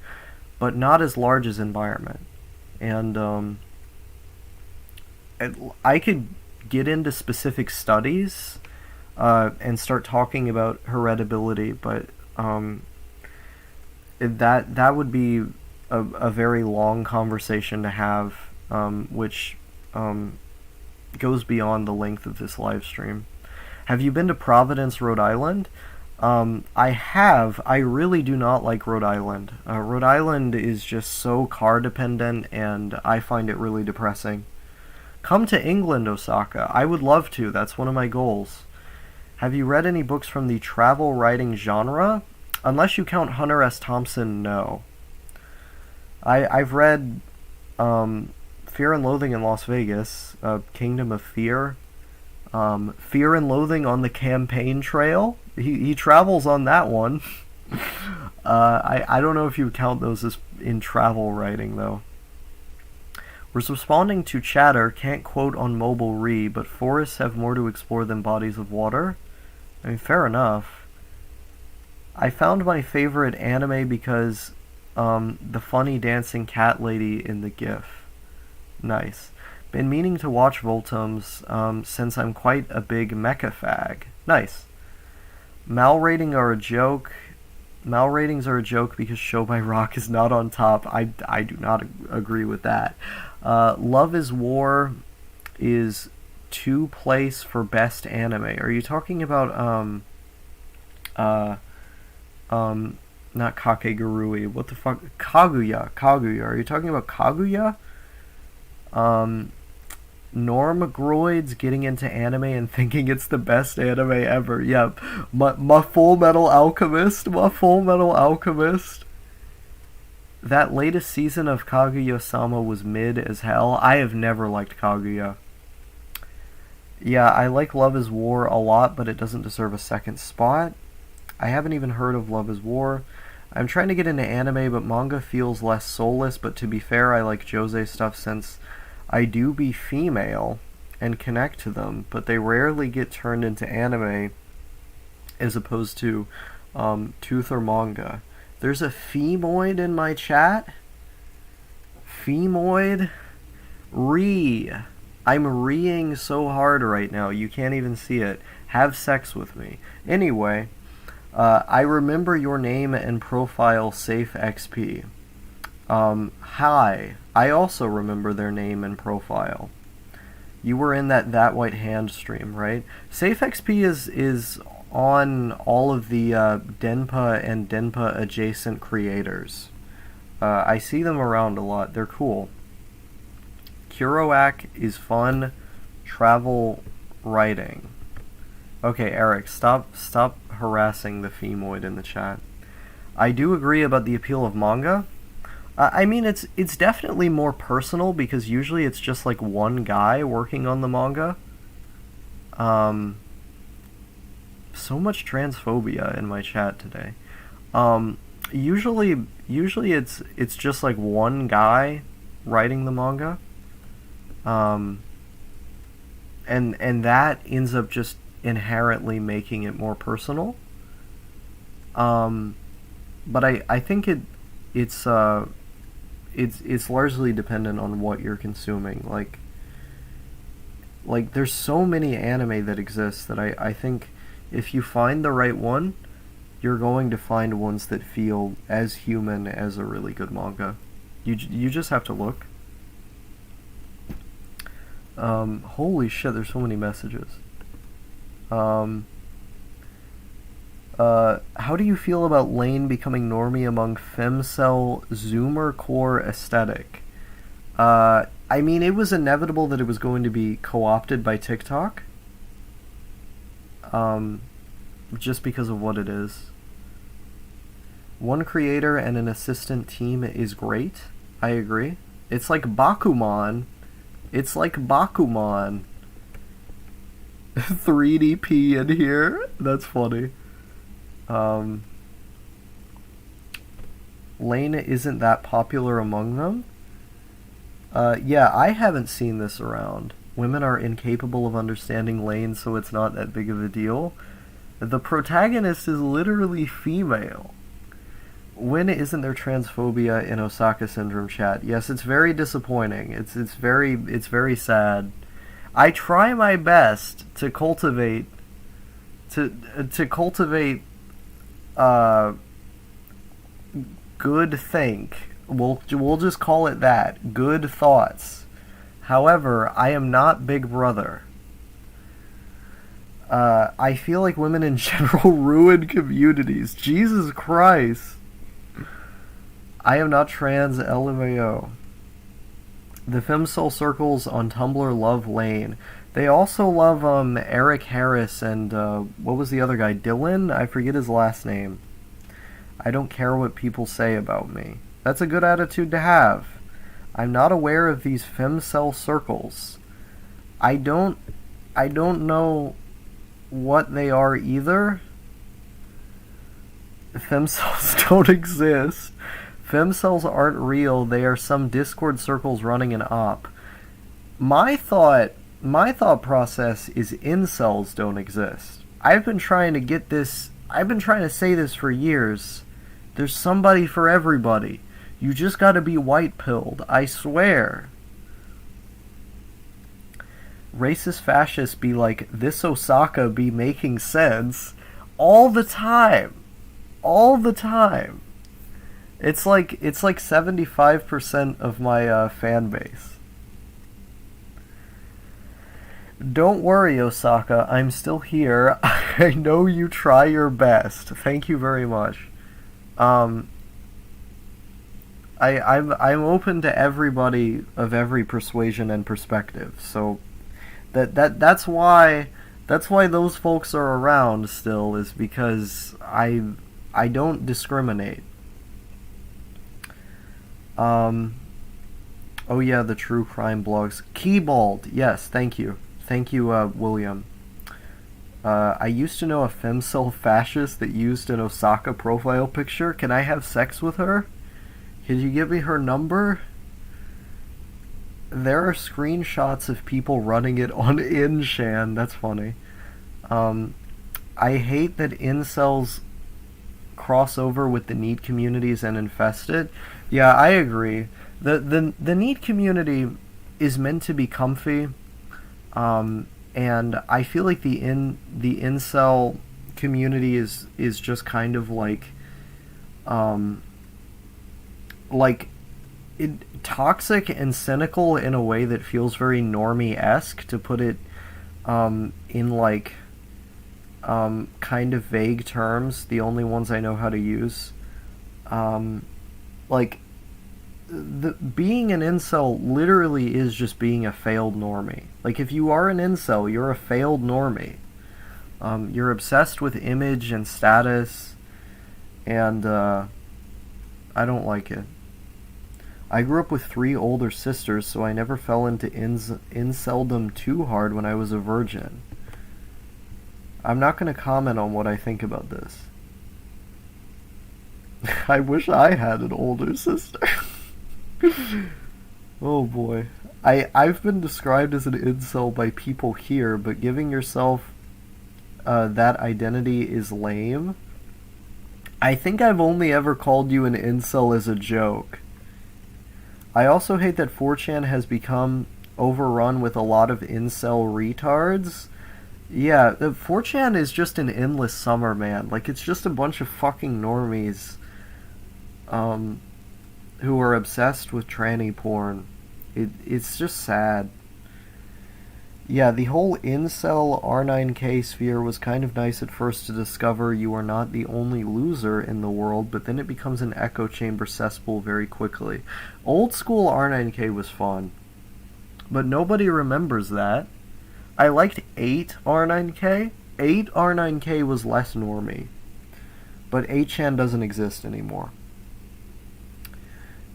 but not as large as environment. And I could get into specific studies and start talking about heritability, but that would be a very long conversation to have, which goes beyond the length of this live stream. Have you been to Providence, Rhode Island? I have. I really do not like Rhode Island. Rhode Island is just so car dependent, and I find it really depressing. Come to England, Osaka. I would love to. That's one of my goals. Have you read any books from the travel writing genre? Unless you count Hunter S. Thompson, no. I've read Fear and Loathing in Las Vegas, Kingdom of Fear, Fear and Loathing on the Campaign Trail. He travels on that one. I don't know if you would count those as in travel writing, though. Was responding to chatter, can't quote on mobile re, but forests have more to explore than bodies of water. I mean, fair enough. I found my favorite anime because the funny dancing cat lady in the GIF. Nice. Been meaning to watch Voltums since I'm quite a big mecha fag. Nice. Mal ratings are a joke because Show by Rock is not on top. I do not agree with that. Love is War is 2 place for best anime. Are you talking about not Kakegurui? What the fuck? Kaguya. Are you talking about Kaguya? Norm Groids getting into anime and thinking it's the best anime ever. Yep. My Full Metal Alchemist. That latest season of Kaguya-sama was mid as hell. I have never liked Kaguya. Yeah, I like Love is War a lot, but it doesn't deserve a second spot. I haven't even heard of Love is War. I'm trying to get into anime, but manga feels less soulless, but to be fair, I like josei stuff since I do be female and connect to them, but they rarely get turned into anime as opposed to tooth or manga. There's a femoid in my chat? Femoid? I'm reeing so hard right now, you can't even see it. Have sex with me. Anyway, I remember your name and profile, Safe XP. Hi. I also remember their name and profile. You were in that White Hand stream, right? Safe XP is on all of the Denpa and Denpa adjacent creators. I see them around a lot. They're cool. Kuroak is fun travel writing. Okay, Eric, stop harassing the femoid in the chat. I do agree about the appeal of manga. I mean, it's definitely more personal because usually it's just like one guy working on the manga. So much transphobia in my chat today. Usually it's just like one guy writing the manga. And that ends up just inherently making it more personal. But I think it's largely dependent on what you're consuming. Like there's so many anime that exist that I think if you find the right one, you're going to find ones that feel as human as a really good manga. You just have to look. Holy shit, there's so many messages. How do you feel about Lane becoming normie among femcel zoomer core aesthetic? I mean, it was inevitable that it was going to be co-opted by TikTok. Just because of what it is. One creator and an assistant team is great. I agree. It's like Bakuman. 3DP in here. That's funny. Lane isn't that popular among them. Yeah, I haven't seen this around. Women are incapable of understanding Lane, so it's not that big of a deal. The protagonist is literally female. When isn't there transphobia in Osaka Syndrome chat? Yes, it's very disappointing. It's very sad. I try my best to cultivate good think. We'll just call it that. Good thoughts. However, I am not Big Brother. I feel like women in general ruin communities. Jesus Christ. I am not trans, LMAO. The femcel circles on Tumblr love Lane. They also love Eric Harris and what was the other guy? Dylan? I forget his last name. I don't care what people say about me. That's a good attitude to have. I'm not aware of these femcel circles. I don't know what they are either. Femcels don't exist. Femcels aren't real. They are some Discord circles running an op. My thought process is incels don't exist. I've been trying to say this for years. There's somebody for everybody. You just gotta be white-pilled, I swear. Racist fascists be like, this Osaka be making sense all the time. All the time. It's like 75% of my fan base. Don't worry, Osaka, I'm still here. I know you try your best. Thank you very much. I'm open to everybody of every persuasion and perspective. So that's why those folks are around still, is because I don't discriminate. Um, oh yeah, the true crime blogs. Keybald, yes, thank you. Thank you, William. I used to know a femcel fascist that used an Osaka profile picture. Can I have sex with her? Could you give me her number? There are screenshots of people running it on InShan. That's funny. Um, I hate that incels cross over with the NEET communities and infest it. Yeah, I agree. The NEET community is meant to be comfy, and I feel like the incel community is just kind of um, like toxic and cynical in a way that feels very normie-esque, to put it in kind of vague terms, the only ones I know how to use. Like, being an incel literally is just being a failed normie. Like, if you are an incel, you're a failed normie. You're obsessed with image and status, and I don't like it. I grew up with 3 older sisters, so I never fell into inceldom too hard when I was a virgin. I'm not going to comment on what I think about this. I wish I had an older sister. Oh boy. I've been described as an incel by people here, but giving yourself that identity is lame. I think I've only ever called you an incel as a joke. I also hate that 4chan has become overrun with a lot of incel retards. Yeah, the 4chan is just an endless summer, man. Like, it's just a bunch of fucking normies who are obsessed with tranny porn. It's just sad. Yeah, the whole incel R9K sphere was kind of nice at first to discover you are not the only loser in the world, but then it becomes an echo chamber cesspool very quickly. Old school R9K was fun, but nobody remembers that. I liked 8 R9K. 8 R9K was less normie, but 8chan doesn't exist anymore.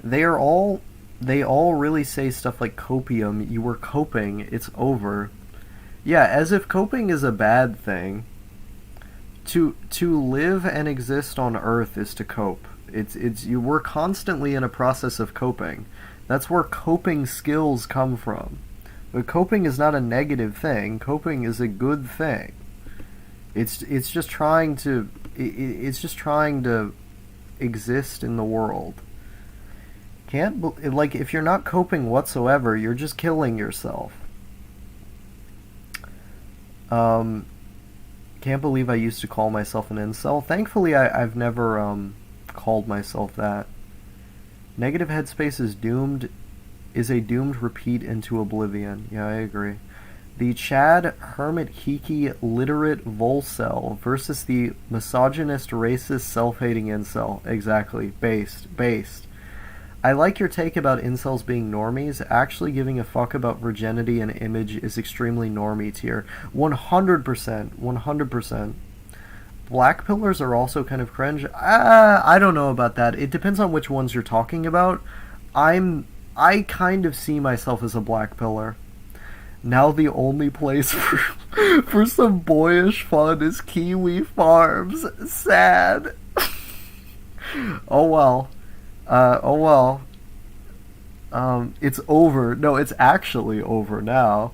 They all really say stuff like copium, you were coping, it's over. Yeah, as if coping is a bad thing. To live and exist on Earth is to cope. We're constantly in a process of coping. That's where coping skills come from. But coping is not a negative thing. Coping is a good thing. It's just trying to exist in the world. If you're not coping whatsoever, you're just killing yourself. Can't believe I used to call myself an incel. Thankfully, I've never called myself that. Negative headspace is a doomed repeat into oblivion. Yeah, I agree. The Chad Hermit Hiki literate Volcel versus the misogynist racist self-hating incel. Exactly. Based. I like your take about incels being normies. Actually giving a fuck about virginity and image is extremely normie tier. 100%. Black pillars are also kind of cringe. I don't know about that. It depends on which ones you're talking about. I kind of see myself as a black pillar. Now the only place for some boyish fun is Kiwi Farms. Sad. Oh well. It's over. No, it's actually over now.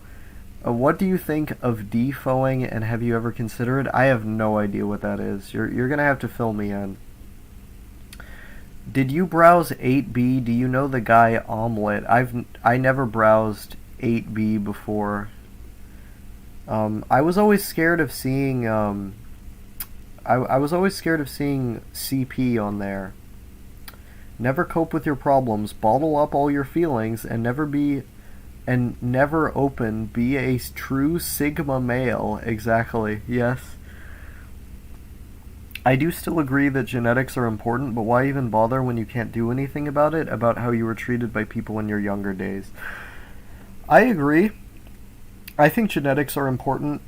What do you think of defoing, and have you ever considered it? I have no idea what that is. You're gonna have to fill me in. Did you browse 8B? Do you know the guy Omelette? I never browsed 8B before. I was always scared of seeing I was always scared of seeing CP on there. Never cope with your problems, bottle up all your feelings, and never open, be a true Sigma male. Exactly, yes. I do still agree that genetics are important, but why even bother when you can't do anything about it, about how you were treated by people in your younger days? I agree. I think genetics are important,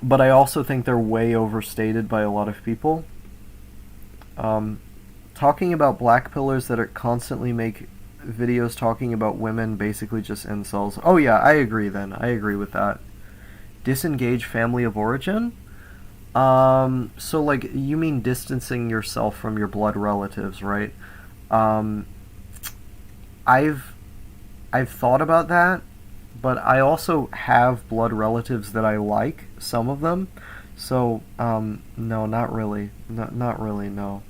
but I also think they're way overstated by a lot of people. Talking about black pillars that are constantly make videos talking about women basically just incels. Oh yeah, I agree then. I agree with that. Disengage family of origin? So like you mean distancing yourself from your blood relatives, right? Um, I've I've thought about that, but I also have blood relatives that I like, some of them. So, no, not really. Not really, no.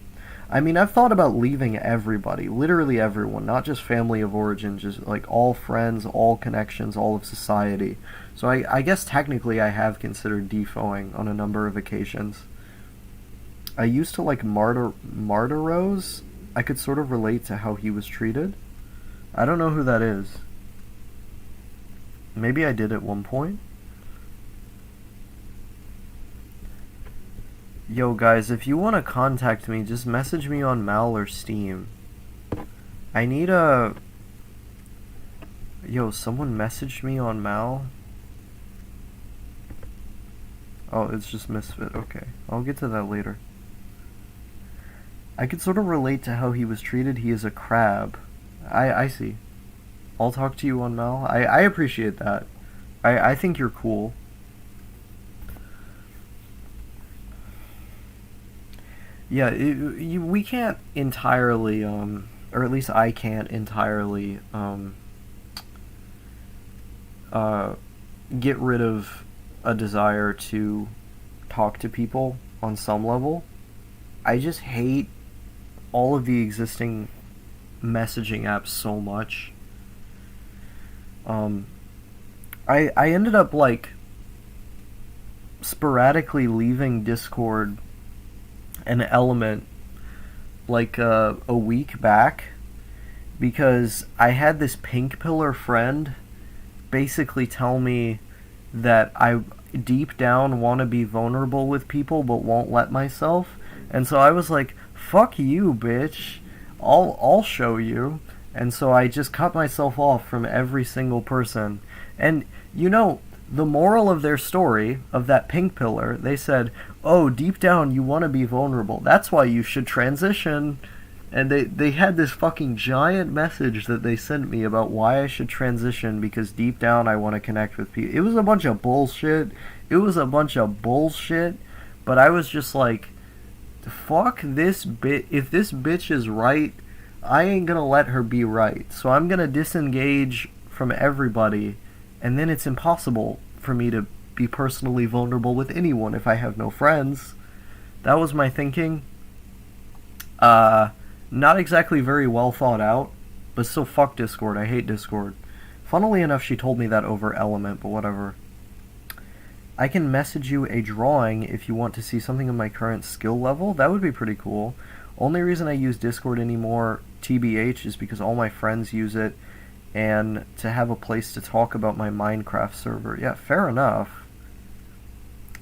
I mean, I've thought about leaving everybody, literally everyone, not just family of origin, just like all friends, all connections, all of society. So I guess technically I have considered defoing on a number of occasions. I used to like Martyros. I could sort of relate to how he was treated. I don't know who that is. Maybe I did at one point. Yo guys, if you want to contact me, just message me on Mal or Steam. I need a... Yo, someone messaged me on Mal? Oh, it's just Misfit. Okay, I'll get to that later. I could sort of relate to how he was treated. He is a crab. I see. I'll talk to you on Mal. I appreciate that. I think you're cool. Yeah, we can't entirely, or at least I can't entirely, uh, get rid of a desire to talk to people on some level. I just hate all of the existing messaging apps so much. Um, I ended up like sporadically leaving Discord an Element like a week back because I had this pink pillar friend basically tell me that I deep down want to be vulnerable with people but won't let myself. And so I was like, fuck you, bitch. I'll show you. And so I just cut myself off from every single person. And you know, the moral of their story, of that pink pillar, they said, oh, deep down you want to be vulnerable. That's why you should transition. And they had this fucking giant message that they sent me about why I should transition because deep down I want to connect with people. It was a bunch of bullshit. But I was just like, fuck this bitch. If this bitch is right, I ain't gonna let her be right. So I'm gonna disengage from everybody, and then it's impossible for me to be personally vulnerable with anyone if I have no friends. That was my thinking. Not exactly very well thought out, but still fuck Discord. I hate Discord. Funnily enough, she told me that over Element, but whatever. I can message you a drawing if you want to see something of my current skill level. That would be pretty cool. Only reason I use Discord anymore, TBH, is because all my friends use it, and to have a place to talk about my Minecraft server. Yeah, fair enough.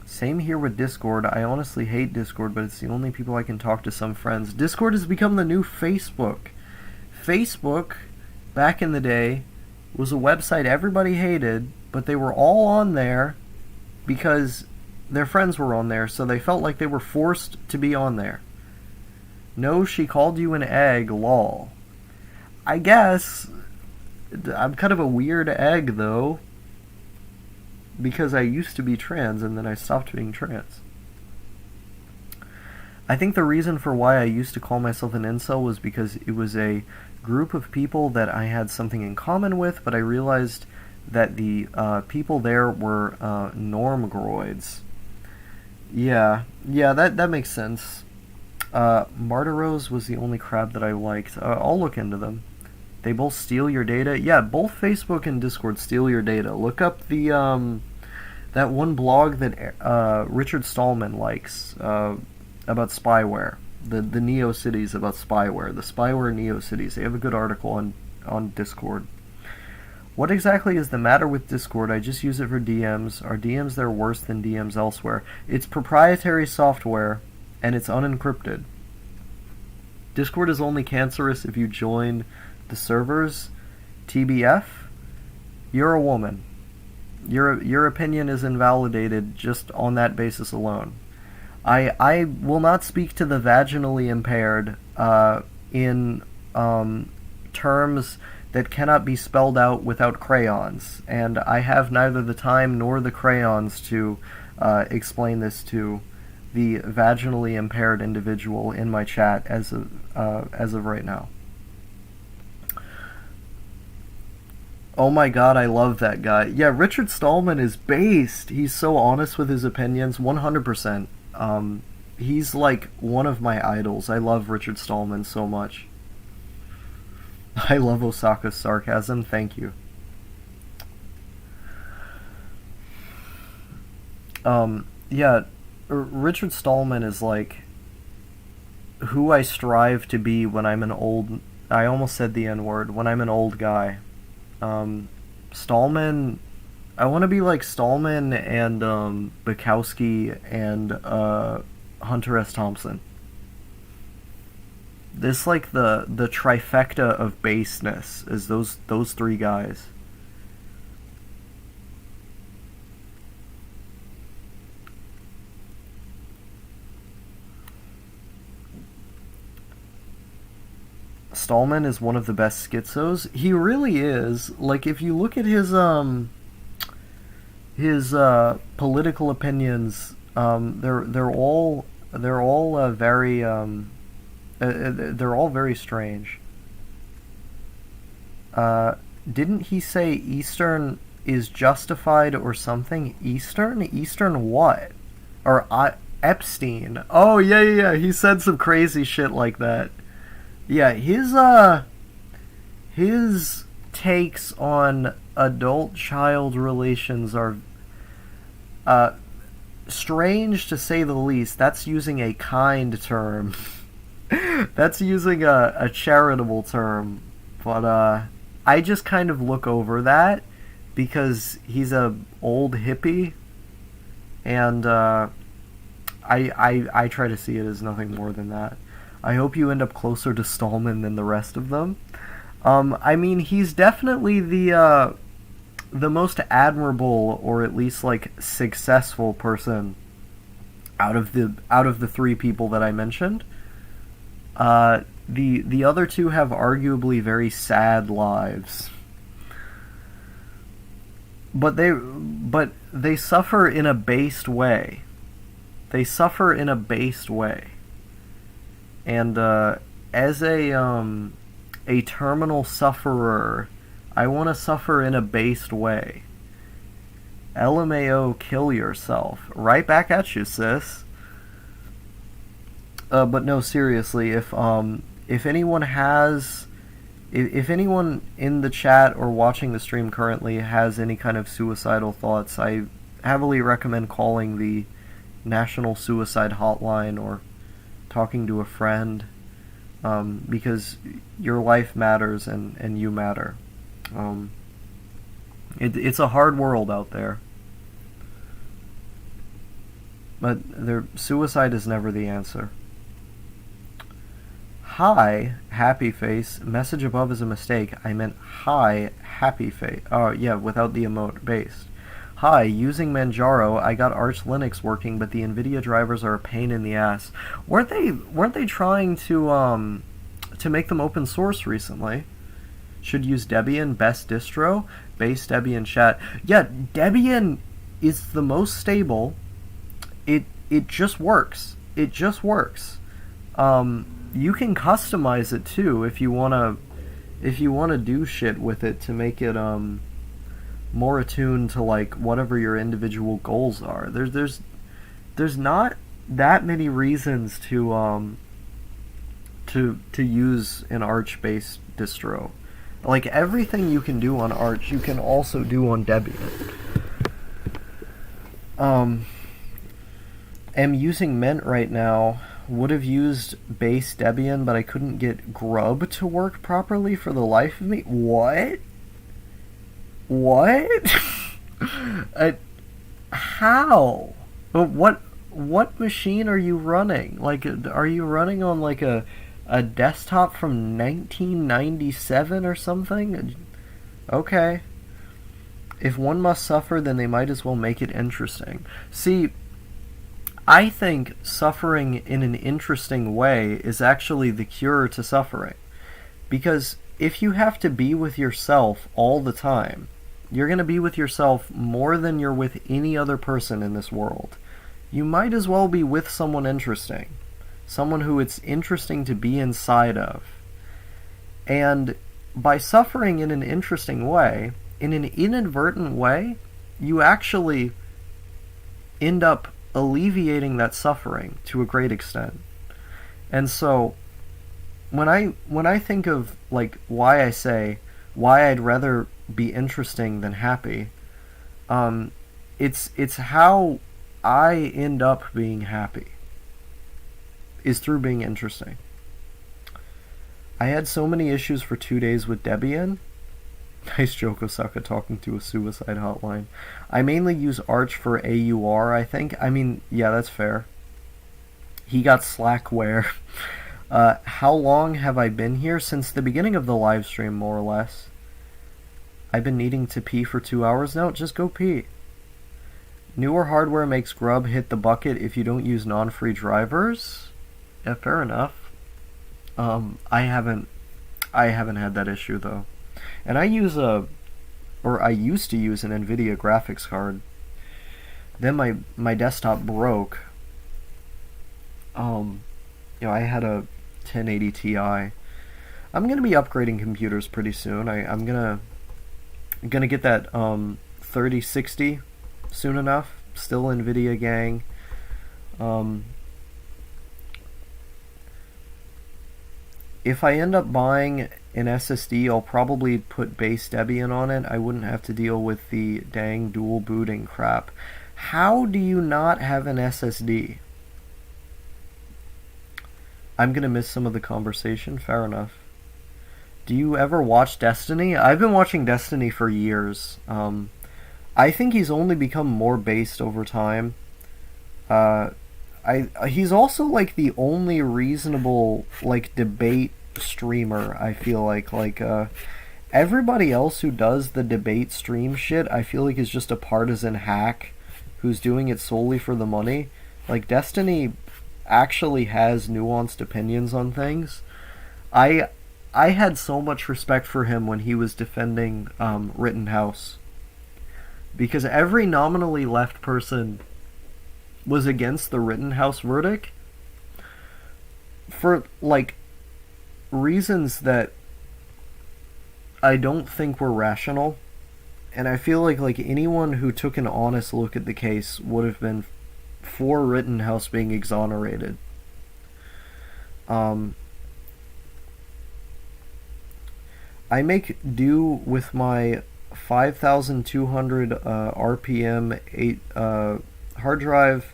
Same here with Discord. I honestly hate Discord, but it's the only people I can talk to some friends. Discord has become the new Facebook. Facebook, back in the day, was a website everybody hated, but they were all on there because their friends were on there, so they felt like they were forced to be on there. No, she called you an egg, lol. I guess I'm kind of a weird egg, though, because I used to be trans and then I stopped being trans. I think the reason for why I used to call myself an incel was because it was a group of people that I had something in common with, but I realized that the people there were normgroids. Yeah, that makes sense. Martyros was the only crab that I liked. I'll look into them. They both steal your data. Yeah, both Facebook and Discord steal your data. Look up the that one blog that Richard Stallman likes about spyware. The NeoCities about spyware. The spyware NeoCities. They have a good article on Discord. What exactly is the matter with Discord? I just use it for DMs. Are DMs there worse than DMs elsewhere? It's proprietary software, and it's unencrypted. Discord is only cancerous if you join the servers. TBF, you're a woman. Your opinion is invalidated just on that basis alone. I will not speak to the vaginally impaired in terms that cannot be spelled out without crayons, and I have neither the time nor the crayons to explain this to the vaginally impaired individual in my chat as of right now. Oh my god, I love that guy. Yeah, Richard Stallman is based. He's so honest with his opinions, 100%. He's like one of my idols. I love Richard Stallman so much. I love Osaka's sarcasm. Thank you. Yeah, Richard Stallman is like who I strive to be when I'm an old... I almost said the N-word. When I'm an old guy. Stallman... I want to be like Stallman and Bukowski and Hunter S. Thompson. This like the trifecta of baseness is those three guys. Stallman is one of the best schizos. He really is. Like if you look at his political opinions, they're all very they're all very strange. Didn't he say Eastern is justified or something? Eastern what? Or Epstein? Oh yeah. He said some crazy shit like that. Yeah, his takes on adult-child relations are strange to say the least. That's using a kind term. That's using a charitable term. But I just kind of look over that because he's a old hippie, and I try to see it as nothing more than that. I hope you end up closer to Stallman than the rest of them. I mean, he's definitely the most admirable, or at least like successful person out of the three people that I mentioned. The other two have arguably very sad lives, but they suffer in a based way. They suffer in a based way. And as a terminal sufferer, I want to suffer in a based way. LMAO, kill yourself. Right back at you, sis. But no, seriously, if anyone has... If anyone in the chat or watching the stream currently has any kind of suicidal thoughts, I heavily recommend calling the National Suicide Hotline or talking to a friend, because your life matters and you matter. It's a hard world out there, but suicide is never the answer. Hi, happy face. Message above is a mistake. I meant hi, happy face. Oh yeah, without the emote based. Hi, using Manjaro, I got Arch Linux working, but the NVIDIA drivers are a pain in the ass. Weren't they trying to make them open source recently? Should use Debian, best distro, base Debian chat. Yeah, Debian is the most stable. It just works. It just works. You can customize it too if you wanna do shit with it to make it more attuned to like whatever your individual goals are. There's not that many reasons to use an Arch-based distro. Like everything you can do on Arch, you can also do on Debian. Am using Mint right now. Would have used base Debian, but I couldn't get Grub to work properly for the life of me. What? How? What machine are you running? Like, are you running on like a desktop from 1997 or something? Okay. If one must suffer, then they might as well make it interesting. See, I think suffering in an interesting way is actually the cure to suffering. Because if you have to be with yourself all the time, you're going to be with yourself more than you're with any other person in this world. You might as well be with someone interesting. Someone who it's interesting to be inside of. And by suffering in an interesting way, in an inadvertent way, you actually end up alleviating that suffering to a great extent. And so when I think of like why I say why I'd rather be interesting than happy, it's how I end up being happy is through being interesting. I had so many issues for 2 days with Debian. Nice joke, Osaka talking to a suicide hotline. I mainly use Arch for AUR, I think. I mean, yeah, that's fair. He got Slackware. How long have I been here? Since the beginning of the live stream, more or less. I've been needing to pee for 2 hours now. Just go pee. Newer hardware makes grub hit the bucket if you don't use non-free drivers. Yeah, fair enough. I haven't had that issue though. And I used to use an NVIDIA graphics card. Then my desktop broke. I had a 1080 Ti. I'm gonna be upgrading computers pretty soon. I'm gonna get that 3060 soon enough. Still NVIDIA gang. If I end up buying an SSD, I'll probably put base Debian on it. I wouldn't have to deal with the dang dual booting crap. How do you not have an SSD? I'm gonna miss some of the conversation. Fair enough. Do you ever watch Destiny? I've been watching Destiny for years. I think he's only become more based over time. He's also like the only reasonable like debate streamer. I feel like everybody else who does the debate stream shit, I feel like is just a partisan hack who's doing it solely for the money. Like Destiny actually has nuanced opinions on things. I had so much respect for him when he was defending Rittenhouse, because every nominally left person was against the Rittenhouse verdict for like reasons that I don't think were rational. And I feel like anyone who took an honest look at the case would have been for Rittenhouse being exonerated. I make do with my 5,200 RPM 8 hard drive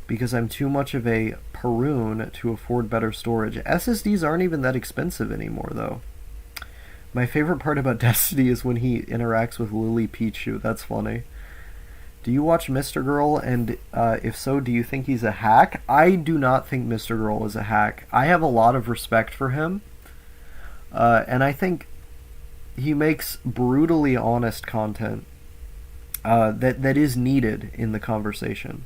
because I'm too much of a Peroon to afford better storage. SSDs aren't even that expensive anymore, though. My favorite part about Destiny is when he interacts with Lily Pichu. That's funny. Do you watch Mr. Girl, and if so, do you think he's a hack? I do not think Mr. Girl is a hack. I have a lot of respect for him, and I think he makes brutally honest content that is needed in the conversation.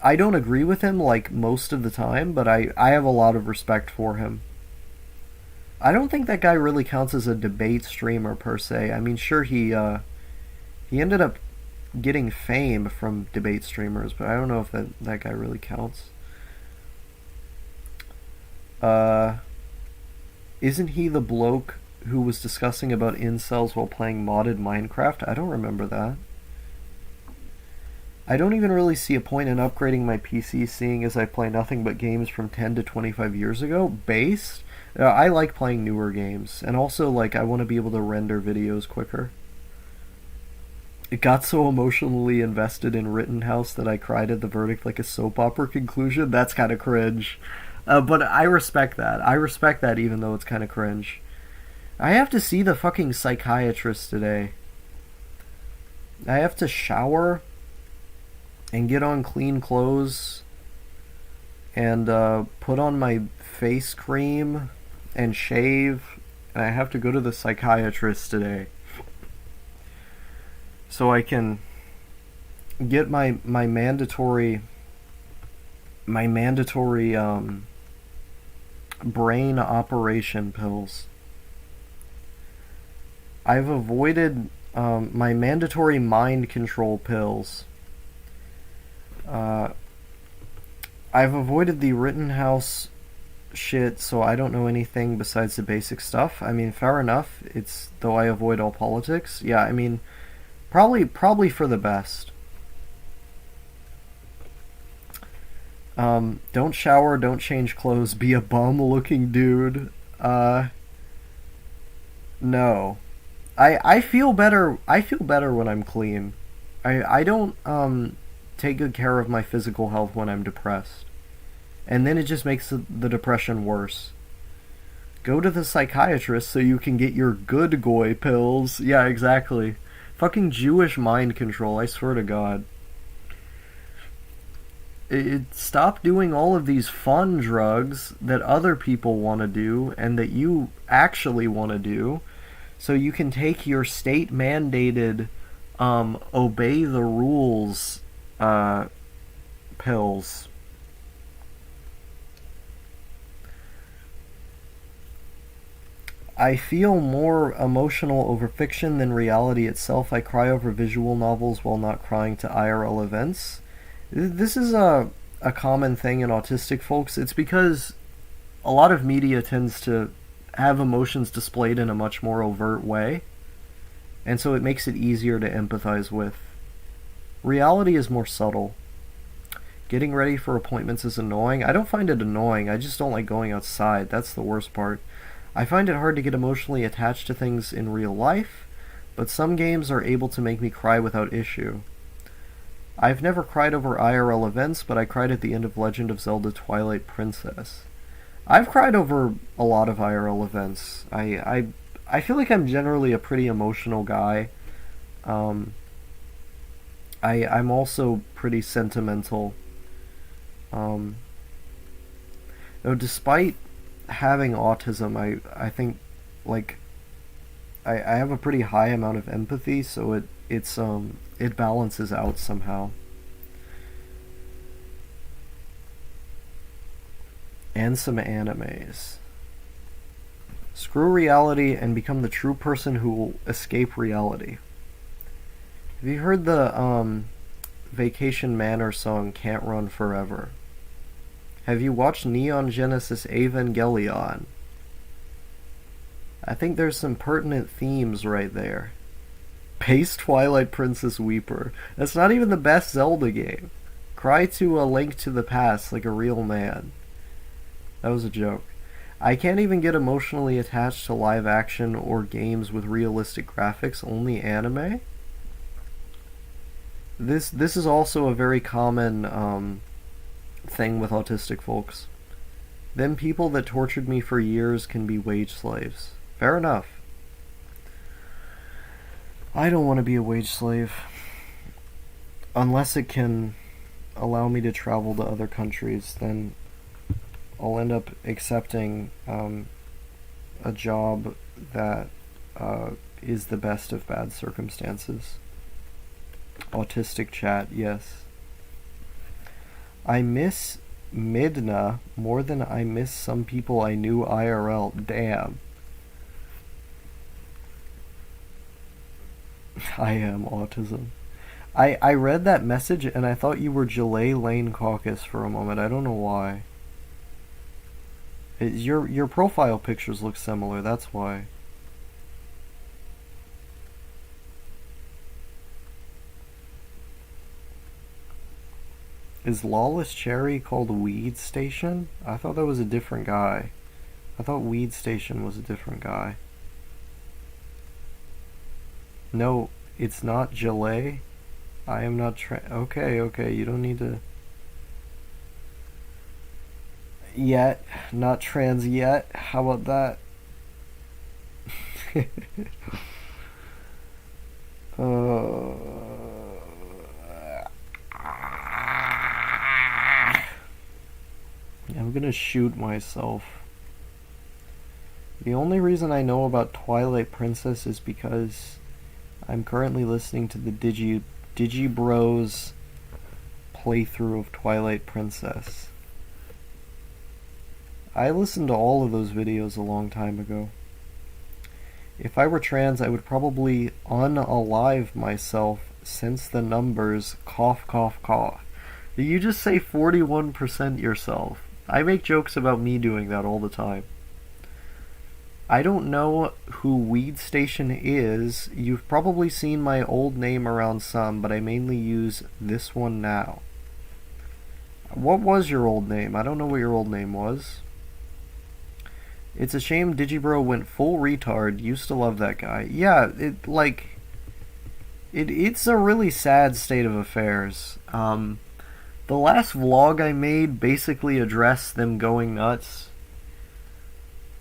I don't agree with him like most of the time, but I have a lot of respect for him. I don't think that guy really counts as a debate streamer per se. I mean, sure, he ended up getting fame from debate streamers, but I don't know if that guy really counts. Isn't he the bloke who was discussing about incels while playing modded Minecraft? I don't remember that. I don't even really see a point in upgrading my PC, seeing as I play nothing but games from 10 to 25 years ago. Based? I like playing newer games, and also like I want to be able to render videos quicker. It got so emotionally invested in Rittenhouse that I cried at the verdict like a soap opera conclusion. That's kind of cringe. But I respect that. I respect that even though it's kind of cringe. I have to see the fucking psychiatrist today. I have to shower and get on clean clothes and put on my face cream and shave, and I have to go to the psychiatrist today so I can get my mandatory brain operation pills. I've avoided my mandatory mind control pills. Uh, I've avoided the Rittenhouse shit, so I don't know anything besides the basic stuff. I mean, fair enough. It's though I avoid all politics. Yeah, I mean, probably for the best. Don't shower, don't change clothes, be a bum-looking dude. No. I feel better. I feel better when I'm clean. I don't take good care of my physical health when I'm depressed, and then it just makes the depression worse. Go to the psychiatrist so you can get your good goy pills. Yeah, exactly. Fucking Jewish mind control, I swear to God. Stop doing all of these fun drugs that other people want to do and that you actually want to do, so you can take your state mandated obey the rules pills. I feel more emotional over fiction than reality itself. I cry over visual novels while not crying to IRL events. This is a common thing in autistic folks. It's because a lot of media tends to have emotions displayed in a much more overt way, and so it makes it easier to empathize with. Reality is more subtle. Getting ready for appointments is annoying. I don't find it annoying, I just don't like going outside. That's the worst part. I find it hard to get emotionally attached to things in real life, but some games are able to make me cry without issue. I've never cried over IRL events, but I cried at the end of Legend of Zelda Twilight Princess. I've cried over a lot of IRL events. I feel like I'm generally a pretty emotional guy. I'm also pretty sentimental. Despite having autism, I think like I have a pretty high amount of empathy, so it balances out somehow. And some animes. Screw reality and become the true person who will escape reality. Have you heard the Vacation Manor song Can't Run Forever? Have you watched Neon Genesis Evangelion? I think there's some pertinent themes right there. Pace Twilight Princess Weeper. That's not even the best Zelda game. Cry to A Link to the Past like a real man. That was a joke. I can't even get emotionally attached to live action or games with realistic graphics, only anime. This is also a very common thing with autistic folks. Them people that tortured me for years can be wage slaves. Fair enough. I don't want to be a wage slave. Unless it can allow me to travel to other countries, then I'll end up accepting a job that is the best of bad circumstances. Autistic chat, yes. I miss Midna more than I miss some people I knew IRL. Damn. I am autism. I read that message and I thought you were Jalay Lane Caucus for a moment. I don't know why. Your profile pictures look similar, that's why. Is Lawless Cherry called Weed Station? I thought that was a different guy. I thought Weed Station was a different guy. No, it's not Jalay. I am not okay, you don't need to... Yet. Not trans yet. How about that? I'm gonna shoot myself. The only reason I know about Twilight Princess is because I'm currently listening to the Digibros playthrough of Twilight Princess. I listened to all of those videos a long time ago. If I were trans, I would probably unalive myself since the numbers cough cough cough. You just say 41% yourself. I make jokes about me doing that all the time. I don't know who Weed Station is. You've probably seen my old name around some, but I mainly use this one now. What was your old name? I don't know what your old name was. It's a shame Digibro went full retard. Used to love that guy. Yeah, it's a really sad state of affairs. The last vlog I made basically addressed them going nuts.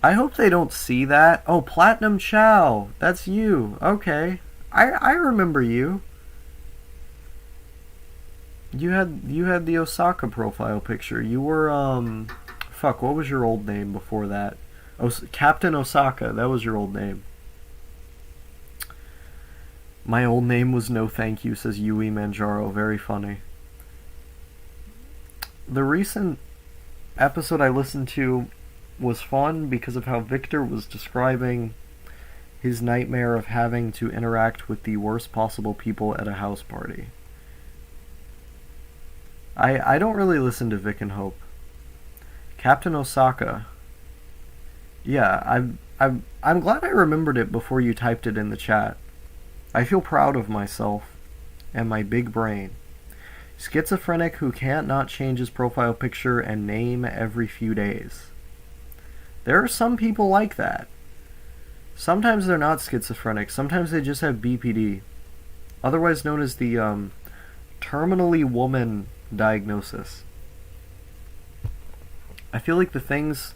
I hope they don't see that. Oh, Platinum Chow, that's you. Okay, I remember you. You had the Osaka profile picture. You were fuck. What was your old name before that? Captain Osaka. That was your old name. My old name was No Thank You, says Yui Manjaro. Very funny. The recent episode I listened to was fun because of how Victor was describing his nightmare of having to interact with the worst possible people at a house party. I don't really listen to Vic and Hope. Captain Osaka. Yeah, I'm glad I remembered it before you typed it in the chat. I feel proud of myself and my big brain. Schizophrenic who can't not change his profile picture and name every few days. There are some people like that. Sometimes they're not schizophrenic. Sometimes they just have BPD. Otherwise known as the terminally woman diagnosis. I feel like the things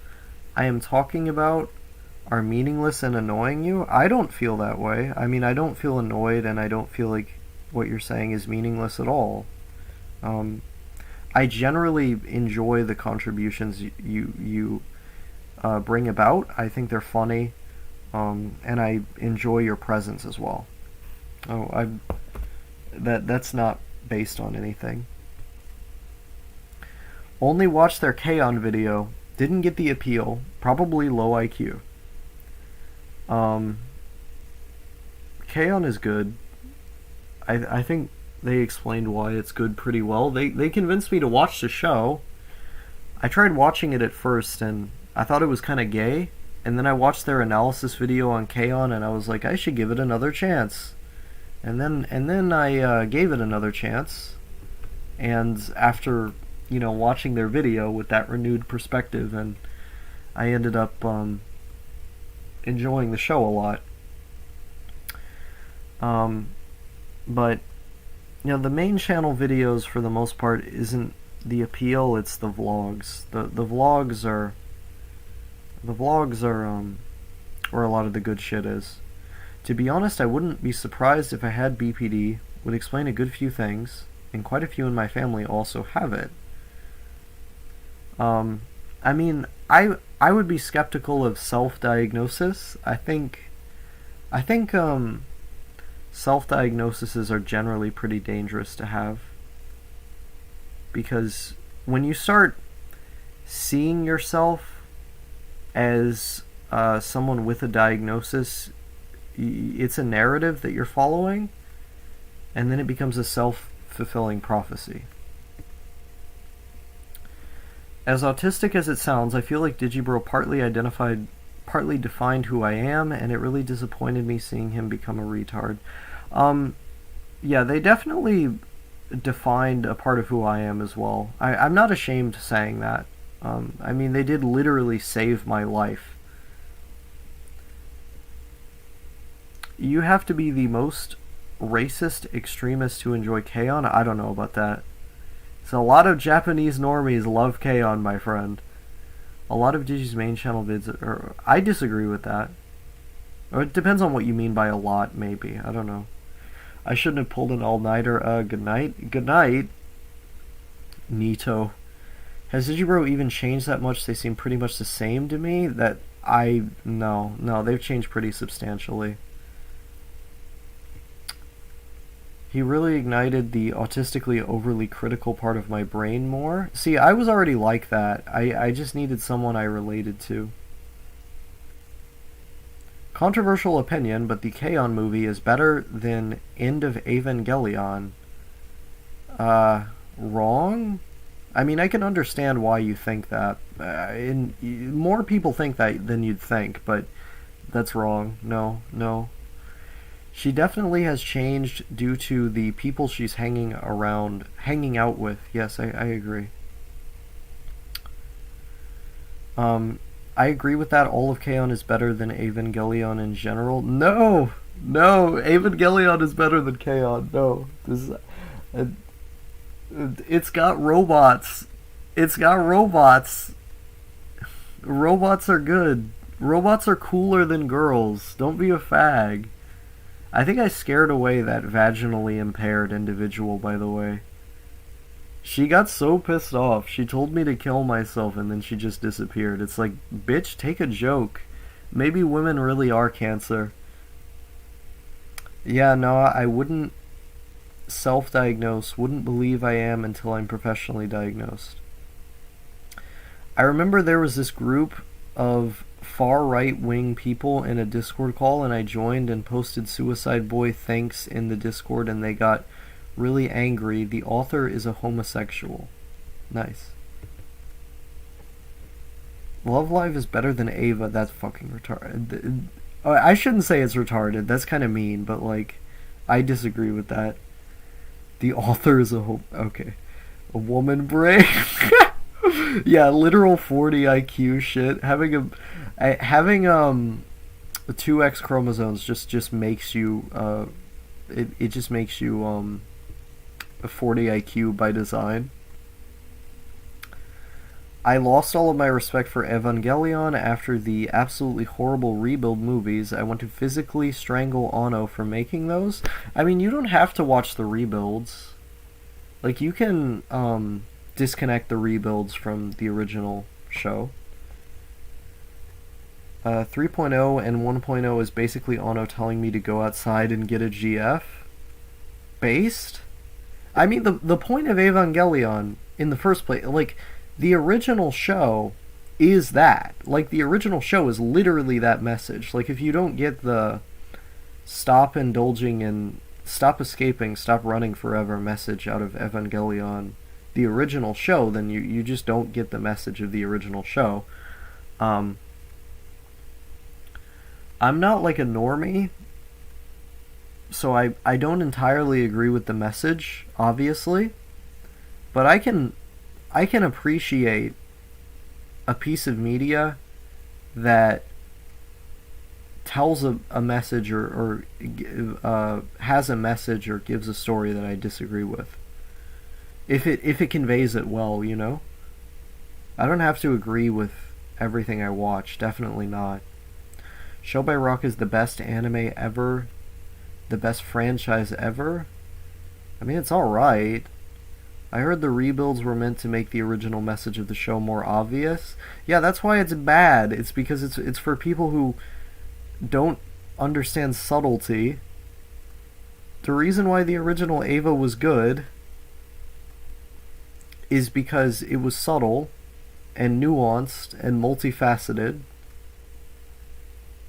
I am talking about are meaningless and annoying you. I don't feel that way. I mean, I don't feel annoyed, and I don't feel like what you're saying is meaningless at all. I generally enjoy the contributions you bring about. I think they're funny, and I enjoy your presence as well. That's not based on anything. Only watched their K-On! Video. Didn't get the appeal. Probably low IQ. K-On! Is good. I think they explained why it's good pretty well. They convinced me to watch the show. I tried watching it at first, and I thought it was kind of gay. And then I watched their analysis video on K-On! And I was like, I should give it another chance. And then I gave it another chance. And after watching their video with that renewed perspective, and I ended up enjoying the show a lot. But the main channel videos for the most part isn't the appeal, it's the vlogs. The vlogs are where a lot of the good shit is. To be honest, I wouldn't be surprised if I had BPD. Would explain a good few things, and quite a few in my family also have it. I mean, I would be skeptical of self-diagnosis. I think self-diagnoses are generally pretty dangerous to have, because when you start seeing yourself as someone with a diagnosis, it's a narrative that you're following, and then it becomes a self-fulfilling prophecy. As autistic as it sounds, I feel like Digibro partly defined who I am, and it really disappointed me seeing him become a retard. Yeah, they definitely defined a part of who I am as well. I'm not ashamed saying that. I mean, they did literally save my life. You have to be the most racist extremist to enjoy K-On! I don't know about that. So a lot of Japanese normies love K-On!, my friend. A lot of Digi's main channel vids I disagree with that. Or it depends on what you mean by a lot, maybe. I don't know. I shouldn't have pulled an all-nighter. Good night. Good night. Nito. Has Digibro even changed that much? They seem pretty much the same to me. No, they've changed pretty substantially. He really ignited the autistically overly critical part of my brain more. See, I was already like that. I just needed someone I related to. Controversial opinion, but the K-On! Movie is better than End of Evangelion. Wrong? I mean, I can understand why you think that. More people think that than you'd think, but that's wrong. No, no. She definitely has changed due to the people she's hanging out with. Yes, I agree. I agree with that. All of K-On! Is better than Evangelion in general. No, no, Evangelion is better than K-On! No, this is, uh, it's got robots. It's got robots. Robots are good. Robots are cooler than girls. Don't be a fag. I think I scared away that vaginally impaired individual, by the way. She got so pissed off. She told me to kill myself and then she just disappeared. It's like, bitch, take a joke. Maybe women really are cancer. Yeah, no, I wouldn't self-diagnose. Wouldn't believe I am until I'm professionally diagnosed. I remember there was this group of far right-wing people in a Discord call, and I joined and posted Suicide Boy thanks in the Discord, and they got really angry. The author is a homosexual. Nice. Love Live is better than Ava. That's fucking retarded. I shouldn't say it's retarded. That's kind of mean, but like, I disagree with that. The author is okay. A woman brain. Yeah, literal 40 IQ shit. Having 2X chromosomes just makes you it just makes you a 40 IQ by design. I lost all of my respect for Evangelion after the absolutely horrible Rebuild movies. I want to physically strangle Ono for making those. I mean, you don't have to watch the Rebuilds. Like, you can disconnect the Rebuilds from the original show. 3.0 and 1.0 is basically Ono telling me to go outside and get a GF. Based? I mean, the point of Evangelion, in the first place, like, the original show is that. Like, the original show is literally that message. Like, if you don't get the stop indulging and stop escaping, stop running forever message out of Evangelion, the original show, then you just don't get the message of the original show. I'm not like a normie, so I don't entirely agree with the message, obviously, but I can appreciate a piece of media that tells a message or has a message or gives a story that I disagree with. If it conveys it well, you know? I don't have to agree with everything I watch, definitely not. Show by Rock is the best anime ever, the best franchise ever. I mean, it's alright. I heard the rebuilds were meant to make the original message of the show more obvious. Yeah, that's why it's bad. It's because it's for people who don't understand subtlety. The reason why the original Ava was good is because it was subtle and nuanced and multifaceted,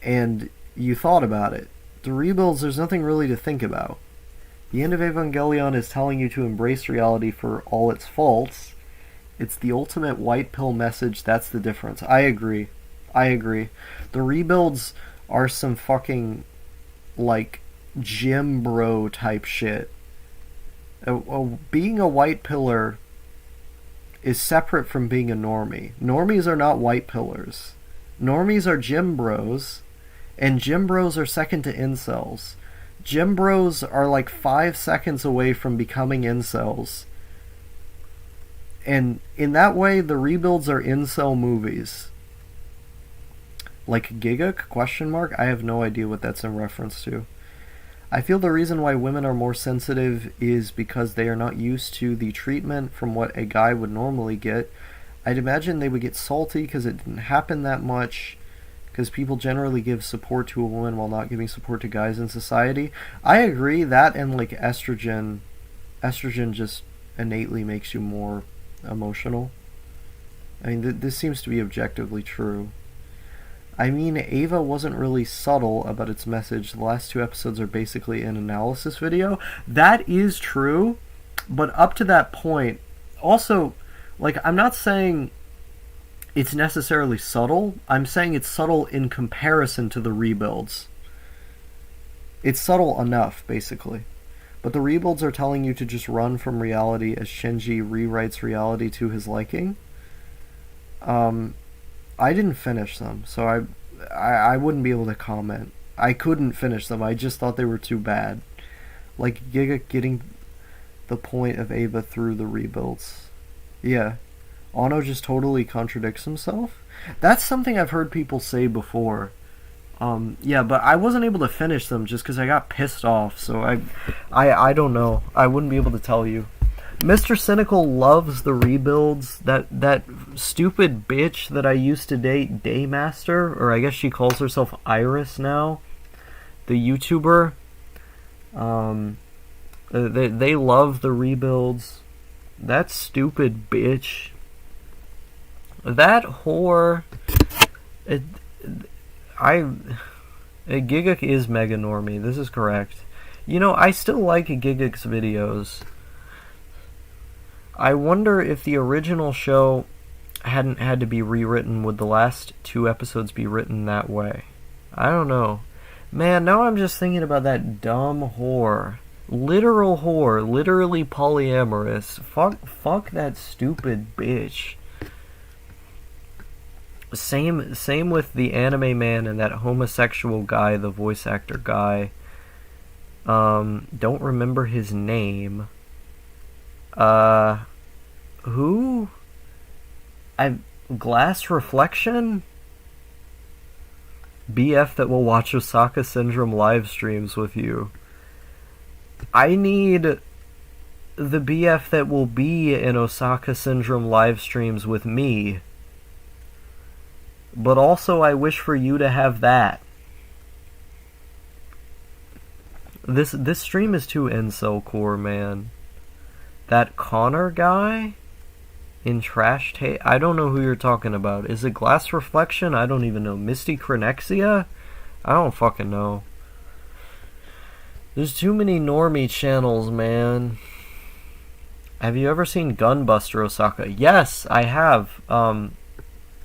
and you thought about it. The rebuilds, there's nothing really to think about. The end of Evangelion is telling you to embrace reality for all its faults. It's the ultimate white pill message. That's the difference. I agree. The rebuilds are some fucking, like, gym bro type shit. Being a white pillar is separate from being a normie. Normies are not white pillars. Normies are gym bros, and gym bros are second to incels. Gym bros are like 5 seconds away from becoming incels. And in that way, the rebuilds are incel movies. Like Gigak? Question mark? I have no idea what that's in reference to. I feel the reason why women are more sensitive is because they are not used to the treatment from what a guy would normally get. I'd imagine they would get salty because it didn't happen that much, because people generally give support to a woman while not giving support to guys in society. I agree, that and like estrogen just innately makes you more emotional. I mean, this seems to be objectively true. I mean, Ava wasn't really subtle about its message. The last 2 episodes are basically an analysis video. That is true, but up to that point, also, like, I'm not saying it's necessarily subtle. I'm saying it's subtle in comparison to the rebuilds. It's subtle enough, basically. But the rebuilds are telling you to just run from reality as Shinji rewrites reality to his liking. I didn't finish them, so I wouldn't be able to comment. I couldn't finish them. I just thought they were too bad. Like Giga getting the point of Ava through the rebuilds. Yeah. Ono just totally contradicts himself. That's something I've heard people say before. Yeah, but I wasn't able to finish them just because I got pissed off, so I don't know. I wouldn't be able to tell you. Mr. Cynical loves the rebuilds. That stupid bitch that I used to date, Daymaster, or I guess she calls herself Iris now, the YouTuber. They love the rebuilds. That stupid bitch. That whore. Gigak is mega normie. This is correct. You know, I still like Gigak's videos. I wonder if the original show hadn't had to be rewritten, would the last 2 episodes be written that way? I don't know. Man, now I'm just thinking about that dumb whore. Literal whore. Literally polyamorous. Fuck that stupid bitch. Same with the anime man and that homosexual guy, the voice actor guy. Don't remember his name. Who? Glass Reflection? BF that will watch Osaka Syndrome live streams with you. I need the BF that will be in Osaka Syndrome live streams with me. But also I wish for you to have that. This stream is too incel core, man. That Connor guy in Trash Tape, I don't know who you're talking about. Is it Glass Reflection? I don't even know. Misty Cronexia? I don't fucking know. There's too many normie channels, man. Have you ever seen Gunbuster Osaka? Yes, I have.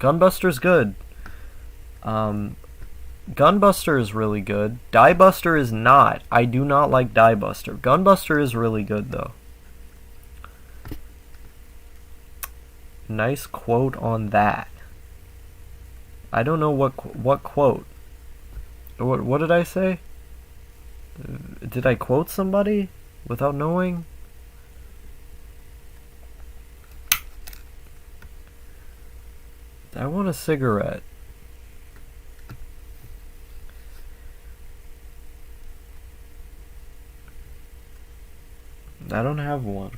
Gunbuster's good. Gunbuster is really good. Diebuster is not. I do not like Diebuster. Gunbuster is really good, though. Nice quote on that. I don't know what quote. What did I say? Did I quote somebody without knowing? I want a cigarette. I don't have one.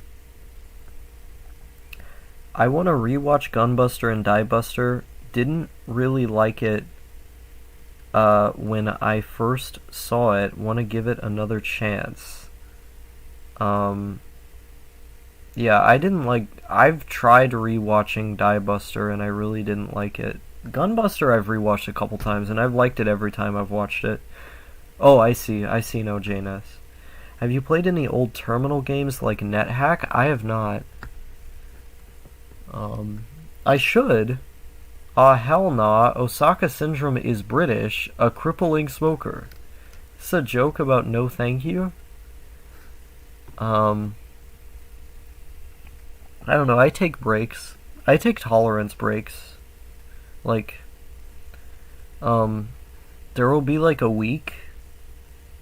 I want to rewatch Gunbuster and Diebuster. Didn't really like it when I first saw it. Want to give it another chance. Yeah, I didn't like... I've tried rewatching Diebuster and I really didn't like it. Gunbuster I've rewatched a couple times and I've liked it every time I've watched it. Oh, I see no JNS. Have you played any old terminal games like NetHack? I have not. I should. Hell nah. Osaka Syndrome is British, a crippling smoker. Is this a joke about no thank you? I don't know, I take breaks. I take tolerance breaks. Like, there will be like a week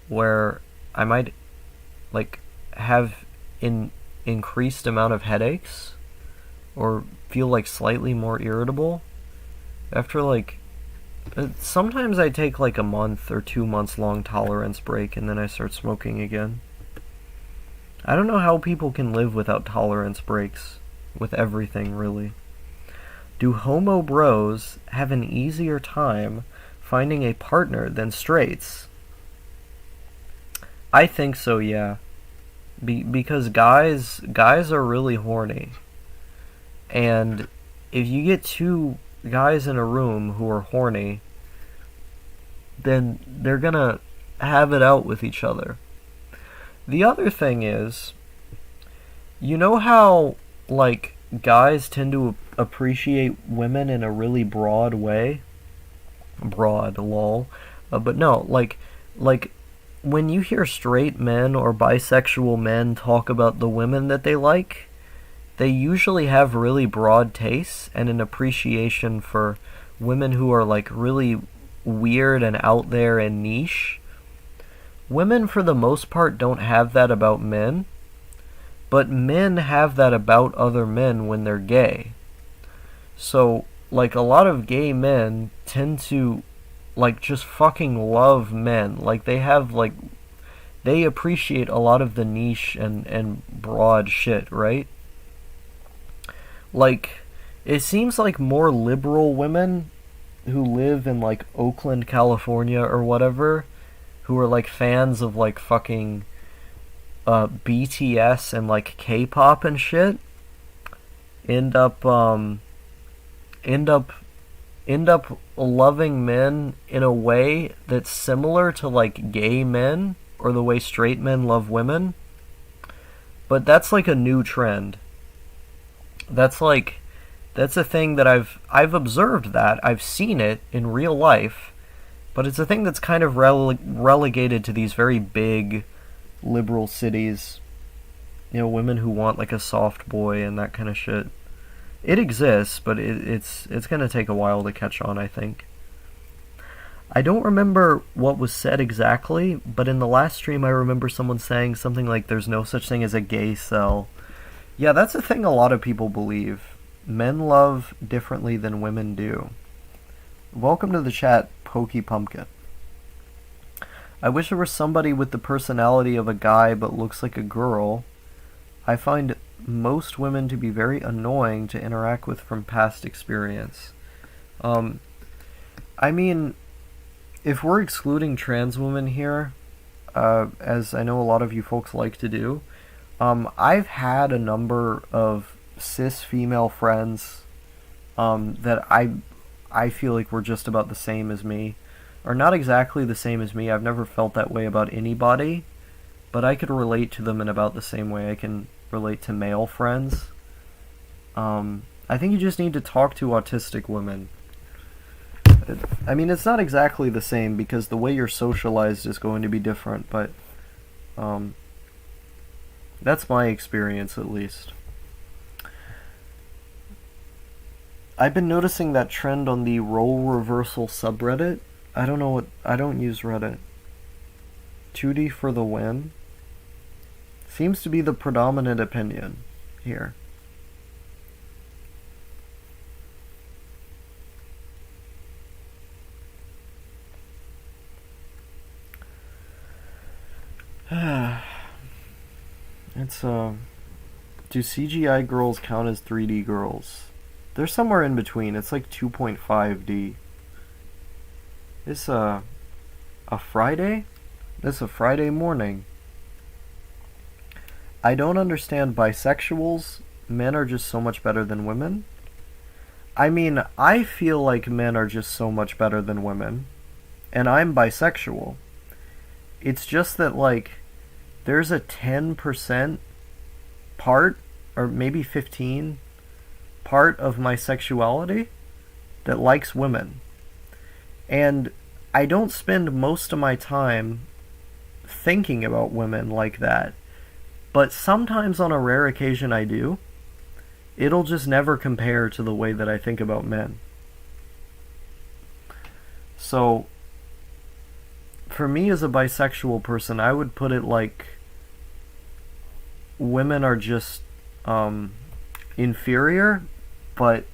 where I might, like, have an increased amount of headaches, or feel like slightly more irritable. After like, sometimes I take like a month or 2 months long tolerance break and then I start smoking again. I don't know how people can live without tolerance breaks, with everything, really. Do homo bros have an easier time finding a partner than straights? I think so, yeah. Because guys are really horny. And if you get 2 guys in a room who are horny, then they're gonna have it out with each other. The other thing is, you know how, like, guys tend to appreciate women in a really broad way? Broad, lol. But no, like, when you hear straight men or bisexual men talk about the women that they usually have really broad tastes and an appreciation for women who are, like, really weird and out there and niche. Women, for the most part, don't have that about men, but men have that about other men when they're gay. So, like, a lot of gay men tend to, like, just fucking love men. Like, they appreciate a lot of the niche and broad shit, right? Like, it seems like more liberal women who live in, like, Oakland, California or whatever, who are, like, fans of, like, fucking BTS and, like, K-pop and shit, end up loving men in a way that's similar to, like, gay men or the way straight men love women. But that's, like, a new trend. That's a thing that I've observed, that I've seen it in real life, but it's a thing that's kind of relegated to these very big liberal cities. You know, women who want, like, a soft boy and that kind of shit. It exists, but it's gonna take a while to catch on, I think. I don't remember what was said exactly, but in the last stream I remember someone saying something like there's no such thing as a gay cell. Yeah, that's a thing a lot of people believe. Men love differently than women do. Welcome to the chat, Pokey Pumpkin. I wish there was somebody with the personality of a guy but looks like a girl. I find most women to be very annoying to interact with from past experience. I mean, if we're excluding trans women here, as I know a lot of you folks like to do, I've had a number of cis female friends that I feel like were just about the same as me. Or not exactly the same as me. I've never felt that way about anybody, but I could relate to them in about the same way I can relate to male friends. I think you just need to talk to autistic women. I mean, it's not exactly the same because the way you're socialized is going to be different, but that's my experience, at least. I've been noticing that trend on the role reversal subreddit. I don't use Reddit. 2D for the win seems to be the predominant opinion here. It's do CGI girls count as 3D girls? They're somewhere in between. It's like 2.5D. It's a Friday? It's a Friday morning. I don't understand bisexuals. Men are just so much better than women. I mean, I feel like men are just so much better than women. And I'm bisexual. It's just that, like, there's a 10% part, or maybe 15 part of my sexuality that likes women. And I don't spend most of my time thinking about women like that. But sometimes on a rare occasion I do. It'll just never compare to the way that I think about men. So, for me as a bisexual person, I would put it like women are just inferior, but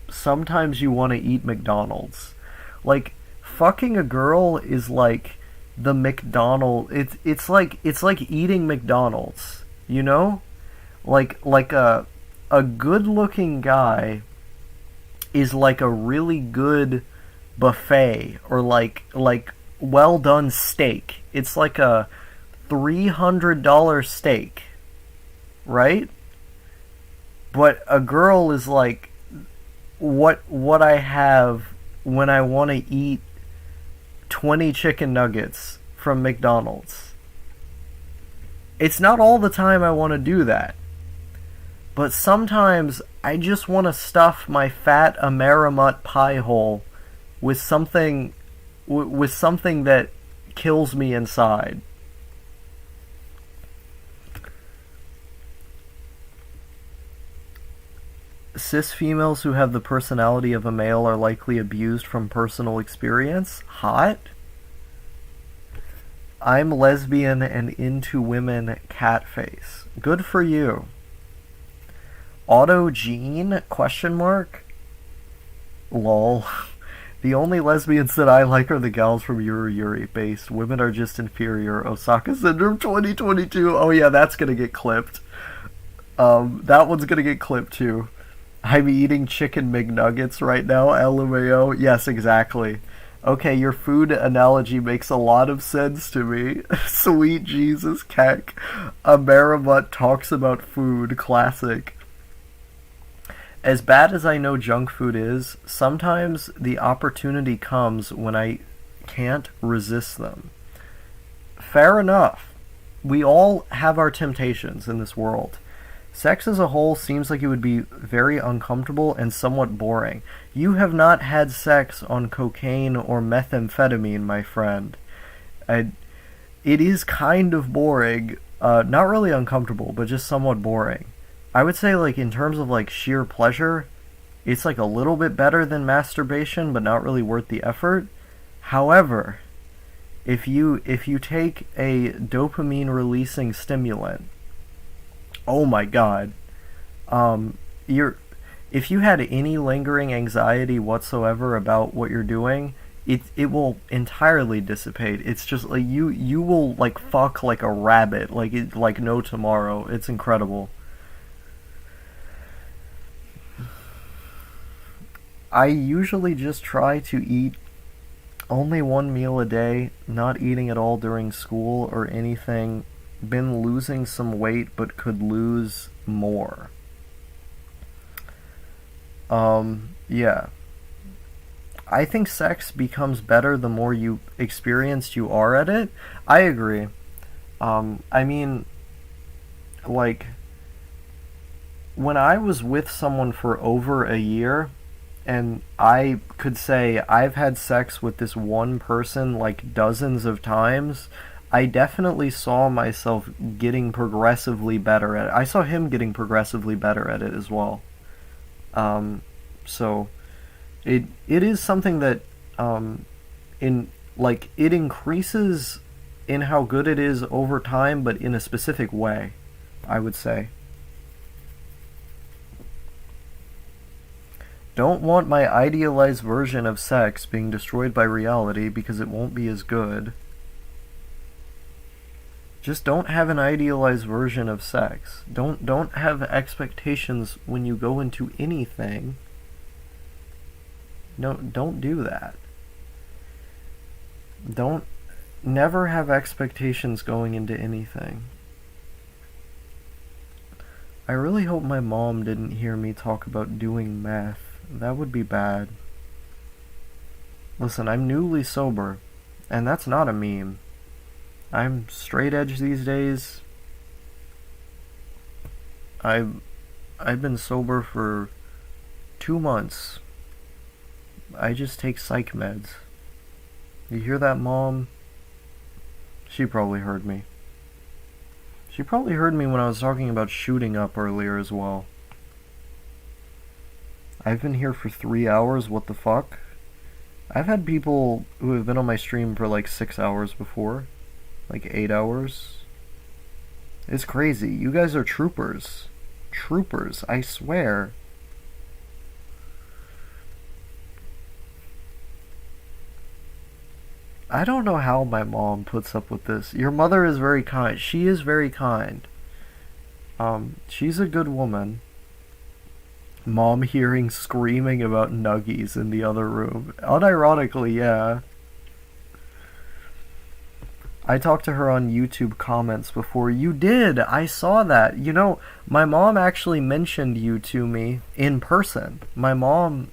sometimes you want to eat McDonald's. Like, fucking a girl is like the it's like eating McDonald's, you know? Like a good-looking guy is like a really good buffet, or like well done steak. It's like a $300 steak, right? But a girl is like what I have when I want to eat 20 chicken nuggets from McDonald's. It's not all the time I want to do that. But sometimes I just want to stuff my fat Amerimut pie hole with something that kills me inside. Cis females who have the personality of a male are likely abused from personal experience. Hot. I'm lesbian and into women. Catface. Good for you. Auto Gene? Question mark? Lol. The only lesbians that I like are the gals from Yuri Yuri based. Women are just inferior. Osaka Syndrome 2022. Oh yeah, that's gonna get clipped. That one's gonna get clipped too. I'm eating chicken McNuggets right now, LMAO. Yes, exactly. Okay, your food analogy makes a lot of sense to me. Sweet Jesus, Keck. Amerimut talks about food. Classic. As bad as I know junk food is, sometimes the opportunity comes when I can't resist them. Fair enough. We all have our temptations in this world. Sex as a whole seems like it would be very uncomfortable and somewhat boring. You have not had sex on cocaine or methamphetamine, my friend. It is kind of boring. Not really uncomfortable, but just somewhat boring. I would say, like, in terms of, like, sheer pleasure, it's, like, a little bit better than masturbation, but not really worth the effort. However, if you take a dopamine-releasing stimulant, oh my god, if you had any lingering anxiety whatsoever about what you're doing, it will entirely dissipate. It's just, like, you will, like, fuck like a rabbit, like no tomorrow. It's incredible. I usually just try to eat only one meal a day, not eating at all during school or anything. Been losing some weight but could lose more. Yeah. I think sex becomes better the more experienced you are at it. I agree. I mean, like, when I was with someone for over a year, and I could say I've had sex with this one person like dozens of times, I definitely saw myself getting progressively better at it. I saw him getting progressively better at it as well. So it is something that it increases in how good it is over time, but in a specific way, I would say. Don't want my idealized version of sex being destroyed by reality because it won't be as good. Just don't have an idealized version of sex. Don't have expectations when you go into anything. No, don't do that. Never have expectations going into anything. I really hope my mom didn't hear me talk about doing meth. That would be bad. Listen, I'm newly sober, and that's not a meme. I'm straight edge these days. I've been sober for 2 months. I just take psych meds. You hear that, Mom? She probably heard me. She probably heard me when I was talking about shooting up earlier as well. I've been here for 3 hours, what the fuck? I've had people who have been on my stream for like 6 hours before. Like 8 hours. It's crazy. You guys are troopers. Troopers, I swear. I don't know how my mom puts up with this. Your mother is very kind. She is very kind. She's a good woman. Mom hearing screaming about nuggies in the other room. Unironically, yeah. I talked to her on YouTube comments before. You did! I saw that. You know, my mom actually mentioned you to me in person. My mom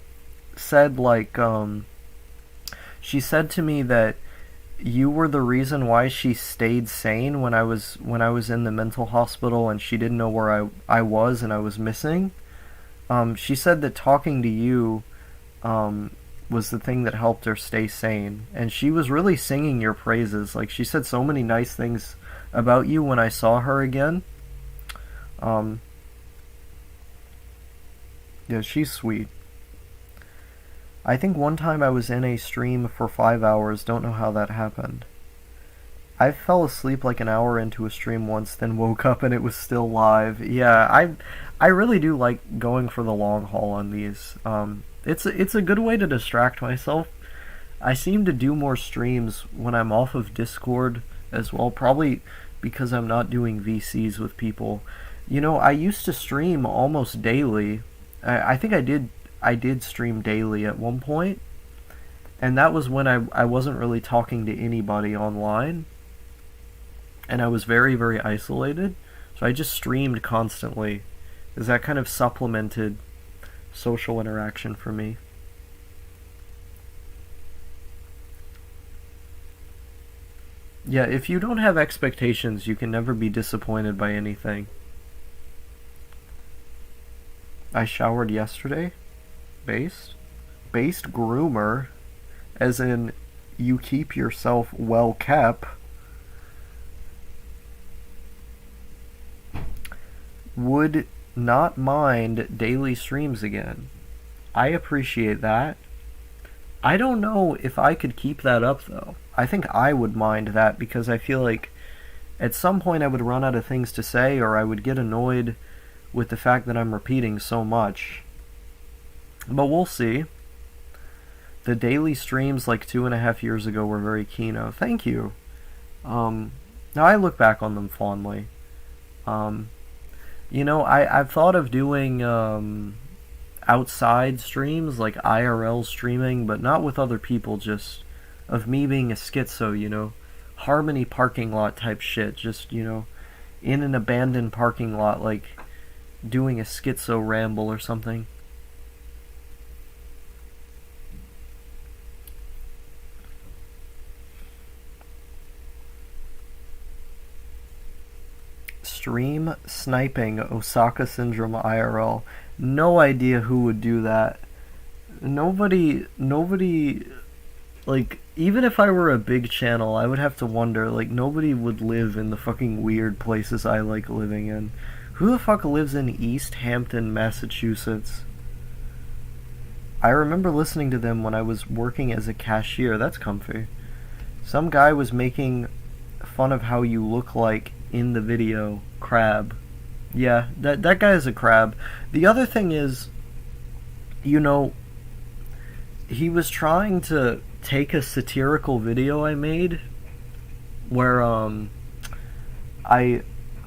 said, like, She said to me that you were the reason why she stayed sane when I was in the mental hospital and she didn't know where I was and I was missing. She said that talking to you was the thing that helped her stay sane, and she was really singing your praises. Like, she said so many nice things about you when I saw her again. Yeah, she's sweet. I think one time I was in a stream for 5 hours, don't know how that happened. I fell asleep like an hour into a stream once, then woke up and it was still live. Yeah, I really do like going for the long haul on these. It's a good way to distract myself. I seem to do more streams when I'm off of Discord as well, probably because I'm not doing VCs with people. You know, I used to stream almost daily. I think I did stream daily at one point, and that was when I wasn't really talking to anybody online, and I was very, very isolated, so I just streamed constantly, because that kind of supplemented social interaction for me. Yeah, if you don't have expectations, you can never be disappointed by anything. I showered yesterday. Based? Based groomer, as in you keep yourself well kept. Would not mind daily streams again. I appreciate that. I don't know if I could keep that up though. I think I would mind that because I feel like at some point I would run out of things to say, or I would get annoyed with the fact that I'm repeating so much. But we'll see. The daily streams like 2.5 years ago were very keynote. Thank you. Now I look back on them fondly. You know, I've thought of doing outside streams, like IRL streaming, but not with other people, just of me being a schizo, you know. Harmony parking lot type shit, just, you know, in an abandoned parking lot, like doing a schizo ramble or something. Stream sniping Osaka Syndrome IRL. No idea who would do that. Nobody, like, even if I were a big channel, I would have to wonder, like, nobody would live in the fucking weird places I like living in. Who the fuck lives in East Hampton, Massachusetts? I remember listening to them when I was working as a cashier. That's comfy. Some guy was making fun of how you look like in the video. Crab. Yeah, that guy is a crab. The other thing is, you know, he was trying to take a satirical video I made where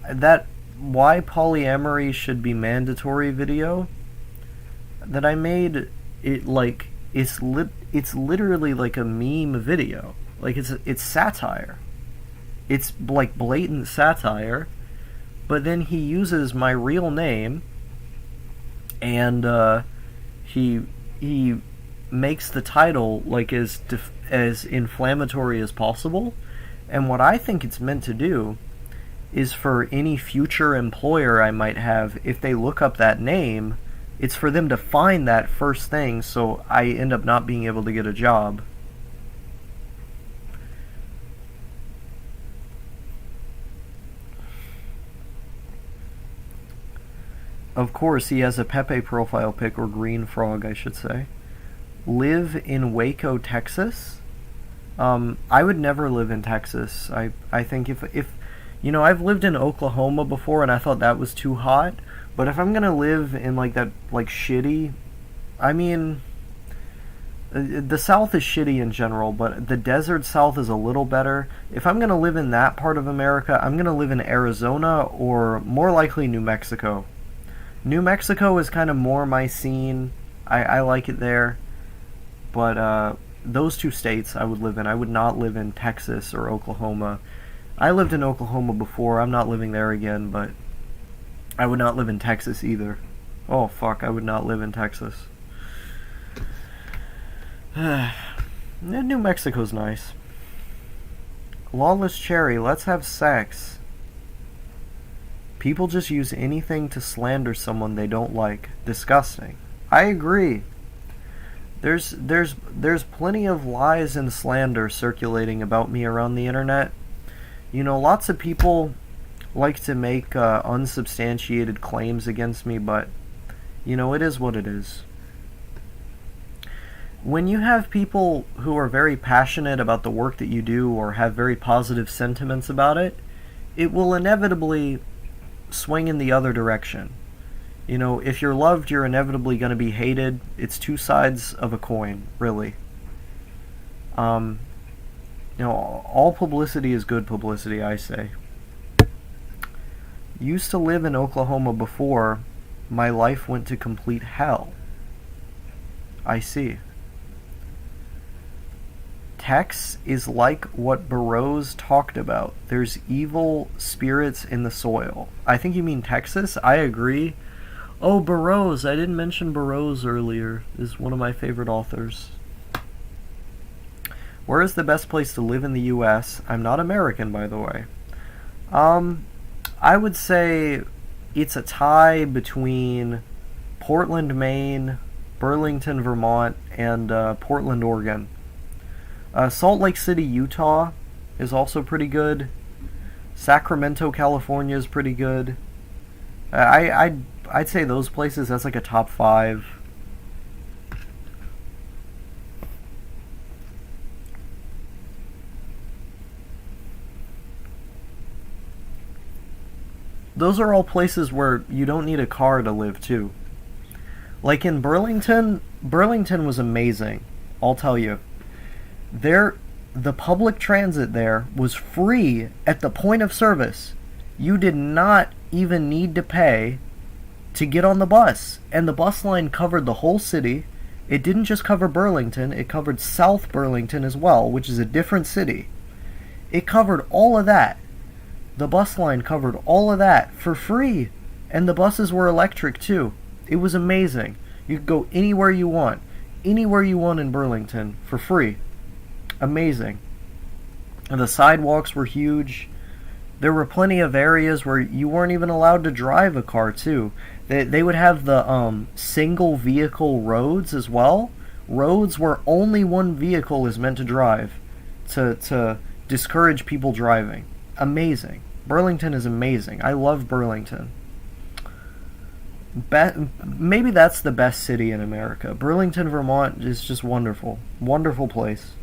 that why polyamory should be mandatory video that I made, it like it's literally like a meme video. Like it's satire. It's like blatant satire, but then he uses my real name, and he makes the title like as inflammatory as possible. And what I think it's meant to do is for any future employer I might have, if they look up that name, it's for them to find that first thing, so I end up not being able to get a job. Of course, he has a Pepe profile pic, or Green Frog, I should say. Live in Waco, Texas? I would never live in Texas. I think if you know, I've lived in Oklahoma before, and I thought that was too hot. But if I'm gonna live in like that, like shitty, I mean, the South is shitty in general, but the desert South is a little better. If I'm gonna live in that part of America, I'm gonna live in Arizona or more likely New Mexico. New Mexico is kind of more my scene. I like it there. But those two states I would live in. I would not live in Texas or Oklahoma. I lived in Oklahoma before. I'm not living there again, but I would not live in Texas either. Oh, fuck, I would not live in Texas. New Mexico's nice. Lawless Cherry, let's have sex. People just use anything to slander someone they don't like. Disgusting. I agree. There's plenty of lies and slander circulating about me around the internet. You know, lots of people like to make unsubstantiated claims against me, but, you know, it is what it is. When you have people who are very passionate about the work that you do or have very positive sentiments about it, it will inevitably swing in the other direction. You know, if you're loved, you're inevitably going to be hated. It's two sides of a coin, really. You know, all publicity is good publicity, I say. Used to live in Oklahoma before my life went to complete hell. I see. Tex is like what Burroughs talked about. There's evil spirits in the soil. I think you mean Texas. I agree. Oh, Burroughs. I didn't mention Burroughs earlier. Is one of my favorite authors. Where is the best place to live in the U.S.? I'm not American, by the way. I would say it's a tie between Portland, Maine, Burlington, Vermont, and Portland, Oregon. Salt Lake City, Utah is also pretty good. Sacramento, California is pretty good. I'd say those places, that's like a top 5. Those are all places where you don't need a car to live too. Like in Burlington was amazing, I'll tell you. The public transit there was free at the point of service. You did not even need to pay to get on the bus. And the bus line covered the whole city. It didn't just cover Burlington, it covered South Burlington as well, which is a different city. It covered all of that. The bus line covered all of that for free. And the buses were electric too. It was amazing. You could go anywhere you want in Burlington for free. Amazing. And the sidewalks were huge. There were plenty of areas where you weren't even allowed to drive a car too. They would have the single vehicle roads as well. Roads where only one vehicle is meant to drive to discourage people driving. Amazing. Burlington is amazing. I love Burlington. Maybe that's the best city in America. Burlington, Vermont is just wonderful. Wonderful place.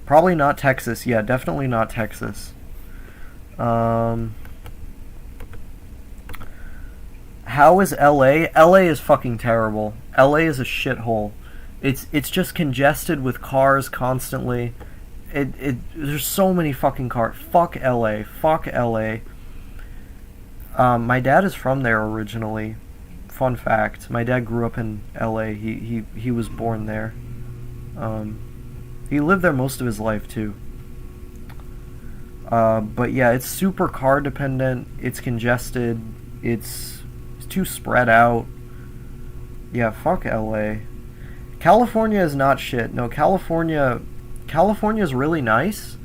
Probably not Texas. Yeah, definitely not Texas. How is LA? LA is fucking terrible. LA is a shithole. It's just congested with cars constantly. There's so many fucking cars. Fuck LA. Fuck LA. My dad is from there originally. Fun fact. My dad grew up in LA. He was born there. He lived there most of his life too. But yeah, it's super car dependent. It's congested. It's too spread out. Yeah, fuck LA. California is not shit. No, California is really nice,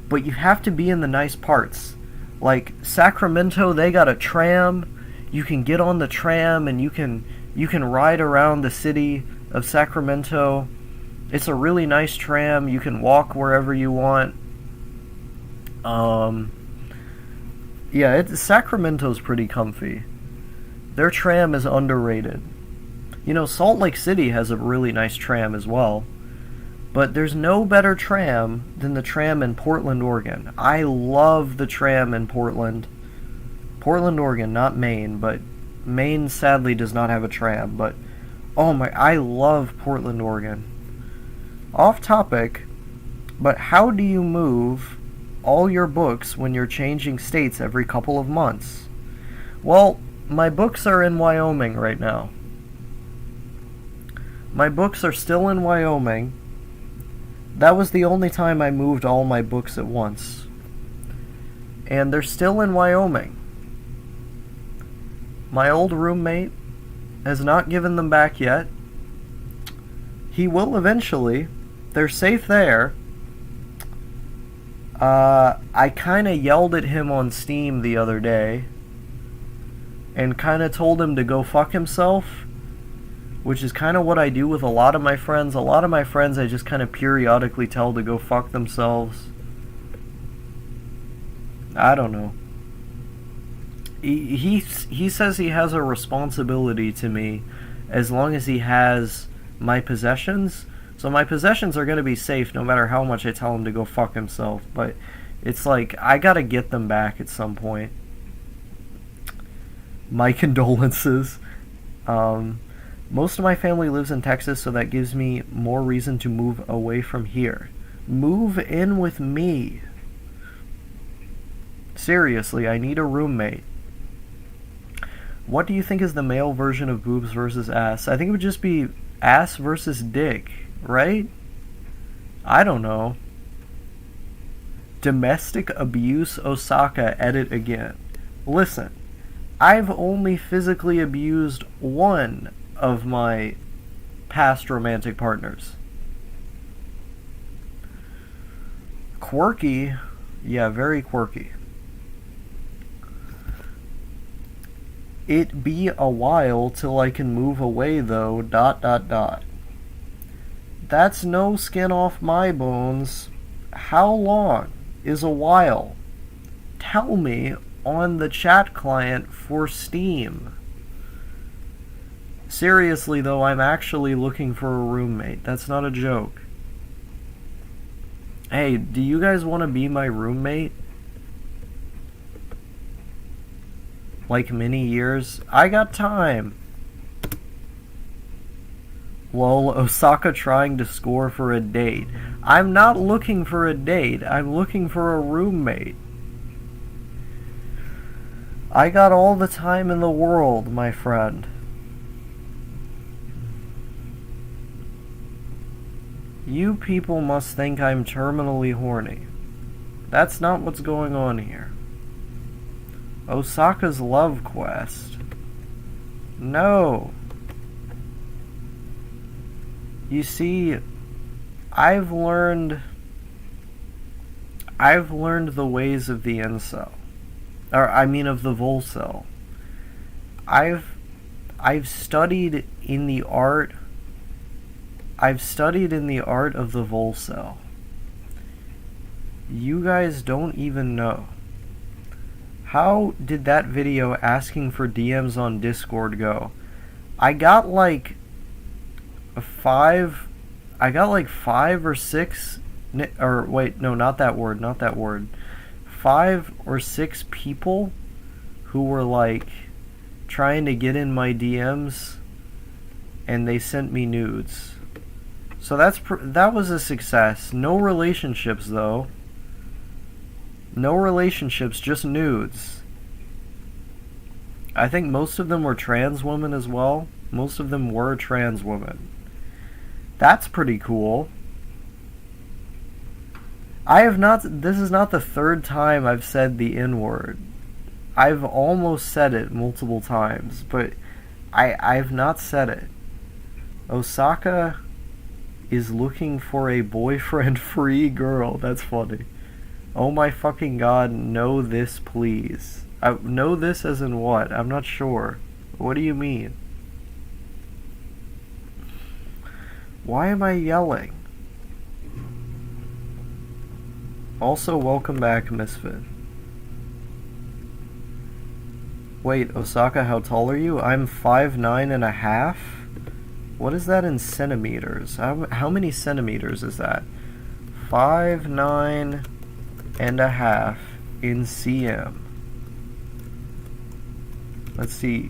but you have to be in the nice parts. Like Sacramento, they got a tram. You can get on the tram and you can ride around the city of Sacramento. It's a really nice tram. You can walk wherever you want. Yeah, Sacramento's pretty comfy. Their tram is underrated. You know, Salt Lake City has a really nice tram as well. But there's no better tram than the tram in Portland, Oregon. I love the tram in Portland. Portland, Oregon, not Maine, but Maine sadly does not have a tram. But, oh my, I love Portland, Oregon. Off topic, but how do you move all your books when you're changing states every couple of months? Well, my books are in Wyoming right now. My books are still in Wyoming. That was the only time I moved all my books at once. And they're still in Wyoming. My old roommate has not given them back yet. He will eventually, they're safe there. I kind of yelled at him on Steam the other day and kind of told him to go fuck himself, which is kind of what I do with a lot of my friends. A lot of my friends I just kind of periodically tell to go fuck themselves. I don't know. He says he has a responsibility to me as long as he has my possessions. So my possessions are going to be safe no matter how much I tell him to go fuck himself. But it's like, I gotta get them back at some point. My condolences. Most of my family lives in Texas, so that gives me more reason to move away from here. Move in with me. Seriously, I need a roommate. What do you think is the male version of boobs versus ass? I think it would just be ass versus dick, right? I don't know. Domestic abuse Osaka, edit again. Listen, I've only physically abused one of my past romantic partners. Quirky, yeah, very quirky. It be a while till I can move away though, ... That's no skin off my bones. How long is a while? Tell me on the chat client for Steam. Seriously though, I'm actually looking for a roommate. That's not a joke. Hey, do you guys want to be my roommate? Like many years? I got time. Lol, Osaka trying to score for a date. I'm not looking for a date. I'm looking for a roommate. I got all the time in the world, my friend. You people must think I'm terminally horny. That's not what's going on here. Osaka's love quest. No. You see, I've learned the ways of the incel. Or I mean of the volcel. I've studied in the art of the volcel. You guys don't even know. How did that video asking for DMs on Discord go? I got like 5 or 6, or wait, no, not that word. 5 or 6 people who were like trying to get in my DMs, and they sent me nudes. So that was a success. No relationships though. No relationships, just nudes. I think most of them were trans women as well. Most of them were trans women. That's pretty cool. This is not the third time I've said the N-word. I've almost said it multiple times, but I've not said it. Osaka is looking for a boyfriend-free girl. That's funny. Oh my fucking god, know this please. Know this as in what? I'm not sure. What do you mean? Why am I yelling? Also, welcome back, Misfit. Wait, Osaka, how tall are you? I'm 5'9.5". What is that in centimeters? How many centimeters is that? 5'9.5" in cm. Let's see.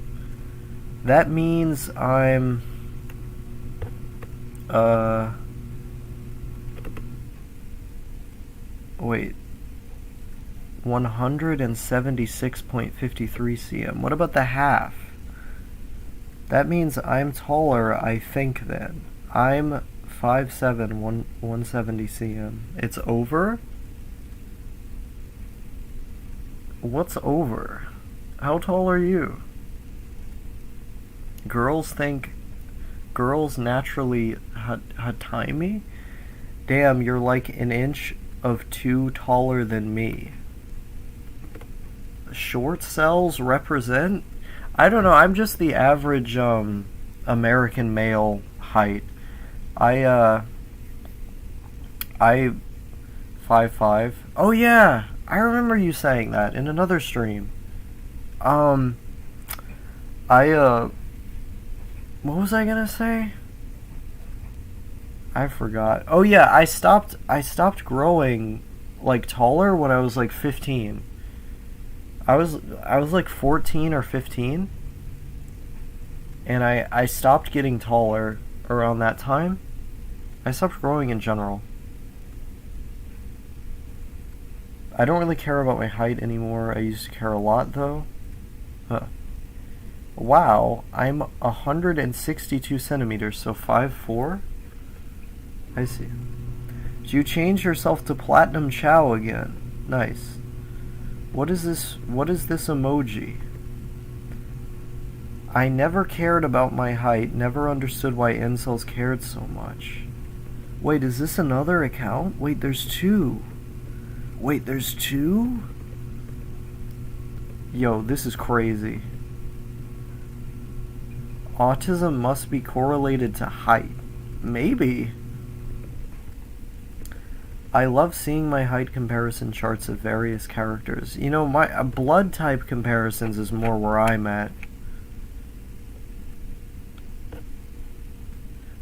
That means I'm wait, 176.53 cm. What about the half? That means I'm taller, I think, then. I'm 5'7", 170 cm. It's over? What's over? How tall are you? Girls naturally Hatimi? Damn, you're like an inch of 2 taller than me. Short cells represent? I don't know, I'm just the average American male height. I 5'5". Oh yeah, I remember you saying that in another stream. I what was I gonna say? I forgot. Oh yeah, I stopped growing like taller when I was like 15. I was like 14 or 15, and I stopped getting taller around that time. I stopped growing in general. I don't really care about my height anymore. I used to care a lot though. Wow, I'm 162 centimeters, so 5'4". I see. So you changed yourself to Platinum Chow again. Nice. What is this emoji? I never cared about my height, never understood why incels cared so much. Wait, is this another account? Wait, there's two. Wait, there's two? Yo, this is crazy. Autism must be correlated to height. Maybe. I love seeing my height comparison charts of various characters. You know, my blood type comparisons is more where I'm at.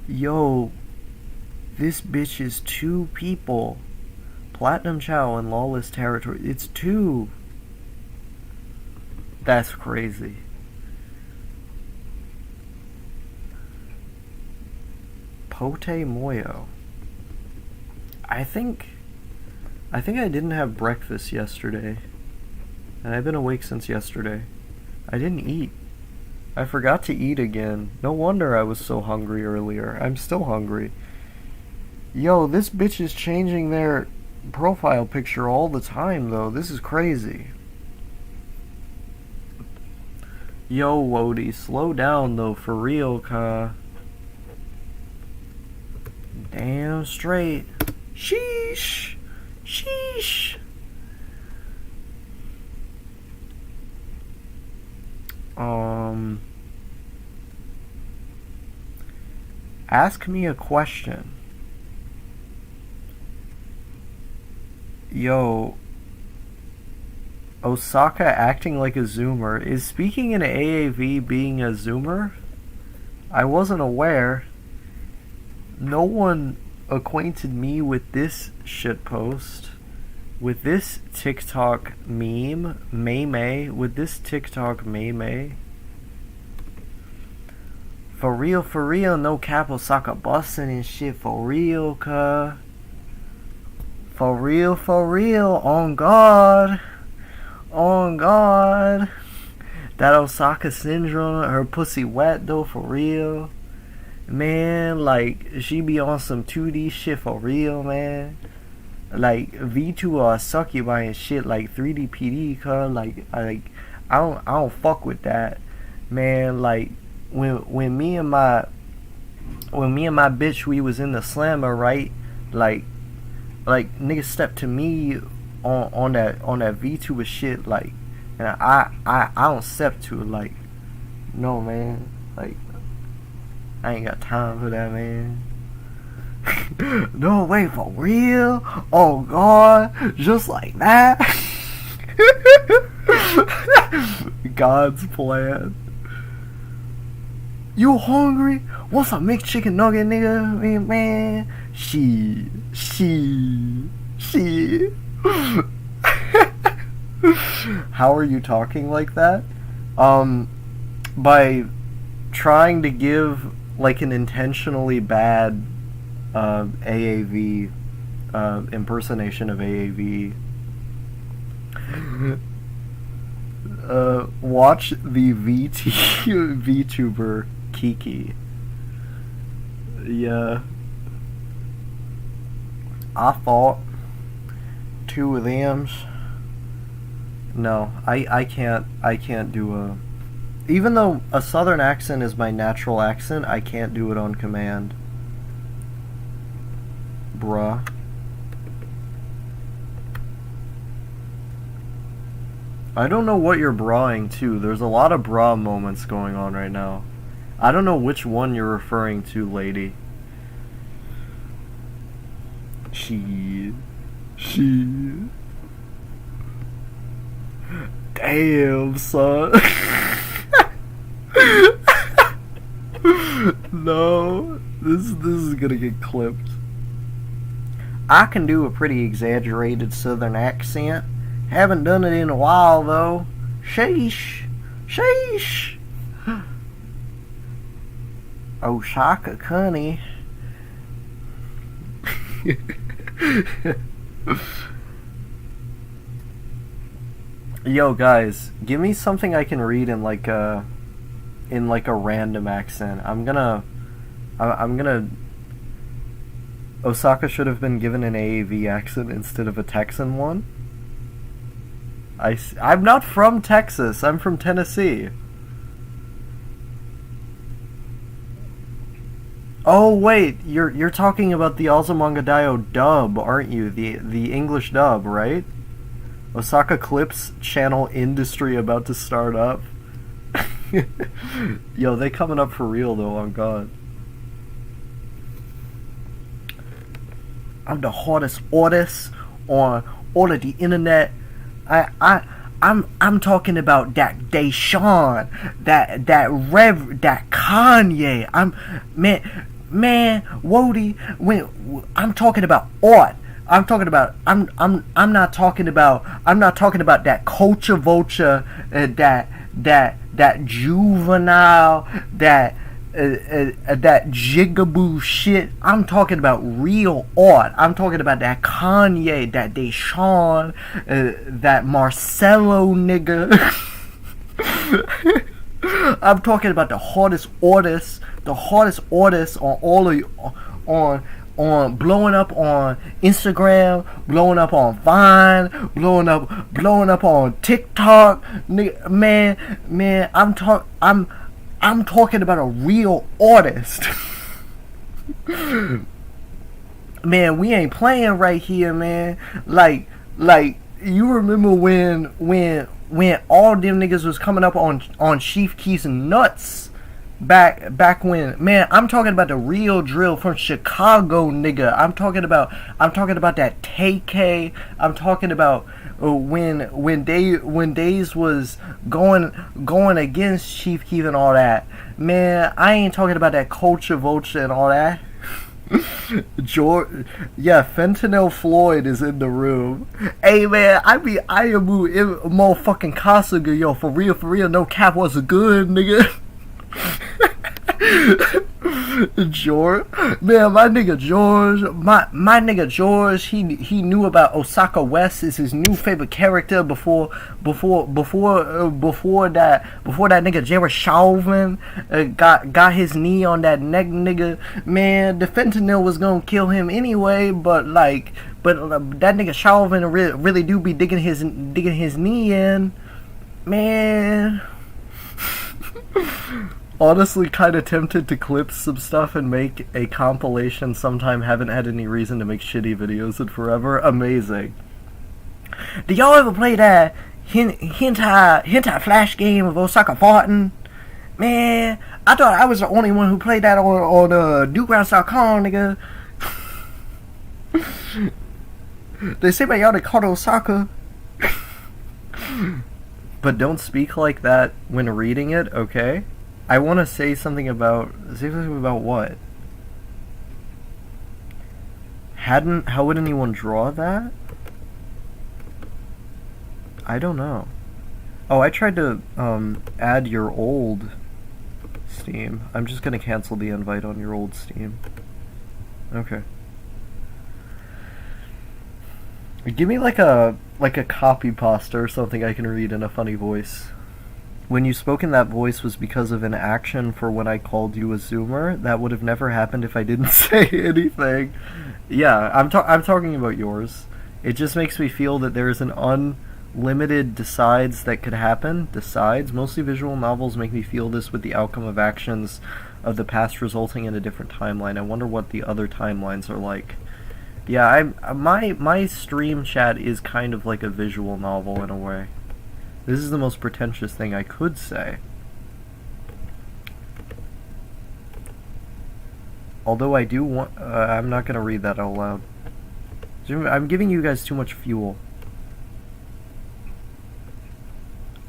Yo, this bitch is 2 people. Platinum Chow in Lawless Territory. It's 2. That's crazy. Pote Moyo. I think I didn't have breakfast yesterday. And I've been awake since yesterday. I didn't eat. I forgot to eat again. No wonder I was so hungry earlier. I'm still hungry. Yo, this bitch is changing their profile picture all the time though. This is crazy. Yo, Wody, slow down though, for real, ka. Damn straight. Sheesh. Sheesh. Ask me a question. Yo, Osaka acting like a Zoomer. Is speaking in AAV being a Zoomer? I wasn't aware. No one acquainted me with this shitpost, with this TikTok meme, with this TikTok meme. For real, no cap, Osaka bustin' and shit, for real, cuh. For real, on God. That Osaka syndrome, her pussy wet though, for real. Man, like, she be on some 2D shit for real, man. Like, V2 succubi and shit, like 3D PD, cuz, I don't fuck with that. Man, like, when me and my bitch, we was in the slammer, right? Like niggas stepped to me on that V2 shit, like, and I don't step to it, like, no, man, like, I ain't got time for that, man. No way, for real? Oh God, just like that? God's plan. You hungry? What's a mixed chicken nugget, nigga? Man, she. How are you talking like that? By trying to give like an intentionally bad AAV impersonation of AAV. Watch the VTuber Kiki. Yeah. I thought 2 of them's. No, I can't do a. Even though a southern accent is my natural accent, I can't do it on command. bruh. I don't know what you're brawing to. There's a lot of bra moments going on right now. I don't know which one you're referring to, lady. She. Damn, son. No, this is gonna get clipped. I can do a pretty exaggerated southern accent. Haven't done it in a while though. Sheesh. Osaka Cunny. Yo guys, give me something I can read in like a random accent. I'm gonna Osaka should have been given an AAV accent instead of a Texan one. I'm not from Texas. I'm from Tennessee. Oh wait, you're talking about the Azumangadayo dub, aren't you? The English dub, right? Osaka Clips channel industry about to start up. Yo, they coming up for real though, on God. I'm the hottest artist on all of the internet. I'm talking about that Deshaun, that Kanye. Man, Wody. I'm talking about art. I'm not talking about that culture vulture, that juvenile, that jigaboo shit. I'm talking about real art. I'm talking about that Kanye, that Deshaun, that Marcelo nigga. I'm talking about the hottest artists on all of on blowing up on Instagram, blowing up on Vine, blowing up on TikTok. Man, I'm talking about a real artist. Man, we ain't playing right here, man. Like you remember when all them niggas was coming up on Chief Keef's nuts back when, man. I'm talking about the real drill from Chicago, nigga. I'm talking about that TK. I'm talking about when Days was going against Chief Keef and all that. Man, I ain't talking about that culture vulture and all that. Yeah, Fentanyl Floyd is in the room. Hey man, I am motherfucking Kasuga, yo, for real, no cap was good, nigga. George, man, my nigga George, he knew about Osaka West is his new favorite character before that nigga Jared Chauvin got his knee on that neck, nigga. Man, the fentanyl was gonna kill him anyway, but that nigga Chauvin really do be digging his knee in, man. Honestly, kind of tempted to clip some stuff and make a compilation sometime. Haven't had any reason to make shitty videos in forever. Amazing. Did y'all ever play that hentai flash game of Osaka farting? Man, I thought I was the only one who played that on DukeRounds.com, nigga. They say my y'all to call Osaka. But don't speak like that when reading it, okay? I want to say something about what? How would anyone draw that? I don't know. Oh, I tried to add your old Steam. I'm just gonna cancel the invite on your old Steam. Okay. Give me like a copy pasta or something I can read in a funny voice. When you spoke in that voice was because of an action for when I called you a Zoomer. That would have never happened if I didn't say anything. Yeah, I'm talking about yours. It just makes me feel that there is an unlimited decides that could happen. Decides. Mostly visual novels make me feel this with the outcome of actions of the past resulting in a different timeline. I wonder what the other timelines are like. Yeah, my stream chat is kind of like a visual novel in a way. This is the most pretentious thing I could say. Although I do want... I'm not going to read that out loud. I'm giving you guys too much fuel.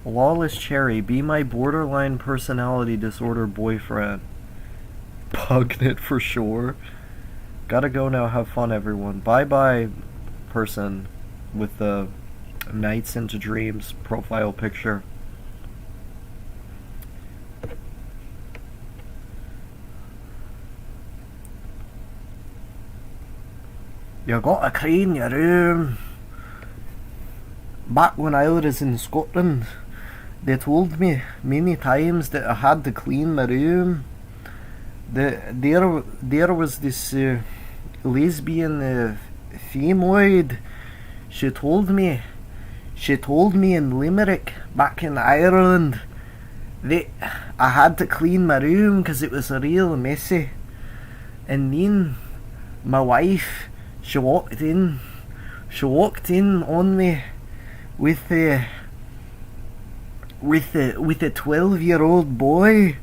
Lawless Cherry, be my borderline personality disorder boyfriend. Pugnant for sure. Gotta go now, have fun everyone. Bye bye, person with the Nights into Dreams profile picture. You gotta clean your room. Back when I was in Scotland, they told me many times that I had to clean my room. There was this lesbian femoid. She told me in Limerick, back in Ireland, that I had to clean my room because it was real messy. And then my wife, she walked in on me with a 12-year-old boy,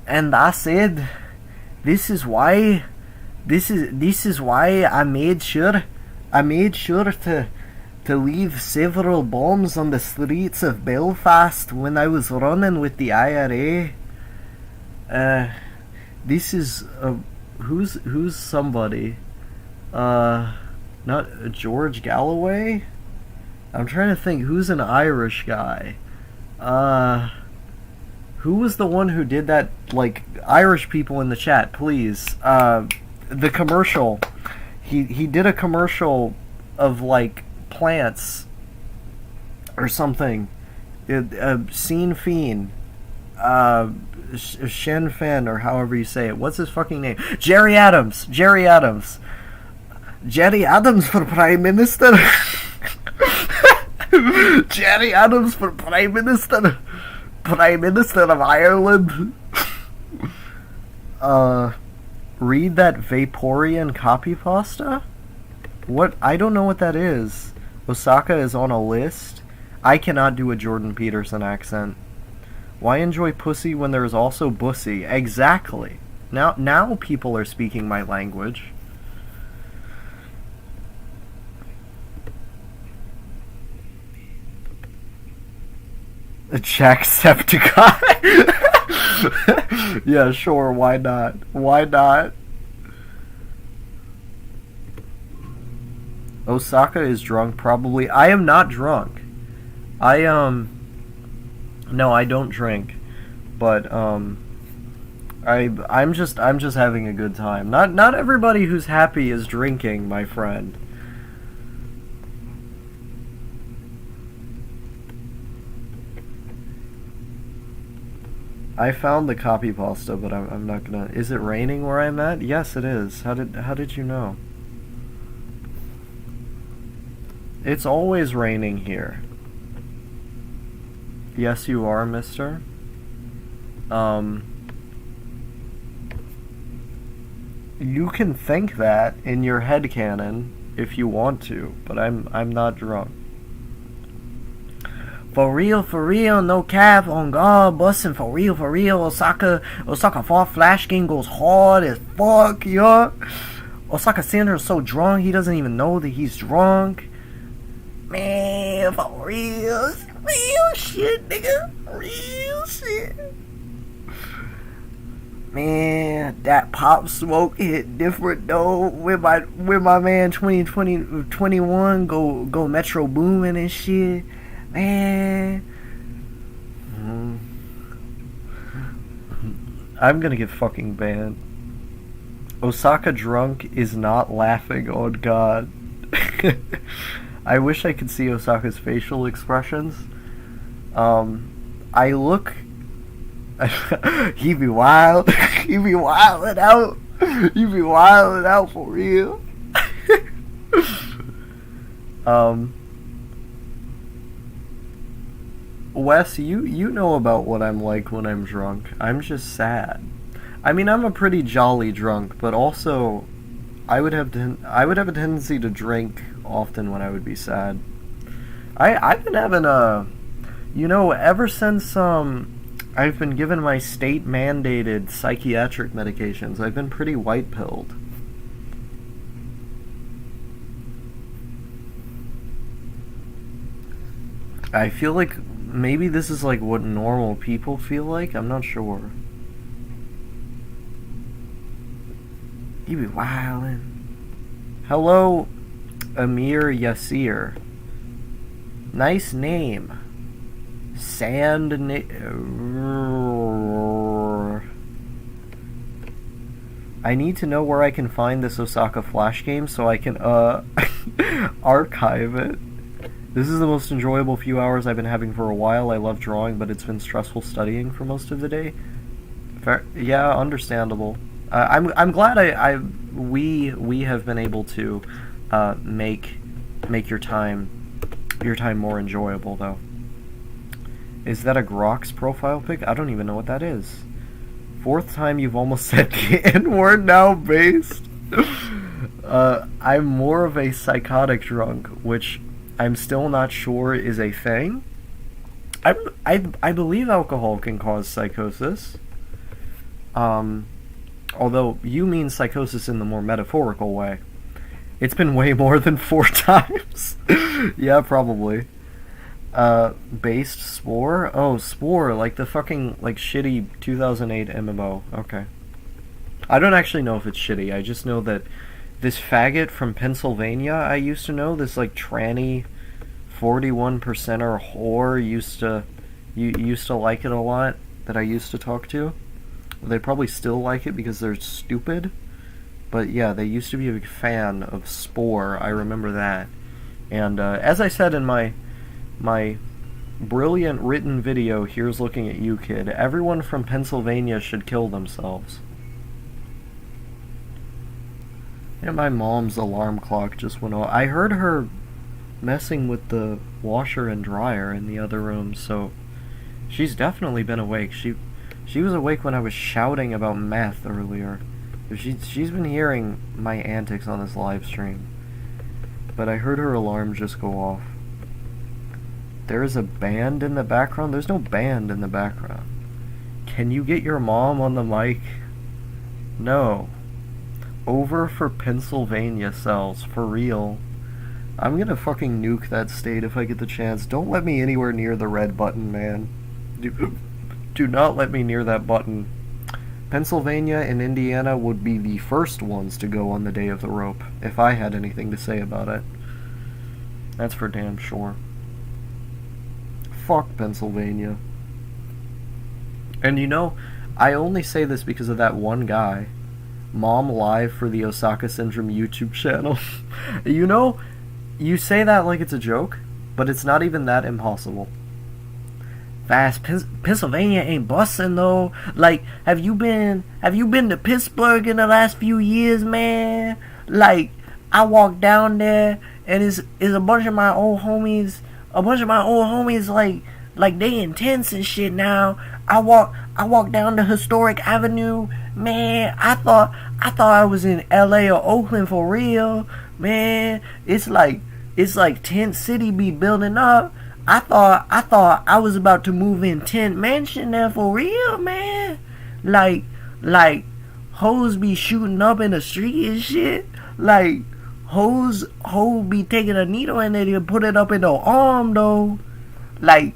and I said, this is why I made sure to leave several bombs on the streets of Belfast when I was running with the IRA. This is who's somebody? Not George Galloway? I'm trying to think who's an Irish guy. Who was the one who did that? Like, Irish people in the chat, please. The commercial. He did a commercial of like plants or something. Sinn Féin. Sinn Féin, or however you say it. What's his fucking name? Jerry Adams for Prime Minister. Jerry Adams for Prime Minister. Prime Minister of Ireland. Read that Vaporeon copy pasta? What? I don't know what that is. Osaka is on a list. I cannot do a Jordan Peterson accent. Why enjoy pussy when there is also bussy? Exactly. Now people are speaking my language. A Jacksepticeye? Yeah, sure, why not? Why not? Osaka is drunk, probably. I am not drunk. No, I don't drink. But I'm just having a good time. Not everybody who's happy is drinking, my friend. I found the copy pasta, but I'm not gonna... Is it raining where I'm at? Yes, it is. How did you know? It's always raining here. Yes, you are, mister. You can think that in your headcanon if you want to, but I'm not drunk. For real, no cap, on God, bustin' for real, Osaka fall flash game goes hard as fuck, yo. Osaka Sanders is so drunk, he doesn't even know that he's drunk. Man, for real shit, nigga, real shit. Man, that Pop Smoke hit different though. With my man 2021 go Metro Boomin and shit. Man, I'm gonna get fucking banned. Osaka drunk is not laughing on God. I wish I could see Osaka's facial expressions. I look... he be wild. He be wildin' out. He be wildin' out for real. Wes, you know about what I'm like when I'm drunk. I'm just sad. I mean, I'm a pretty jolly drunk, but also I would have a tendency to drink often when I would be sad. I've been having ever since I've been given my state mandated psychiatric medications, I've been pretty white pilled. I feel like maybe this is like what normal people feel like. I'm not sure. You be wildin'. Hello, Amir Yasir. Nice name. I need to know where I can find this Osaka Flash game so I can archive it. This is the most enjoyable few hours I've been having for a while. I love drawing, but it's been stressful studying for most of the day. Yeah, understandable. I'm glad we have been able to make your time more enjoyable, though. Is that a Grox profile pic? I don't even know what that is. 4th time you've almost said the N-word now, based. I'm more of a psychotic drunk, which I'm still not sure is a thing. I believe alcohol can cause psychosis. Although you mean psychosis in the more metaphorical way. It's been way more than 4 times. Yeah, probably. Based Spore? Oh, Spore, like the fucking, like, shitty 2008 MMO. Okay. I don't actually know if it's shitty. I just know that this faggot from Pennsylvania I used to know, this, like, tranny 41%er whore used to like it a lot, that I used to talk to. They probably still like it because they're stupid. But yeah, they used to be a big fan of Spore. I remember that. And as I said in my brilliant written video, Here's Looking at You, Kid, everyone from Pennsylvania should kill themselves. And my mom's alarm clock just went off. I heard her messing with the washer and dryer in the other room, so she's definitely been awake. She was awake when I was shouting about meth earlier. She's been hearing my antics on this live stream. But I heard her alarm just go off. There is a band in the background? There's no band in the background. Can you get your mom on the mic? No. Over for Pennsylvania sells, for real. I'm gonna fucking nuke that state if I get the chance. Don't let me anywhere near the red button, man. Do not let me near that button. Pennsylvania and Indiana would be the first ones to go on the day of the rope, if I had anything to say about it. That's for damn sure. Fuck Pennsylvania. And you know, I only say this because of that one guy. Mom Live for the Osaka Syndrome YouTube channel. You know, you say that like it's a joke, but it's not even that impossible. Fast, Pennsylvania ain't busting though. Like, have you been to Pittsburgh in the last few years, man? Like, I walked down there and is a bunch of my old homies, like they intense and shit now. I walk down the historic avenue, man. I thought I was in LA or Oakland for real, man. It's like tent city be building up. I thought I was about to move in tent mansion there for real, man. Like hoes be shooting up in the street and shit. Like hoes be taking a needle and they put it up in their arm though. Like,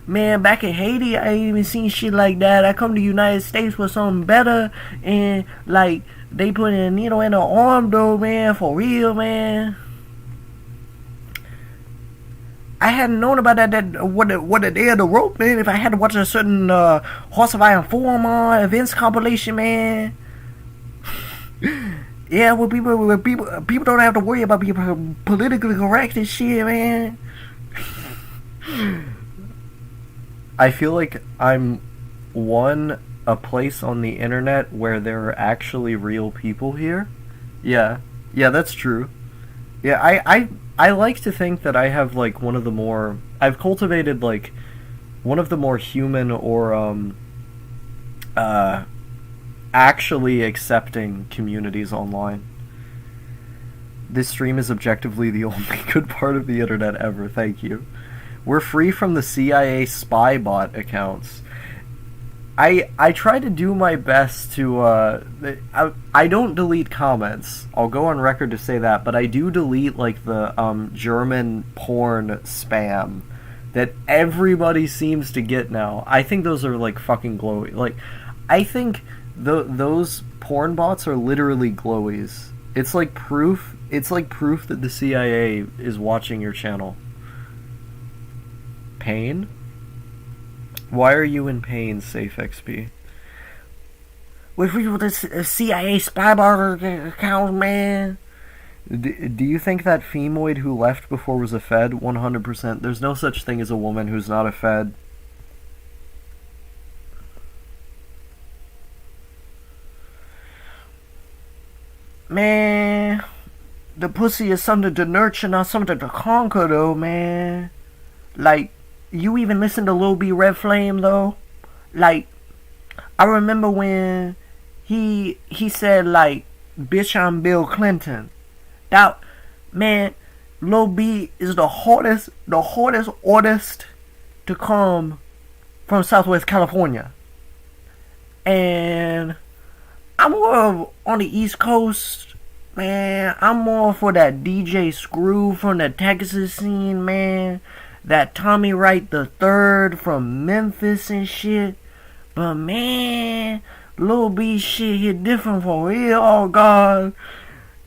man, back in Haiti I ain't even seen shit like that. I come to the United States for something better and like they put a needle in their arm though, man, for real, man. I hadn't known about that what the day of the rope, man. If I had to watch a certain Horse of Iron Forum events compilation, man. Yeah, where people don't have to worry about being politically correct and shit, man. I feel like I'm a place on the internet where there are actually real people here. Yeah, that's true. Yeah, I like to think that I have like I've cultivated like one of the more human or actually accepting communities online. This stream is objectively the only good part of the internet ever. Thank you. We're free from the CIA spy bot accounts. I try to do my best to, I don't delete comments. I'll go on record to say that, but I do delete, like, the, German porn spam that everybody seems to get now. I think those are, like, fucking glowy. Like, I think those porn bots are literally glowies. It's like proof that the CIA is watching your channel. Pain? Why are you in pain, Safe XP? With the CIA spy bot account, man. Do you think that femoid who left before was a Fed? 100%. There's no such thing as a woman who's not a Fed. Man, the pussy is something to nurture, not something to conquer, though, man. Like, you even listen to Lil B Red Flame, though? Like, I remember when he said, like, bitch, I'm Bill Clinton. That, man, Lil B is the hardest artist to come from Southwest California. And I'm more on the East Coast, man. I'm more for that DJ Screw from the Texas scene, man. That Tommy Wright the Third from Memphis and shit. But man, Lil B shit hit different for real, oh god.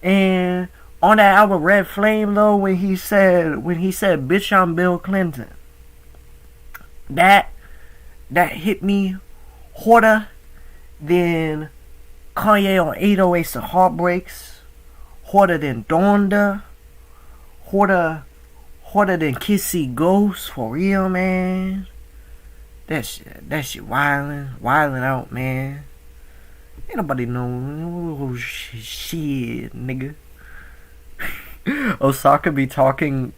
And on that album Red Flame though, when he said bitch I'm Bill Clinton, that hit me harder than Kanye on 808s and Heartbreaks, harder than Donda, harder than Kissy Ghost, for real, man. That shit wildin' out, man. Ain't nobody know shit, nigga. Osaka be talking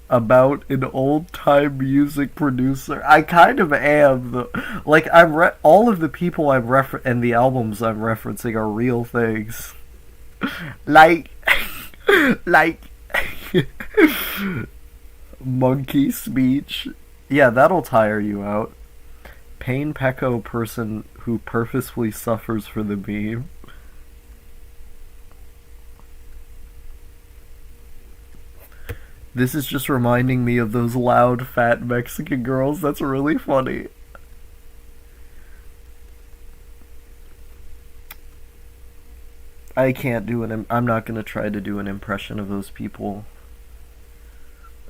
about an old-time music producer. I kind of am, though. Like, all of the people I'm and the albums I'm referencing are real things. Like, monkey speech. Yeah, that'll tire you out. Pain Pecco person who purposefully suffers for the meme. This is just reminding me of those loud, fat Mexican girls. That's really funny. I can't do I'm not gonna try to do an impression of those people.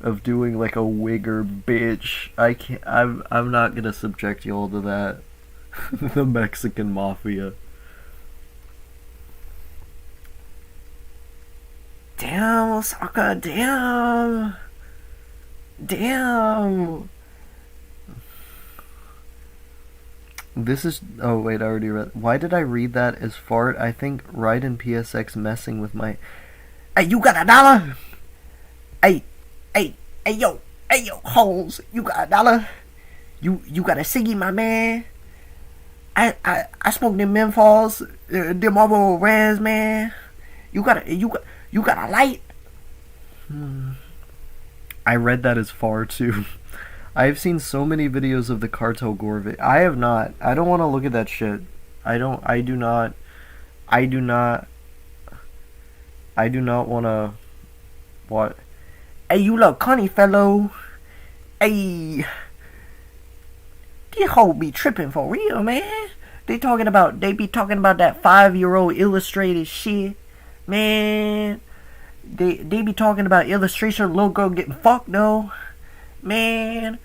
Of doing like a wigger bitch. I can't. I'm not gonna subject y'all to that. The Mexican mafia. Damn, Osaka, damn. This is. Oh wait, I already read. Why did I read that as fart? I think Raiden PSX messing with my. Hey, you got $1? Hey, yo, hoes, you got $1? You got a ciggy, my man? I smoked them menthols, them Marlboro Reds, man. You got a light? I read that as far too. I have seen so many videos of the Cartel Gore I have not. I don't want to look at that shit. I do not want to. What? Hey, you little cunny fellow. Hey, these hoes be tripping for real, man. They be talking about that 5-year-old illustrated shit, man. They be talking about illustration little girl getting fucked though, man.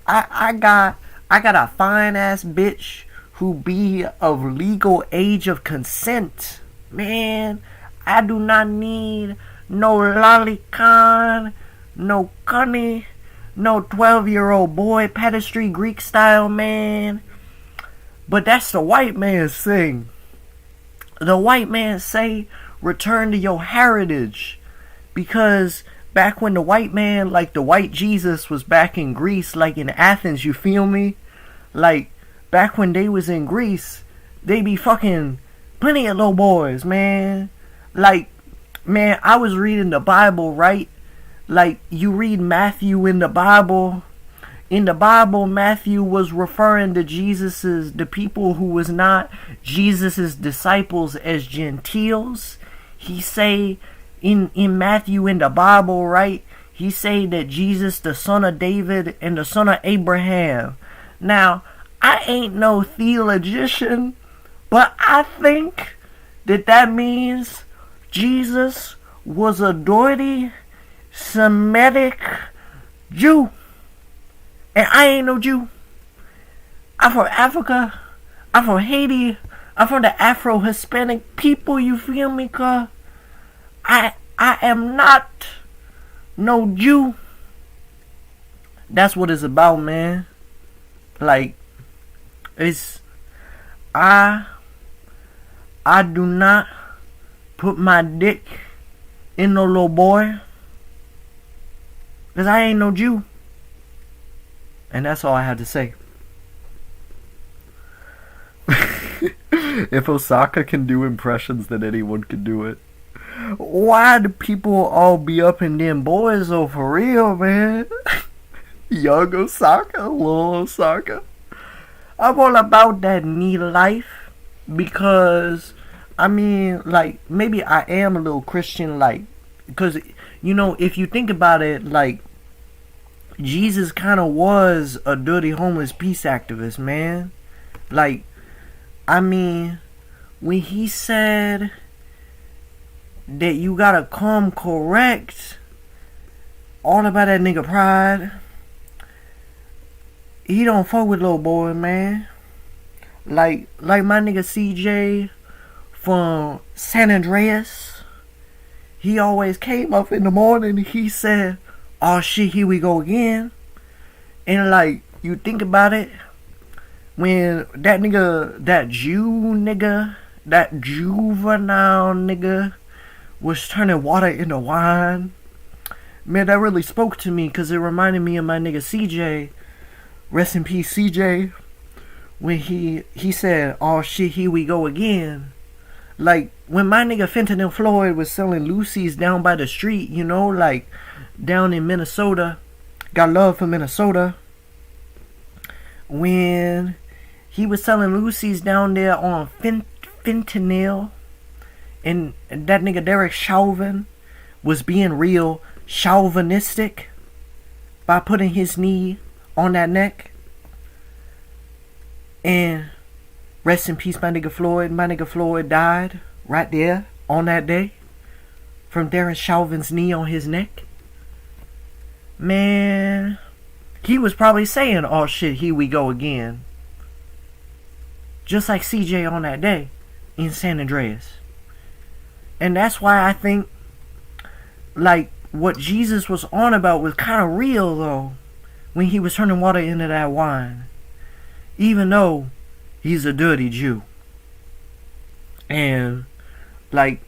I got a fine ass bitch who be of legal age of consent, man. I do not need no lolicon, no cunny, no 12-year-old boy pastry Greek style, man. But that's the white man's thing. The white man say return to your heritage, because back when the white man, like the white Jesus, was back in Greece, like in Athens, you feel me? Like back when they was in Greece, they be fucking plenty of little boys, man. Like Man, I was reading the Bible, right? Like, you read Matthew in the Bible. In the Bible, Matthew was referring to the people who was not Jesus's disciples as Gentiles. He say in Matthew in the Bible, right? He say that Jesus, the son of David and the son of Abraham. Now, I ain't no theologian, but I think that means Jesus was a dirty Semitic Jew. And I ain't no Jew. I'm from Africa. I'm from Haiti. I'm from the Afro-Hispanic people, you feel me, cuz? I am not no Jew. That's what it's about, man. Like, it's... I do not put my dick in no little boy. Because I ain't no Jew. And that's all I had to say. If Osaka can do impressions, then anyone can do it. Why do people all be up in them boys though, for real, man? Young Osaka, little Osaka. I'm all about that knee life. Because, I mean, like, maybe I am a little Christian, like, because, you know, if you think about it, like, Jesus kind of was a dirty homeless peace activist, man. Like, I mean, when he said that you gotta come correct, all about that nigga pride, he don't fuck with little boy, man. Like my nigga CJ from San Andreas, he always came up in the morning and he said, oh shit, here we go again. And like, you think about it, when that nigga, that juvenile nigga was turning water into wine, man, that really spoke to me, because it reminded me of my nigga CJ, rest in peace CJ, when he said, oh shit, here we go again. Like, when my nigga Fentanyl Floyd was selling Lucy's down by the street, you know, like, down in Minnesota, got love for Minnesota, when he was selling Lucy's down there on fentanyl, and that nigga Derek Chauvin was being real chauvinistic by putting his knee on that neck. And rest in peace, my nigga Floyd. My nigga Floyd died right there on that day from Derek Chauvin's knee on his neck. Man, he was probably saying, oh shit, here we go again. Just like CJ on that day in San Andreas. And that's why I think, like, what Jesus was on about was kind of real, though, when he was turning water into that wine. Even though he's a dirty Jew. And, like,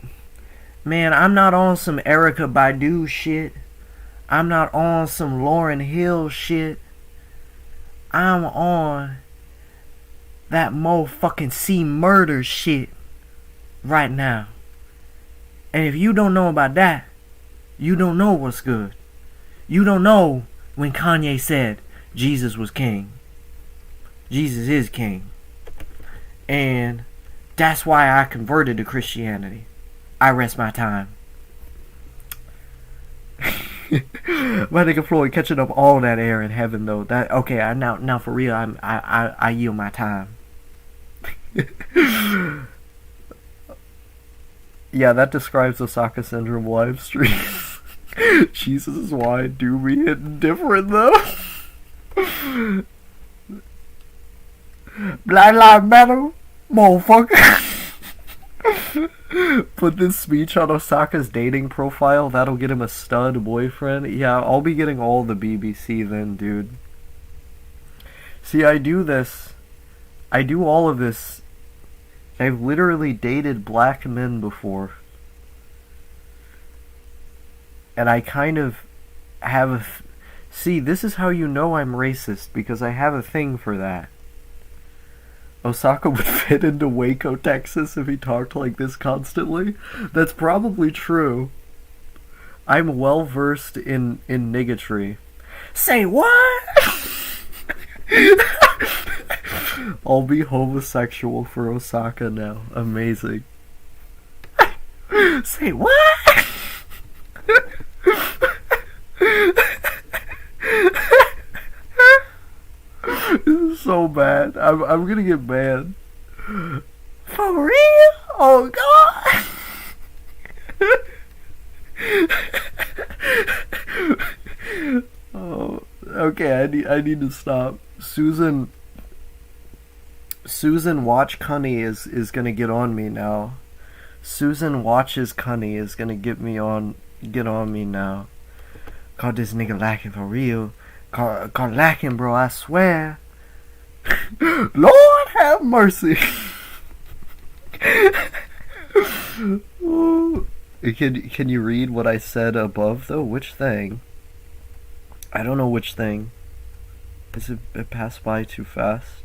man, I'm not on some Erykah Badu shit. I'm not on some Lauryn Hill shit. I'm on that motherfucking C Murder shit right now. And if you don't know about that, you don't know what's good. You don't know when Kanye said Jesus was king. Jesus is king. And that's why I converted to Christianity. I rest my time. My nigga Floyd catching up all that air in heaven, though. That okay? Now for real, I yield my time. Yeah, that describes Osaka Syndrome live stream. Jesus is why do we hit different though. Black Lives Matter, motherfucker. Put this speech on Osaka's dating profile. That'll get him a stud boyfriend. Yeah, I'll be getting all the BBC then, dude. See, I do this. I do all of this. I've literally dated black men before. And I kind of have a... See, this is how you know I'm racist, because I have a thing for that. Osaka would fit into Waco, Texas if he talked like this constantly. That's probably true. I'm well versed in niggatry. Say what? I'll be homosexual for Osaka now. Amazing. Say what? This is so bad. I'm gonna get banned. For real? Oh god. Oh, okay. I need to stop. Susan Watch Cunny is gonna get on me now. Susan Watches Cunny is gonna get on me now. God, this nigga lacking for real. God lacking, bro. I swear. Lord have mercy. Oh. Can you read what I said above though? Which thing? I don't know which thing. It passed by too fast?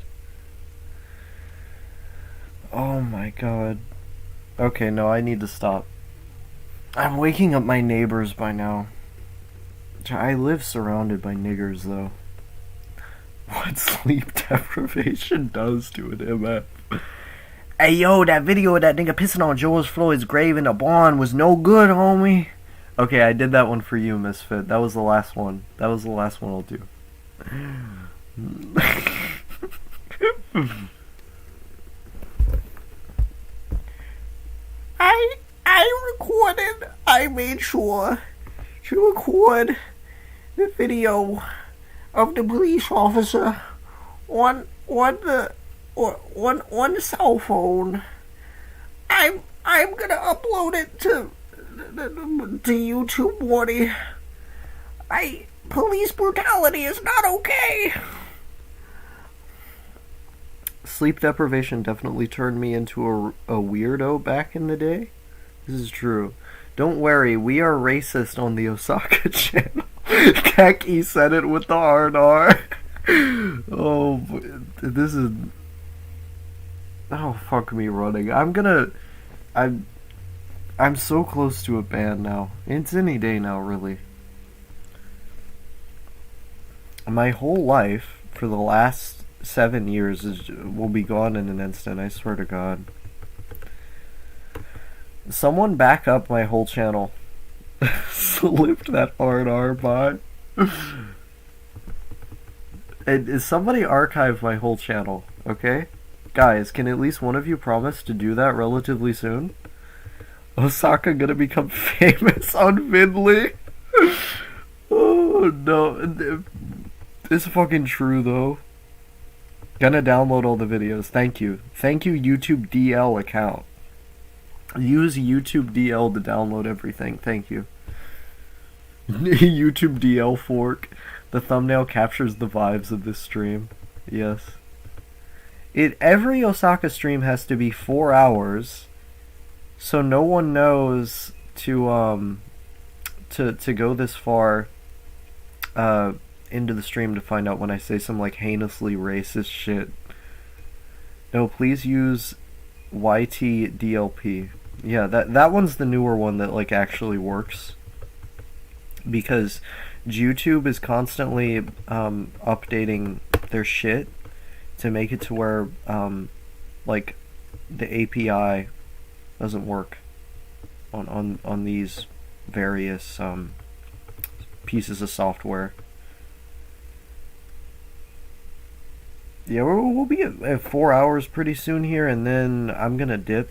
Oh my god. Okay, no, I need to stop. I'm waking up my neighbors by now. I live surrounded by niggers though. What sleep deprivation does to an MF. Hey yo, that video of that nigga pissing on George Floyd's grave in the barn was no good, homie. Okay, I did that one for you, Misfit. That was the last one. That was the last one I'll do. I made sure to record the video of the police officer on the cell phone. I'm gonna upload it to YouTube, Morty. Police brutality is not okay. Sleep deprivation definitely turned me into a weirdo back in the day. This is true. Don't worry, we are racist on the Osaka channel. Keki said it with the hard R. Oh, this is... Oh, fuck me running. I'm so close to a ban now. It's any day now, really. My whole life, for the last 7 years, will be gone in an instant, I swear to God. Someone back up my whole channel. Slipped that hard R by. Is somebody archive my whole channel, okay? Guys, can at least one of you promise to do that relatively soon? Osaka gonna become famous on Vidly? Oh no. It's fucking true though. Gonna download all the videos. Thank you. Thank you, YouTube DL account. Use YouTube DL to download everything. Thank you. YouTube DL fork. The thumbnail captures the vibes of this stream. Yes. Every Osaka stream has to be 4 hours, so no one knows to go this far into the stream to find out when I say some like heinously racist shit. No, please use YTDLP. Yeah, that one's the newer one that like actually works, because YouTube is constantly updating their shit to make it to where like the API doesn't work on these various pieces of software. Yeah, we'll be at 4 hours pretty soon here, and then I'm gonna dip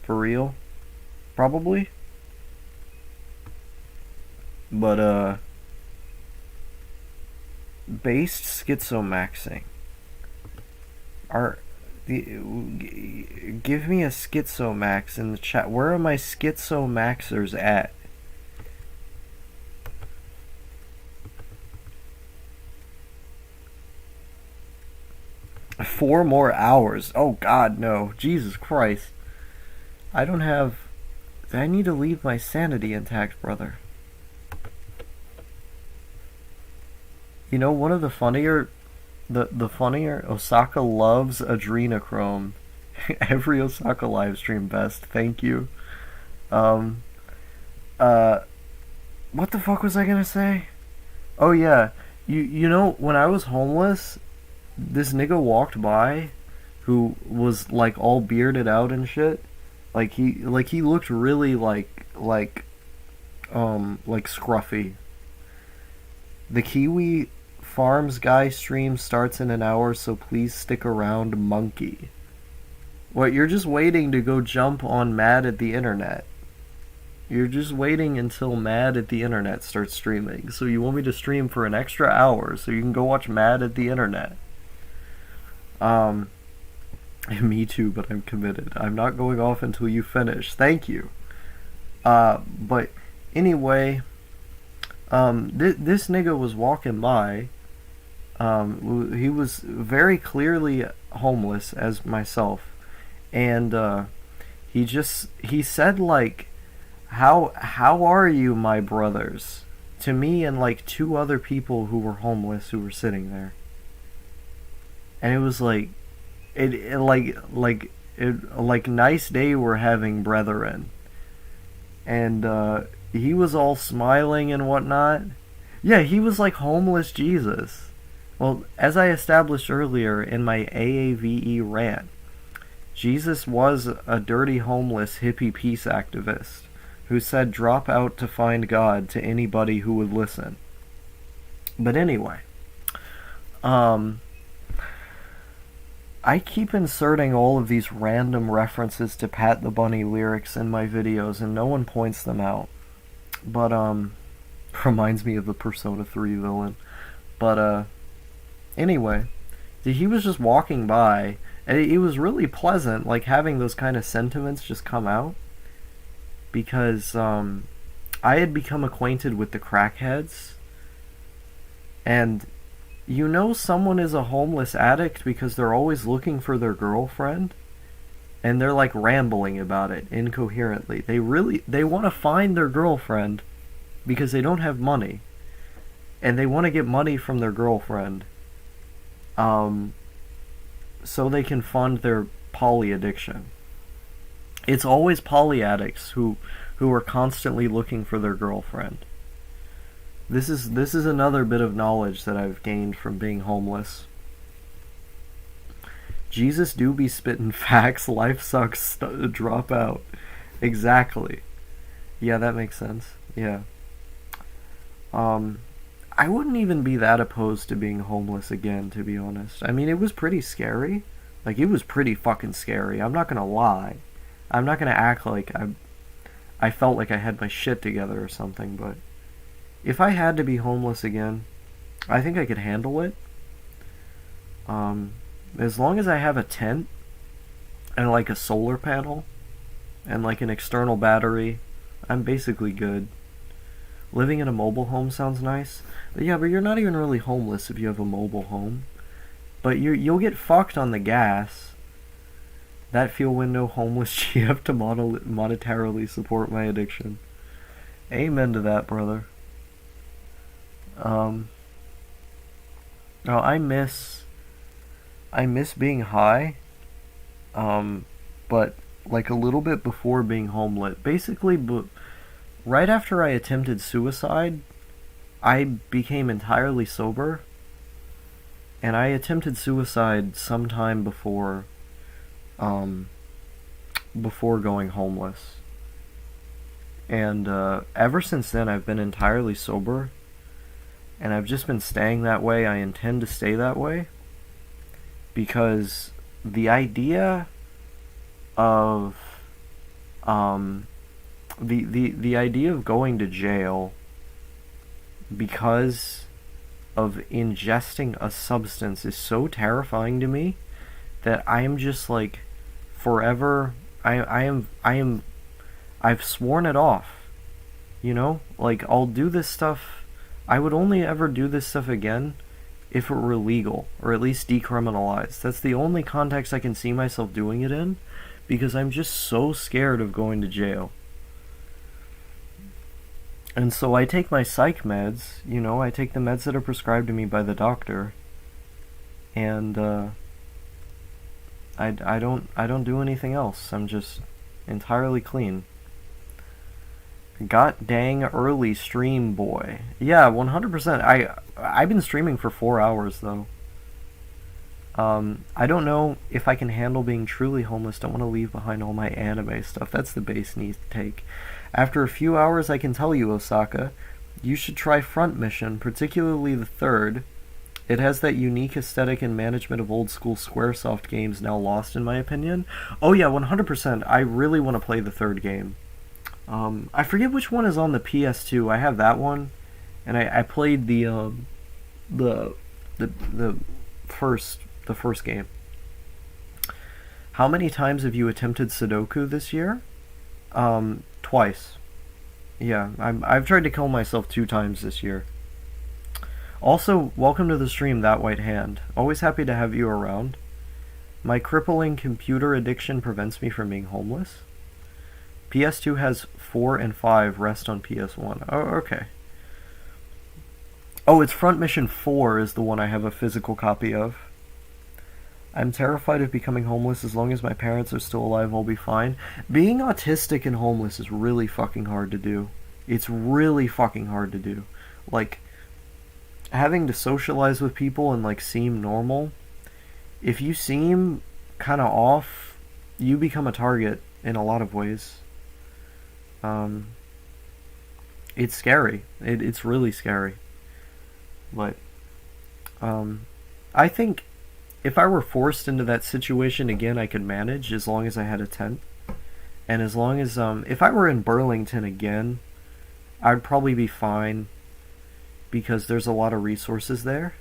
for real, probably. But based schizomaxing. Give me a schizomax in the chat. Where are my schizomaxers at? Four more hours. Oh God, no. Jesus Christ. I need to leave my sanity intact, brother. You know, one of the funnier the funnier, Osaka loves adrenochrome. Every Osaka live stream best. Thank you. Um, uh, what the fuck was I gonna say? Oh yeah, you know when I was homeless, this nigga walked by, who was like all bearded out and shit. Like he looked really like scruffy. The Kiwi Farms guy stream starts in an hour, so please stick around, monkey. What, you're just waiting to go jump on Mad at the Internet? You're just waiting until Mad at the Internet starts streaming. So you want me to stream for an extra hour so you can go watch Mad at the Internet. Me too, but I'm committed. I'm not going off until you finish. Thank you. But anyway, this nigga was walking by. He was very clearly homeless as myself. And he said like, how are you, my brothers, to me and like two other people who were homeless who were sitting there. And it was like, it like nice day we're having, brethren. And he was all smiling and whatnot. Yeah, he was like homeless Jesus. Well, as I established earlier in my AAVE rant, Jesus was a dirty homeless hippie peace activist who said drop out to find God to anybody who would listen. But anyway, I keep inserting all of these random references to Pat the Bunny lyrics in my videos and no one points them out. But reminds me of the Persona 3 villain. But anyway, he was just walking by, and it was really pleasant, like having those kind of sentiments just come out, because I had become acquainted with the crackheads, and you know someone is a homeless addict because they're always looking for their girlfriend, and they're like rambling about it incoherently. They want to find their girlfriend because they don't have money, and they want to get money from their girlfriend so they can fund their poly addiction. It's always poly addicts who are constantly looking for their girlfriend. This is another bit of knowledge that I've gained from being homeless. Jesus do be spittin' facts. Life sucks. Drop out. Exactly. Yeah, that makes sense. Yeah. I wouldn't even be that opposed to being homeless again, to be honest. I mean, it was pretty scary. Like, it was pretty fucking scary. I'm not gonna lie. I'm not gonna act like I felt like I had my shit together or something, but if I had to be homeless again, I think I could handle it. As long as I have a tent and like a solar panel and like an external battery, I'm basically good. Living in a mobile home sounds nice. But yeah, but you're not even really homeless if you have a mobile home. But you'll get fucked on the gas. That fuel window homeless GF to monetarily support my addiction. Amen to that, brother. Oh, I miss being high. But like a little bit before being homeless. Basically, right after I attempted suicide, I became entirely sober, and I attempted suicide sometime before going homeless. And ever since then, I've been entirely sober, and I've just been staying that way. I intend to stay that way, because the idea of the idea of going to jail because of ingesting a substance is so terrifying to me that I am just like forever I've sworn it off. You know? Like, I'll do this stuff. I would only ever do this stuff again if it were legal, or at least decriminalized. That's the only context I can see myself doing it in, because I'm just so scared of going to jail. And so I take my psych meds, you know, I take the meds that are prescribed to me by the doctor, and I don't do anything else. I'm just entirely clean. Got dang early stream, boy. Yeah, 100%. I've been streaming for 4 hours though. I don't know if I can handle being truly homeless. Don't want to leave behind all my anime stuff. That's the base need to take. After a few hours, I can tell you, Osaka, you should try Front Mission, particularly the third. It has that unique aesthetic and management of old school Squaresoft games now lost, in my opinion. Oh yeah, 100%. I really want to play the third game. I forget which one is on the PS2. I have that one, and I played the first game. How many times have you attempted Sudoku this year? Twice. Yeah, I've tried to kill myself 2 times this year. Also, welcome to the stream, That White Hand. Always happy to have you around. My crippling computer addiction prevents me from being homeless. PS2 has 4 and 5 rest on PS1. Oh, okay. Oh, it's Front Mission 4 is the one I have a physical copy of. I'm terrified of becoming homeless. As long as my parents are still alive, I'll be fine. Being autistic and homeless is really fucking hard to do. It's really fucking hard to do. Like, having to socialize with people and, like, seem normal. If you seem kind of off, you become a target in a lot of ways. It's scary. It's really scary. But, I think if I were forced into that situation again, I could manage as long as I had a tent. And as long as, if I were in Burlington again, I'd probably be fine because there's a lot of resources there.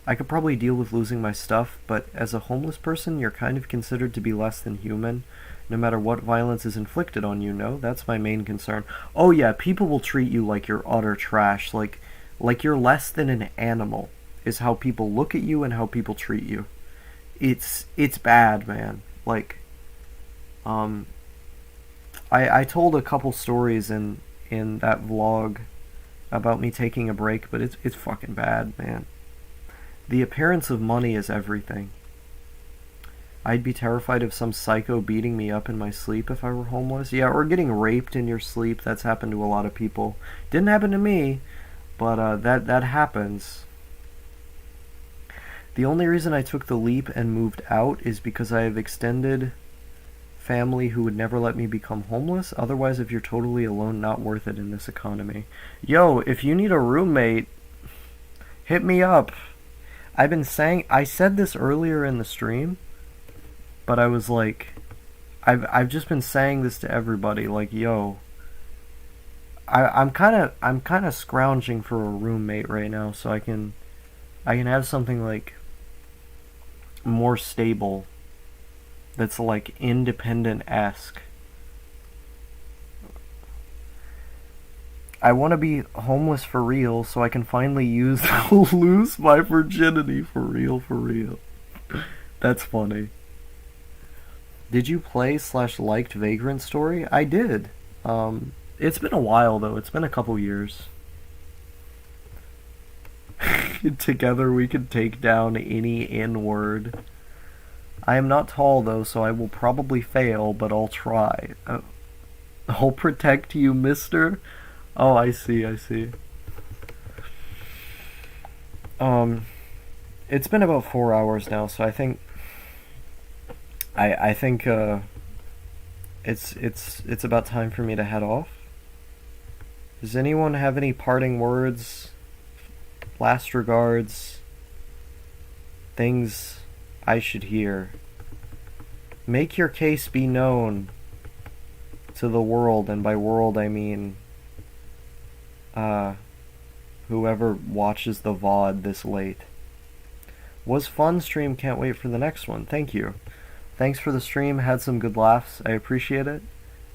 I could probably deal with losing my stuff, but as a homeless person, you're kind of considered to be less than human, no matter what violence is inflicted on you, no? That's my main concern. Oh yeah, people will treat you like you're utter trash, like you're less than an animal, is how people look at you and how people treat you. It's bad, man. Like, I told a couple stories in that vlog about me taking a break, but it's fucking bad, man. The appearance of money is everything. I'd be terrified of some psycho beating me up in my sleep if I were homeless. Yeah, or getting raped in your sleep. That's happened to a lot of people. Didn't happen to me, but that happens. The only reason I took the leap and moved out is because I have extended family who would never let me become homeless. Otherwise, if you're totally alone, not worth it in this economy. Yo, if you need a roommate, hit me up. I said this earlier in the stream, but I was like, I've just been saying this to everybody, like, yo, I'm kind of scrounging for a roommate right now, so I can have something like more stable, that's like independent-esque. I want to be homeless for real, so I can finally lose my virginity for real. That's funny. Did you play / liked Vagrant Story? I did. It's been a while though. It's been a couple years. Together we could take down any N-word. I am not tall though, so I will probably fail, but I'll try. I'll protect you, mister. Oh, I see. It's been about 4 hours now, so I think it's about time for me to head off. Does anyone have any parting words? Last regards? Things I should hear? Make your case be known to the world, and by world I mean whoever watches the VOD this late. Was fun stream, can't wait for the next one. Thank you. Thanks for the stream, had some good laughs, I appreciate it.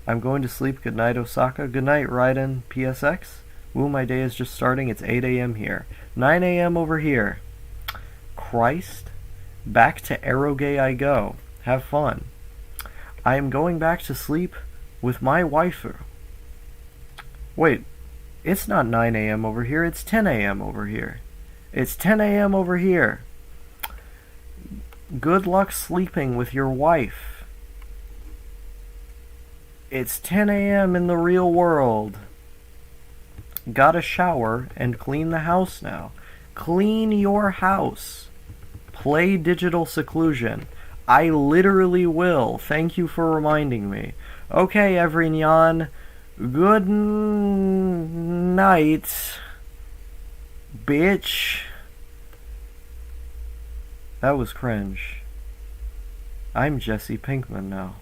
I'm going to sleep, good night Osaka. Good night Raiden PSX. Woo, my day is just starting, it's 8 a.m. here. 9 a.m. over here. Christ. Back to Arrowgay I go. Have fun. I am going back to sleep with my waifu. Wait, it's not 9 a.m. over here, it's 10 a.m. over here. It's 10 a.m. over here. Good luck sleeping with your wife. It's 10 a.m. in the real world. Gotta shower and clean the house now. Clean your house. Play Digital Seclusion. I literally will. Thank you for reminding me. Okay, Everignon. Good night, bitch. That was cringe. I'm Jesse Pinkman now.